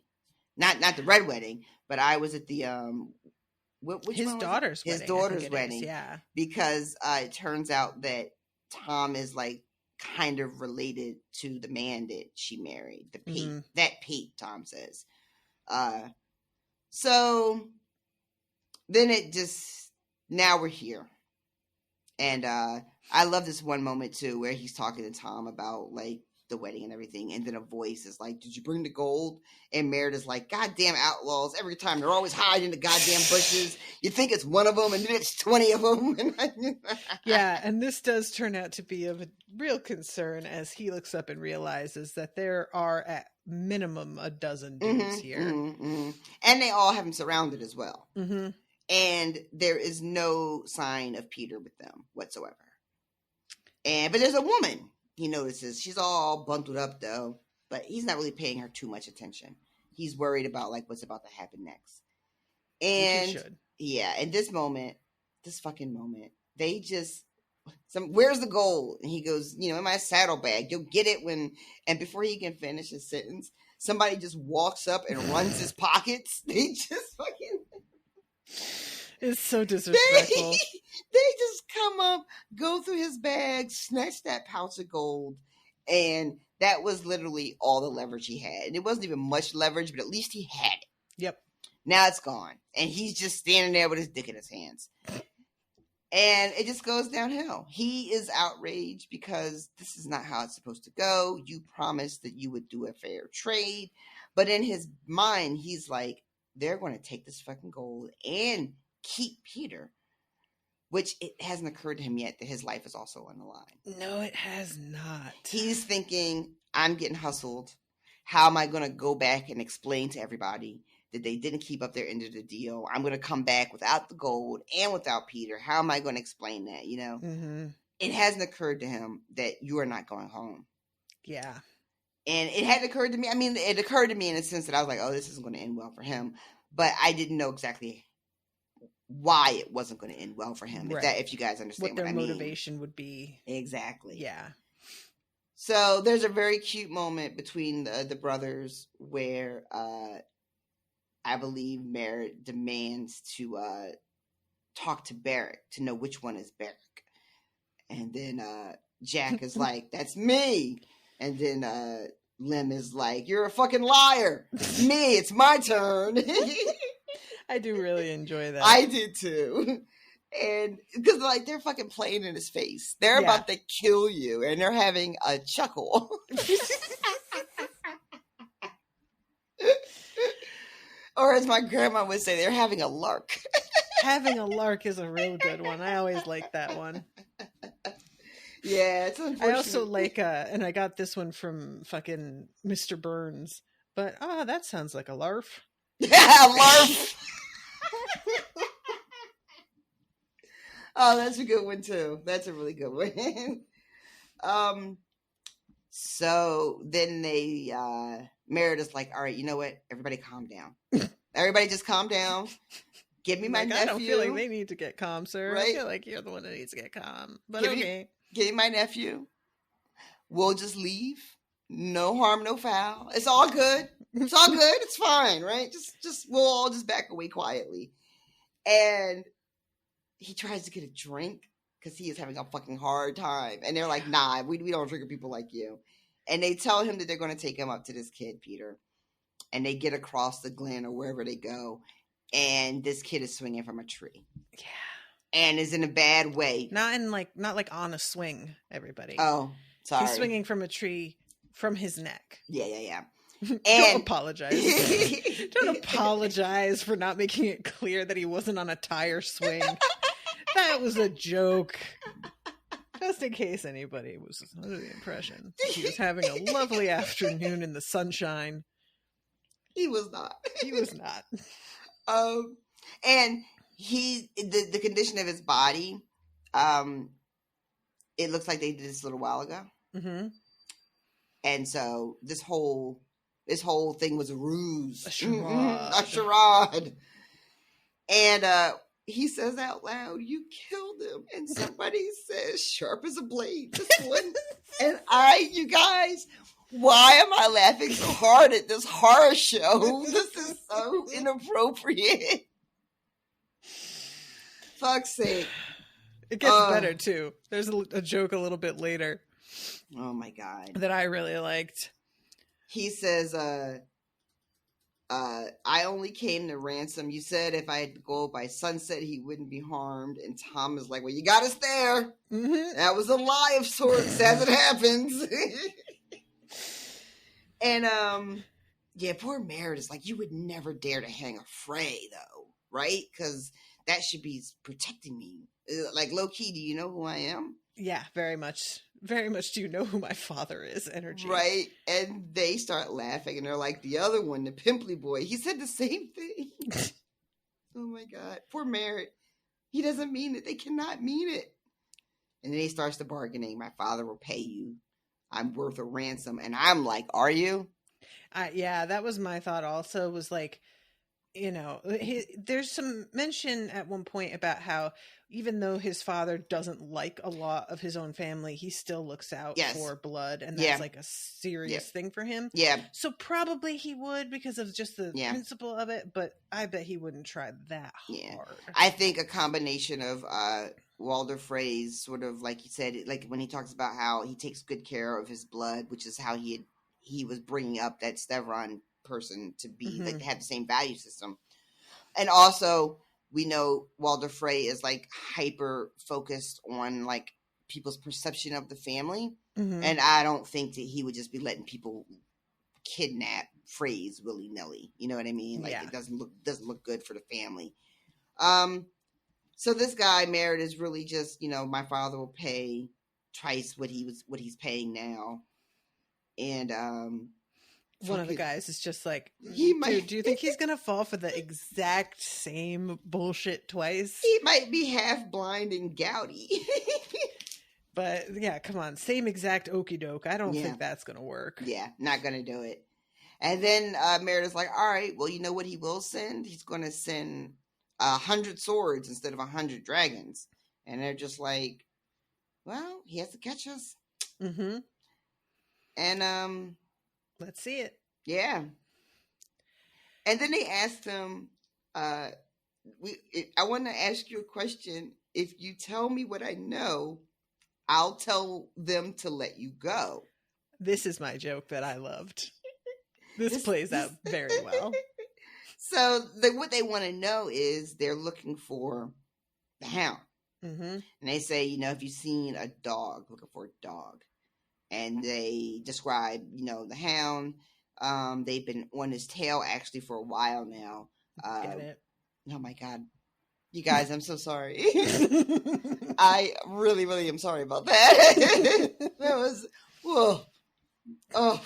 Not the red wedding, but I was at the his daughter's wedding. His daughter's wedding. Yeah. Because it turns out that Tom is like kind of related to the man that she married, the Pete. That Pete, Tom says. So then now we're here. And I love this one moment too where he's talking to Tom about like the wedding and everything, and then a voice is like, did you bring the gold? And Meredith's like, goddamn outlaws, every time they're always hiding in the goddamn bushes. You think it's one of them and then it's 20 of them. Yeah, and this does turn out to be of a real concern as he looks up and realizes that there are at minimum a dozen dudes here. And they all have him surrounded as well. And there is no sign of Peter with them whatsoever. But there's a woman. He notices she's all bundled up though, but he's not really paying her too much attention. He's worried about like what's about to happen next. And in this fucking moment, they just where's the gold? And he goes, in my saddlebag. You'll get it and before he can finish his sentence, somebody just walks up and runs his pockets. They just fucking it's so disrespectful. They just come up, go through his bag, snatch that pouch of gold, and that was literally all the leverage he had. And it wasn't even much leverage, but at least he had it. Yep. Now it's gone. And he's just standing there with his dick in his hands. And it just goes downhill. He is outraged because this is not how it's supposed to go. You promised that you would do a fair trade. But in his mind, he's like, they're going to take this fucking gold and keep Peter. Which it hasn't occurred to him yet that his life is also on the line. No, it has not. He's thinking, I'm getting hustled. How am I going to go back and explain to everybody that they didn't keep up their end of the deal? I'm going to come back without the gold and without Peter. How am I going to explain that, It hasn't occurred to him that you are not going home. Yeah. And it had occurred to me. I mean, it occurred to me in a sense that I was like, oh, this isn't going to end well for him. But I didn't know exactly why it wasn't going to end well for him. Right. If you guys understand what I mean. What their motivation would be. Exactly. Yeah. So there's a very cute moment between the brothers where I believe Merritt demands to talk to Barrick to know which one is Barrick. And then Jack is like, that's me. And then Lem is like, you're a fucking liar. It's me. It's my turn. I do really enjoy that. I did too. And because like they're fucking playing in his face. They're about to kill you and they're having a chuckle. Or as my grandma would say, they're having a lark. Having a lark is a real good one. I always like that one. Yeah, it's unfortunate. I also like, and I got this one from fucking Mr. Burns, but that sounds like a larf. Yeah, a larf. Oh, that's a good one too. That's a really good one. So then Meredith's like, all right, you know what? Everybody calm down. Everybody just calm down. Give me my nephew. I don't feel like they need to get calm, sir. Right? I feel like you're the one that needs to get calm. But give me my nephew. We'll just leave. No harm, no foul. It's all good. It's all good. It's fine, right? Just we'll all just back away quietly. And he tries to get a drink because he is having a fucking hard time. And they're like, nah, we don't drink with people like you. And they tell him that they're going to take him up to this kid, Peter. And they get across the glen or wherever they go. And this kid is swinging from a tree. Yeah. And is in a bad way. Not like on a swing, everybody. Oh, sorry. He's swinging from a tree from his neck. Yeah. And don't apologize. Don't apologize for not making it clear that he wasn't on a tire swing. That was a joke. Just in case anybody was under the impression he was having a lovely afternoon in the sunshine. He was not. He was not. And the condition of his body, it looks like they did this a little while ago. Mm-hmm. And so this whole thing was a ruse. A charade. A charade. And he says out loud, "You killed him." And somebody says, "Sharp as a blade." This one. And you guys, why am I laughing so hard at this horror show? This is so inappropriate. Fuck's sake. It gets better, too. There's a joke a little bit later. Oh, my God. That I really liked. He says, I only came to ransom. You said if I had to go by sunset, he wouldn't be harmed. And Tom is like, "Well, you got us there." Mm-hmm. That was a lie of sorts, as it happens. And, yeah, poor Merritt is like, "You would never dare to hang a Frey, though, right? Because that should be protecting me. Like, low-key, do you know who I am?" Yeah, very much. Very much do you know who my father is energy. Right? And they start laughing, and they're like, "The other one, the pimply boy, he said the same thing." Oh, my God. Poor Merritt. He doesn't mean it. They cannot mean it. And then he starts the bargaining. "My father will pay you. I'm worth a ransom." And I'm like, "Are you?" Yeah, that was my thought also, was like, you know, there's some mention at one point about how even though his father doesn't like a lot of his own family, he still looks out for blood, and that's like a serious thing for him. Yeah. So probably he would, because of just the principle of it, but I bet he wouldn't try that hard. Yeah. I think a combination of Walder Frey's sort of, like you said, like when he talks about how he takes good care of his blood, which is how he was bringing up that Stevron person to be like have the same value system. And also we know Walder Frey is like hyper focused on like people's perception of the family. And I don't think that he would just be letting people kidnap Freys willy-nilly. You know what I mean? Like it doesn't look good for the family. So this guy Merritt is really just, you know, my father will pay twice what he's paying now. And one of the guys is just like, dude, do you think he's going to fall for the exact same bullshit twice? He might be half blind and gouty. But yeah, come on. Same exact okie doke. I don't think that's going to work. Yeah, not going to do it. And then Merritt is like, "All right, well, you know what he will send? He's going to send 100 swords instead of 100 dragons." And they're just like, "Well, he has to catch us." And let's see it. Yeah. And then they asked him, I want to ask you a question. If you tell me what I know, I'll tell them to let you go. This is my joke that I loved. This plays out very well. So what they want to know is they're looking for the hound. And they say, you know, "Have you seen a dog?" Looking for a dog. And they describe, you know, the hound. They've been on his tail actually for a while now. Get it? Oh my God. You guys, I'm so sorry. I really, really am sorry about that. That was, whoa. Oh.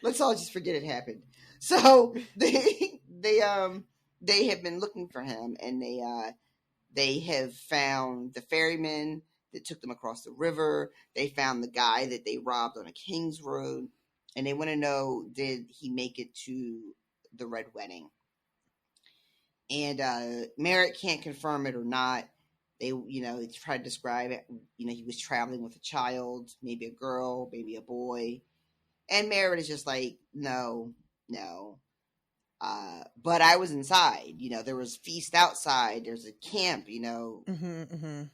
Let's all just forget it happened. So they have been looking for him, and they have found the ferryman that took them across the river. They found the guy that they robbed on a King's Road, and they want to know, did he make it to the Red Wedding? And Merritt can't confirm it or not. They, you know, try to describe it. You know, he was traveling with a child, maybe a girl, maybe a boy. And Merritt is just like, no. But I was inside. You know, there was feast outside. There's a camp, you know.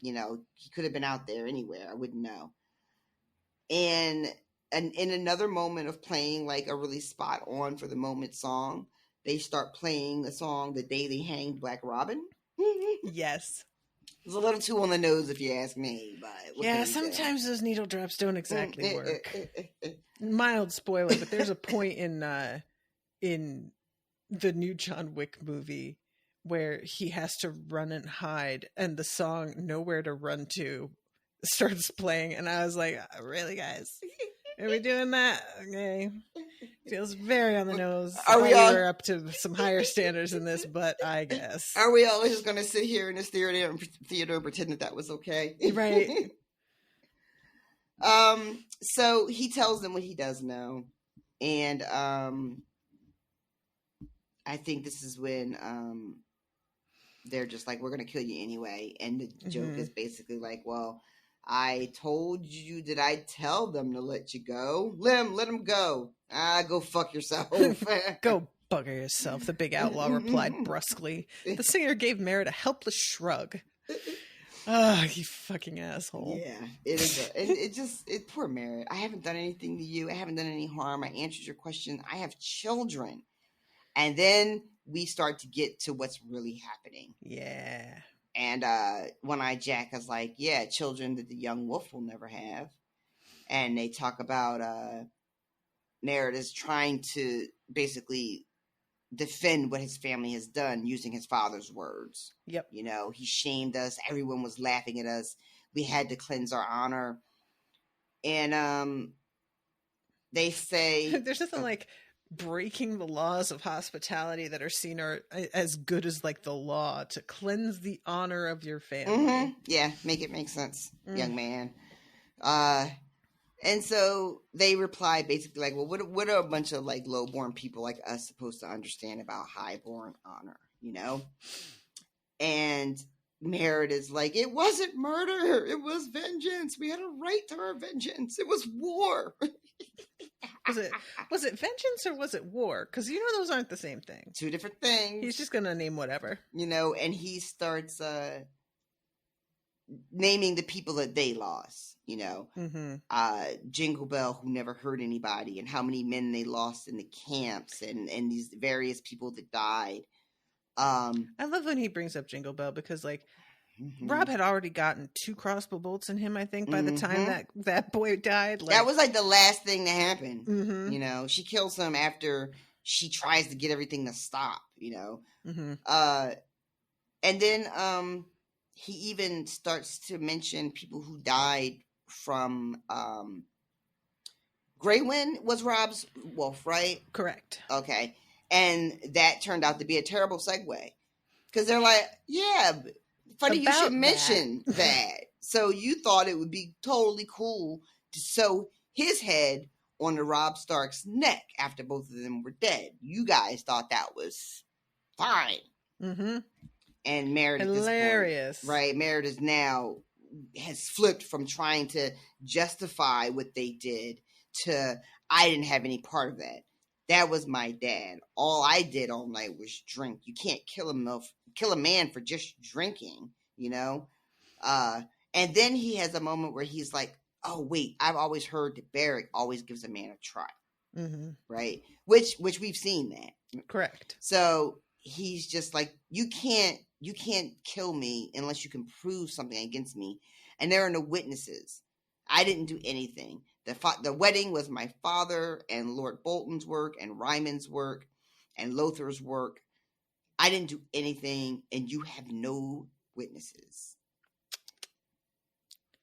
You know, he could have been out there anywhere. I wouldn't know. And in another moment of playing like a really spot on for the moment song, they start playing the song "The Day They Hanged Black Robin." Yes. It's a little too on the nose if you ask me. But yeah, sometimes those needle drops don't exactly work. Mild spoiler, but there's a point in the new John Wick movie where he has to run and hide, and the song Nowhere to Run To starts playing, and I was like, really, guys? Are we doing that? Okay. Feels very on the nose. We were up to some higher standards in this, but I guess. Are we all just going to sit here in this theater and pretend that was okay? Right. So he tells them what he does know. And I think this is when they're just like, we're going to kill you anyway. And the joke is basically like, well, I told you, did I tell them to let you go? Let them go. Go fuck yourself. Go bugger yourself, the big outlaw replied brusquely. The singer gave Merritt a helpless shrug. Oh, you fucking asshole. Yeah, it is. Poor Merritt. I haven't done anything to you. I haven't done any harm. I answered your question. I have children. And then we start to get to what's really happening. Yeah. And One-Eyed Jack is like, yeah, children that the young wolf will never have. And they talk about Merritt is trying to basically defend what his family has done using his father's words. Yep. You know, he shamed us. Everyone was laughing at us. We had to cleanse our honor. And they say... There's nothing like breaking the laws of hospitality that are seen are as good as like the law to cleanse the honor of your family. Yeah, make it make sense, young man. And so they reply basically like, well, what are a bunch of like low-born people like us supposed to understand about high-born honor, you know? And Merritt is like, it wasn't murder. It was vengeance. We had a right to our vengeance. It was war. Was it vengeance or was it war? Because you know those aren't the same thing. Two different things. He's just gonna name whatever. You know, and he starts naming the people that they lost, you know. Jingle Bell, who never hurt anybody, and how many men they lost in the camps, and these various people that died. I love when he brings up Jingle Bell because like Rob had already gotten 2 crossbow bolts in him, I think, by the time that boy died. Like, that was like the last thing to happen. You know, she kills him after she tries to get everything to stop, you know. And then he even starts to mention people who died from Greywind was Rob's wolf, right? Correct. Okay. And that turned out to be a terrible segue. Because they're like, yeah, funny you should mention that. So you thought it would be totally cool to sew his head on the Robb Stark's neck after both of them were dead. You guys thought that was fine. And Merritt, hilarious, point, right? Merritt is now has flipped from trying to justify what they did to I didn't have any part of that. That was my dad. All I did all night was drink. You can't kill a man for just drinking, you know? And then he has a moment where he's like, oh, wait, I've always heard that Barrick always gives a man a try. Right? Which we've seen that. Correct. So he's just like, you can't kill me unless you can prove something against me. And there are no witnesses. I didn't do anything. The wedding was my father and Lord Bolton's work and Ryman's work and Lothar's work. I didn't do anything, and you have no witnesses.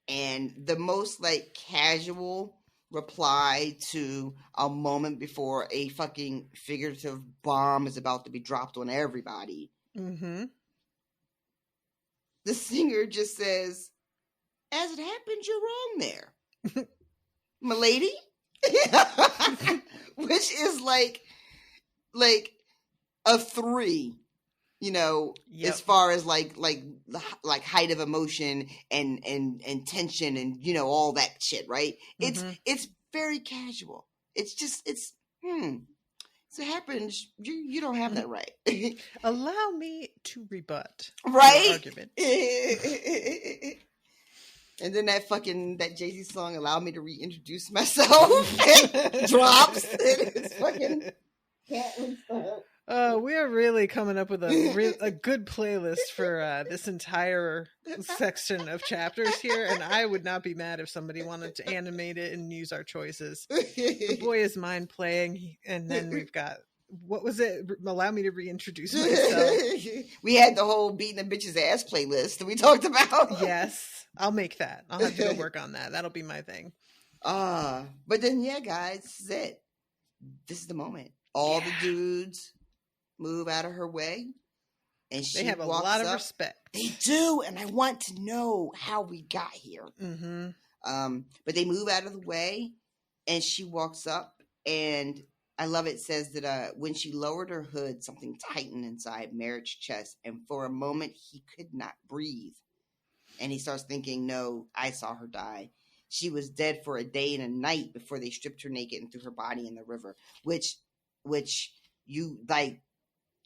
And the most like casual reply to a moment before a fucking figurative bomb is about to be dropped on everybody. The singer just says, as it happens, you're wrong there. Milady? Which is like a 3, you know, as far as like height of emotion and tension and, you know, all that shit, right? It's very casual. It's just, as it happens, you don't have that right. Allow me to rebut right? your argument. And then that Jay-Z song, Allow Me to Reintroduce Myself, drops. It's fucking Catlin stuff. We are really coming up with a good playlist for this entire section of chapters here, and I would not be mad if somebody wanted to animate it and use our choices. The Boy Is Mine playing, and then we've got what was it? Allow me to reintroduce myself. We had the whole beating a bitch's ass playlist that we talked about. Yes, I'll make that. I'll have to go work on that. That'll be my thing. But then, yeah, guys, this is it. This is the moment. All the dudes move out of her way. And she they have a walks lot up. of respect. They do, and I want to know how we got here. Mm-hmm. But they move out of the way, and she walks up, and I love it says that when she lowered her hood, something tightened inside Merritt's chest, and for a moment he could not breathe. And he starts thinking, no, I saw her die. She was dead for a day and a night before they stripped her naked and threw her body in the river, which you like.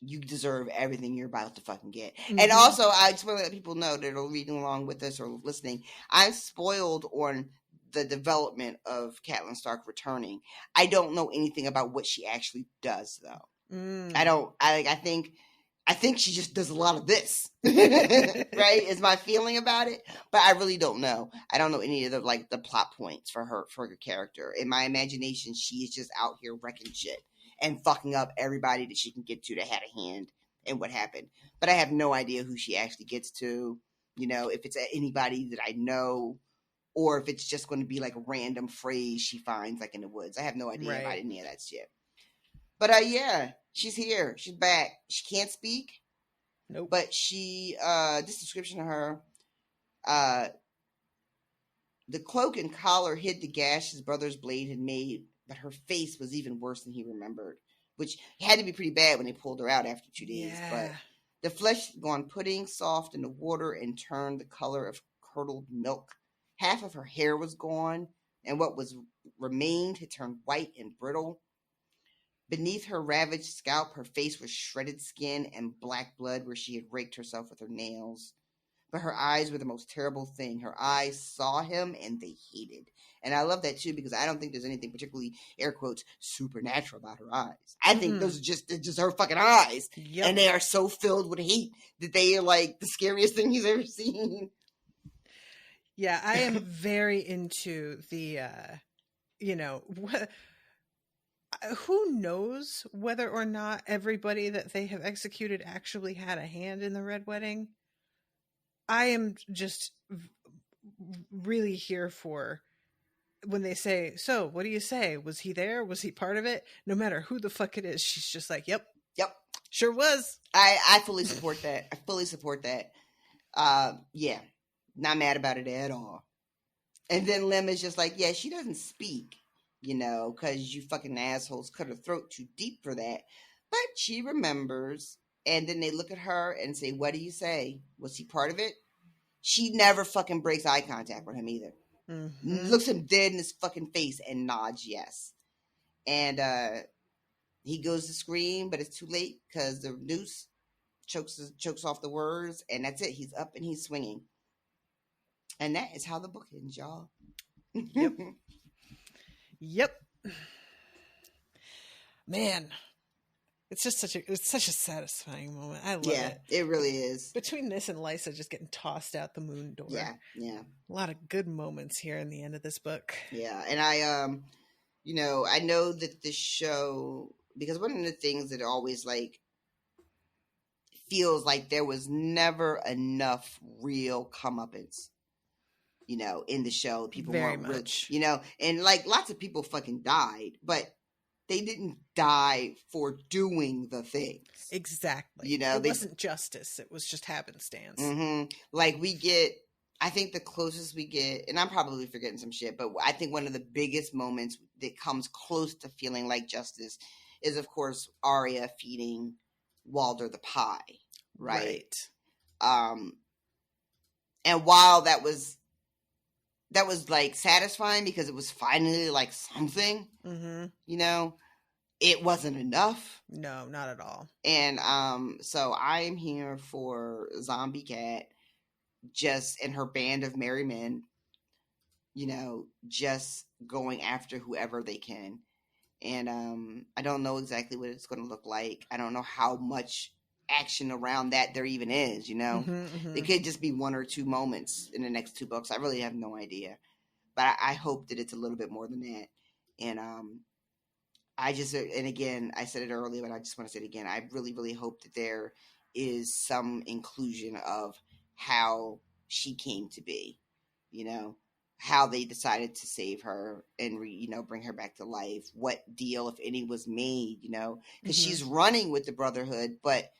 You deserve everything you're about to fucking get. Mm-hmm. And also, I just want to let people know that are reading along with us or listening, I'm spoiled on the development of Catelyn Stark returning. I don't know anything about what she actually does, though. I think she just does a lot of this, right? Is my feeling about it. But I really don't know. I don't know any of the plot points for her character. In my imagination, she is just out here wrecking shit and fucking up everybody that she can get to that had a hand in what happened. But I have no idea who she actually gets to, if it's anybody that I know, or if it's just going to be like a random phrase she finds like in the woods. I have no idea about any of that shit. But yeah, she's here. She's back. She can't speak. Nope. But she, this description of her, the cloak and collar hid the gash his brother's blade had made, but her face was even worse than he remembered, which had to be pretty bad when they pulled her out after 2 days. Yeah. But the flesh had gone pudding soft in the water and turned the color of curdled milk. Half of her hair was gone, and what was remained had turned white and brittle. Beneath her ravaged scalp, her face was shredded skin and black blood where she had raked herself with her nails. But her eyes were the most terrible thing. Her eyes saw him, and they hated. And I love that, too, because I don't think there's anything particularly, air quotes, supernatural about her eyes. I think those are just her fucking eyes. Yep. And they are so filled with hate that they are, like, the scariest thing he's ever seen. Yeah, I am very into the, who knows whether or not everybody that they have executed actually had a hand in the Red Wedding? I am just really here for when they say, so what do you say? Was he there? Was he part of it? No matter who the fuck it is, she's just like, yep, sure was. I fully support that. Yeah, not mad about it at all. And then Lem is just like, yeah, she doesn't speak, because you fucking assholes cut her throat too deep for that. But she remembers. And then they look at her and say, what do you say? Was he part of it? She never fucking breaks eye contact with him either. Mm-hmm. Looks him dead in his fucking face and nods yes. And he goes to scream, but it's too late because the noose chokes off the words. And that's it. He's up and he's swinging. And that is how the book ends, y'all. Yep. Man. It's such a satisfying moment. I love it. Yeah, it really is. Between this and Lysa just getting tossed out the moon door. Yeah. A lot of good moments here in the end of this book. Yeah, and I I know that the show, because one of the things that always like feels like there was never enough real comeuppance, in the show. People very weren't much, and like lots of people fucking died, but they didn't die for doing the things. Exactly. It wasn't justice. It was just happenstance. Mm-hmm. Like I think the closest we get, and I'm probably forgetting some shit, but I think one of the biggest moments that comes close to feeling like justice is, of course, Arya feeding Walder the pie. Right. And while that was like satisfying because it was finally like something, it wasn't enough. No, not at all. And so I'm here for Zombie Cat, just in her band of merry men, just going after whoever they can. And I don't know exactly what it's going to look like. I don't know how much action around that there even is, It could just be one or two moments in the next 2 books. I really have no idea. But I hope that it's a little bit more than that. And and again, I said it earlier, but I just want to say it again. I really, really hope that there is some inclusion of how she came to be, you know, how they decided to save her and, bring her back to life. What deal, if any, was made, because she's running with the Brotherhood, but,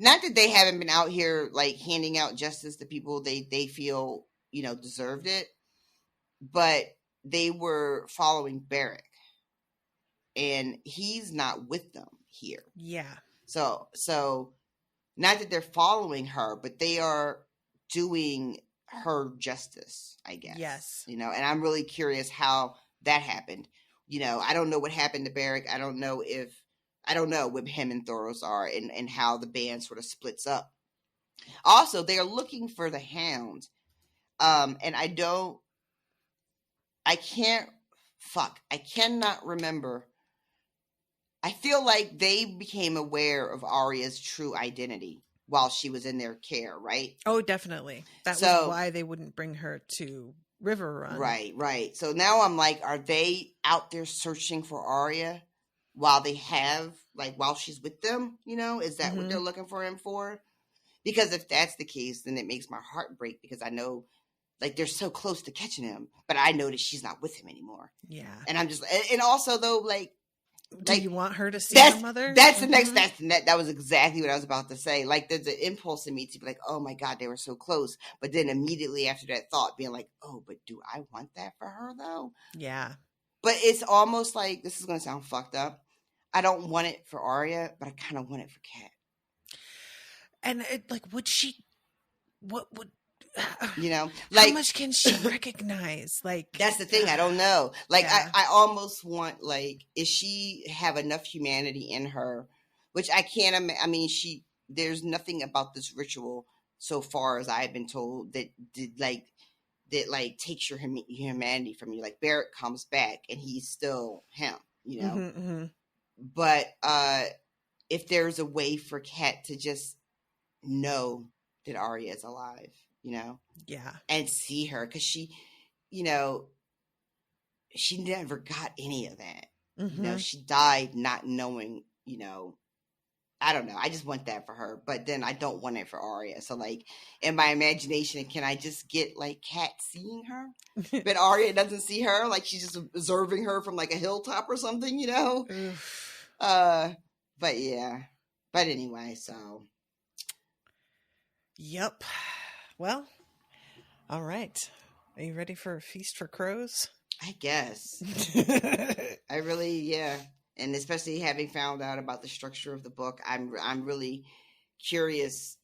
not that they haven't been out here like handing out justice to people they feel, deserved it, but they were following Barrick and he's not with them here. Yeah. So not that they're following her, but they are doing her justice, I guess. Yes. And I'm really curious how that happened. I don't know what happened to Barrick. I don't know what him and Thoros are and how the band sort of splits up. Also, they are looking for the Hound. And I cannot remember. I feel like they became aware of Arya's true identity while she was in their care, right? Oh, definitely. That was why they wouldn't bring her to River Run. Right. So now I'm like, are they out there searching for Arya while she's with them? Is that what they're looking for him for? Because if that's the case, then it makes my heart break because I know like they're so close to catching him, but I know that she's not with him anymore. Yeah. And I'm just, and also though, do you want her to see her mother? That's the next. That was exactly what I was about to say. Like, there's an impulse in me to be like, "Oh my God, they were so close," but then immediately after that thought, being like, "Oh, but do I want that for her though?" Yeah. But it's almost like this is going to sound fucked up. I don't want it for Arya, but I kind of want it for Kat. And would she? What would? How much can she recognize? That's the thing. I don't know. Yeah. I almost want, is she have enough humanity in her, which I can't, there's nothing about this ritual so far as I've been told that takes your humanity from you. Like Barrett comes back and he's still him, But, if there's a way for Kat to just know that Arya is alive, yeah, and see her, because she, she never got any of that. She died not knowing, I don't know. I just want that for her, but then I don't want it for Arya. So in my imagination, can I just get Kat seeing her, but Arya doesn't see her, she's just observing her from a hilltop or something, But yeah, but anyway, so. Yep. Well, all right. Are you ready for a feast for crows? I guess. I really, yeah. And especially having found out about the structure of the book, I'm really curious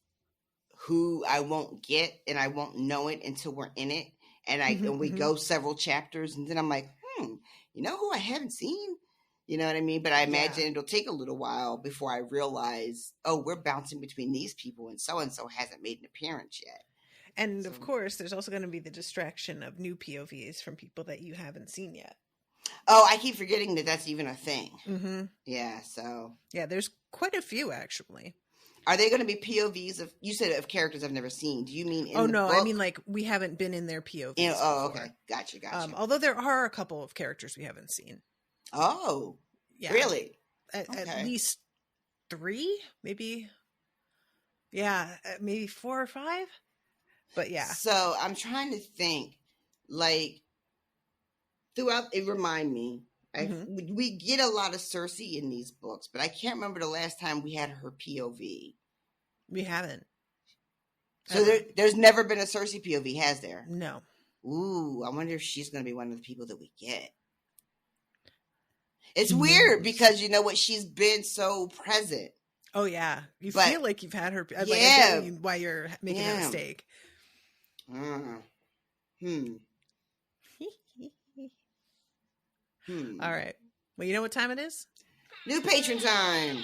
who I won't get, and I won't know it until we're in it. And we go several chapters, and then I'm like, who I haven't seen? You know what I mean? But I imagine it'll take a little while before I realize, we're bouncing between these people and so hasn't made an appearance yet. And of course, there's also going to be the distraction of new POVs from people that you haven't seen yet. Oh, I keep forgetting that that's even a thing. Mm-hmm. Yeah, so. Yeah, there's quite a few, actually. Are they going to be POVs you said of characters I've never seen. Do you mean in the book? I mean we haven't been in their POVs before. Okay. Gotcha. Although there are a couple of characters we haven't seen. Oh, yeah. Really? At least 3, maybe. Yeah, maybe 4 or 5. But yeah. So I'm trying to think, throughout, it remind me, we get a lot of Cersei in these books, but I can't remember the last time we had her POV. We haven't. So there's never been a Cersei POV, has there? No. Ooh, I wonder if she's going to be one of the people that we get. It's weird because you know what? She's been so present. Oh yeah, feel like you've had her. Yeah. I get why you're making a mistake. All right. Well, you know what time it is? New patron time.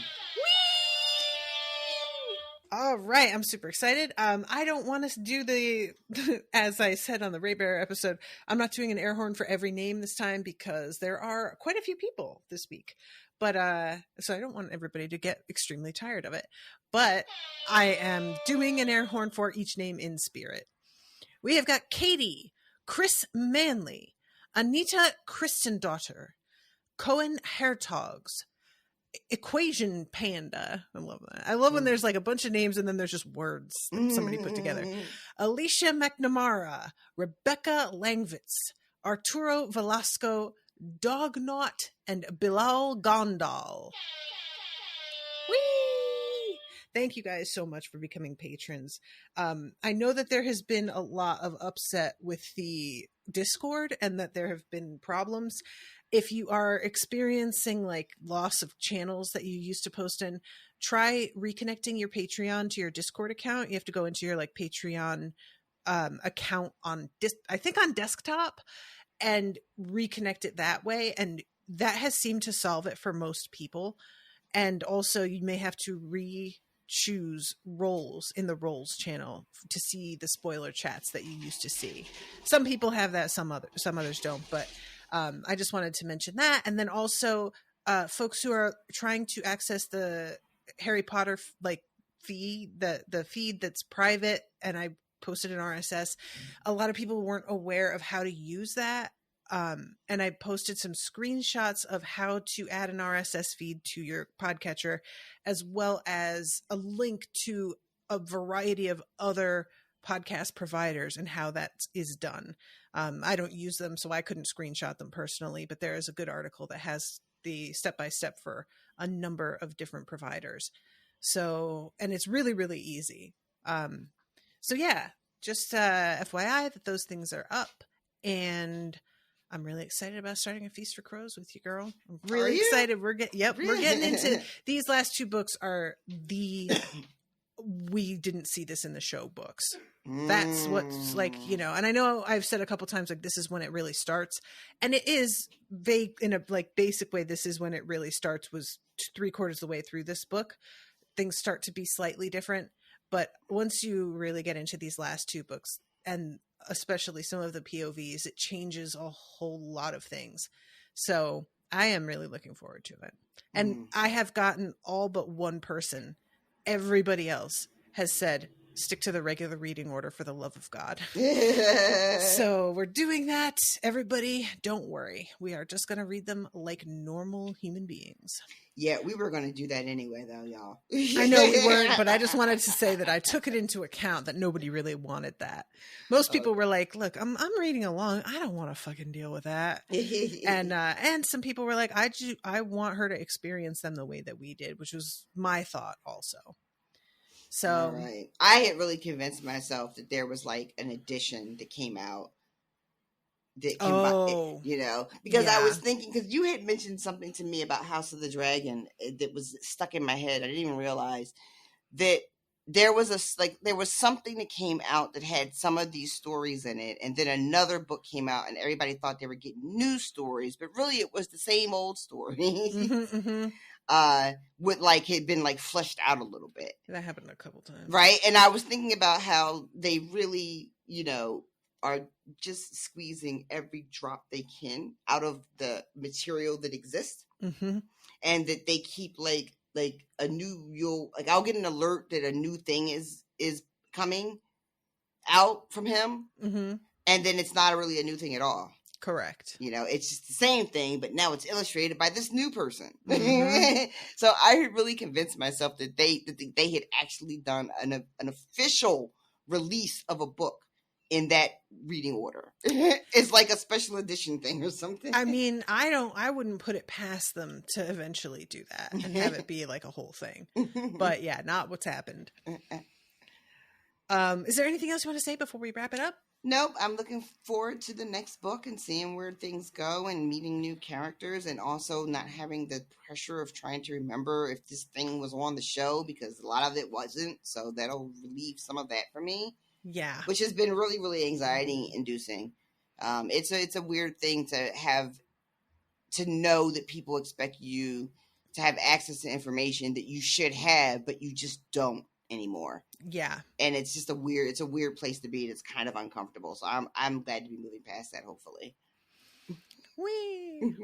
All right, I'm super excited. I don't want to do the, as I said on the Ray Bear episode, I'm not doing an air horn for every name this time because there are quite a few people this week. But, so I don't want everybody to get extremely tired of it. But I am doing an air horn for each name in spirit. We have got Katie, Chris Manley, Anita Christendaughter, Cohen Hertogs, Equation Panda. I love that. I love when there's like a bunch of names and then there's just words that somebody put together. Alicia McNamara, Rebecca Langwitz, Arturo Velasco, Dognaut, and Bilal Gondal. Whee! Thank you guys so much for becoming patrons. I know that there has been a lot of upset with the Discord and that there have been problems. If you are experiencing like loss of channels that you used to post in, try reconnecting your Patreon to your Discord account. You have to go into your like Patreon account on I think on desktop and reconnect it that way. And that has seemed to solve it for most people. And also you may have to choose roles in the roles channel to see the spoiler chats that you used to see. Some people have that, some others don't, but I just wanted to mention that. And then also folks who are trying to access the Harry Potter like feed, the feed that's private, and I posted an RSS. A lot of people weren't aware of how to use that. And I posted some screenshots of how to add an RSS feed to your podcatcher, as well as a link to a variety of other podcast providers and how that is done. I don't use them, so I couldn't screenshot them personally, but there is a good article that has the step-by-step for a number of different providers. So, and it's really, really easy. So yeah, just FYI that those things are up, and I'm really excited about starting A Feast for Crows with you, girl. I'm really excited. We're getting into these last two books are we didn't see this in the show books. That's what's like, you know, and I know I've said a couple times, like, this is when it really starts, and it is vague in a like basic way. This is when it really starts, was 3/4 of the way through this book. Things start to be slightly different, but once you really get into these last two books, and especially some of the POVs, it changes a whole lot of things. So I am really looking forward to it. And I have gotten all but one person. Everybody else has said, stick to the regular reading order for the love of God. So we're doing that. Everybody, don't worry. We are just going to read them like normal human beings. Yeah, we were going to do that anyway, though, y'all. I know we weren't, but I just wanted to say that I took it into account that nobody really wanted that. Most people were like, look, I'm reading along. I don't want to fucking deal with that. And some people were like, I want her to experience them the way that we did, which was my thought also. So all right. I had really convinced myself that there was like an edition that came out that you know, because I was thinking, because you had mentioned something to me about House of the Dragon that was stuck in my head. I didn't even realize that there was something that came out that had some of these stories in it, and then another book came out and everybody thought they were getting new stories, but really it was the same old story. With like had been like fleshed out a little bit. That happened a couple times, right? And I was thinking about how they really, you know, are just squeezing every drop they can out of the material that exists, and that they keep like a new. I'll get an alert that a new thing is coming out from him, and then it's not really a new thing at all. Correct. You know, it's just the same thing, but now it's illustrated by this new person. So I had really convinced myself that they had actually done an official release of a book in that reading order. It's like a special edition thing or something. I mean, I wouldn't put it past them to eventually do that and have it be like a whole thing. But yeah, not what's happened. Is there anything else you want to say before we wrap it up? Nope, I'm looking forward to the next book and seeing where things go and meeting new characters, and also not having the pressure of trying to remember if this thing was on the show, because a lot of it wasn't. So that'll relieve some of that for me. Yeah. Which has been really, really anxiety inducing. It's a weird thing to know that people expect you to have access to information that you should have, but you just don't anymore. Yeah. And it's just a weird place to be, and it's kind of uncomfortable. So I'm glad to be moving past that, hopefully. Whee!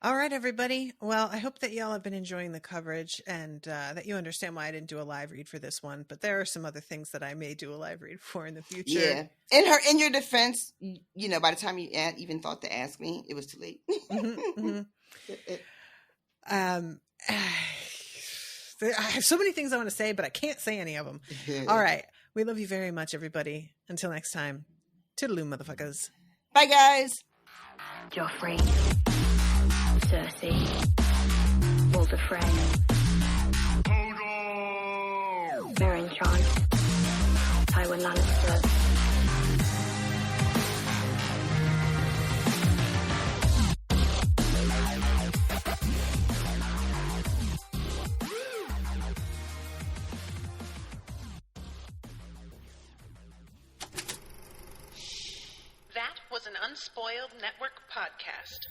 All right, everybody. Well, I hope that y'all have been enjoying the coverage and that you understand why I didn't do a live read for this one. But there are some other things that I may do a live read for in the future. Yeah. In your defense, you know, by the time you even thought to ask me, it was too late. I have so many things I want to say, but I can't say any of them. All right. We love you very much, everybody. Until next time. Toodaloo, motherfuckers. Bye, guys. Joffrey, Cersei, Walder Frey, Meryn Trant, Tywin Lannister. That was an Unspoiled Network podcast.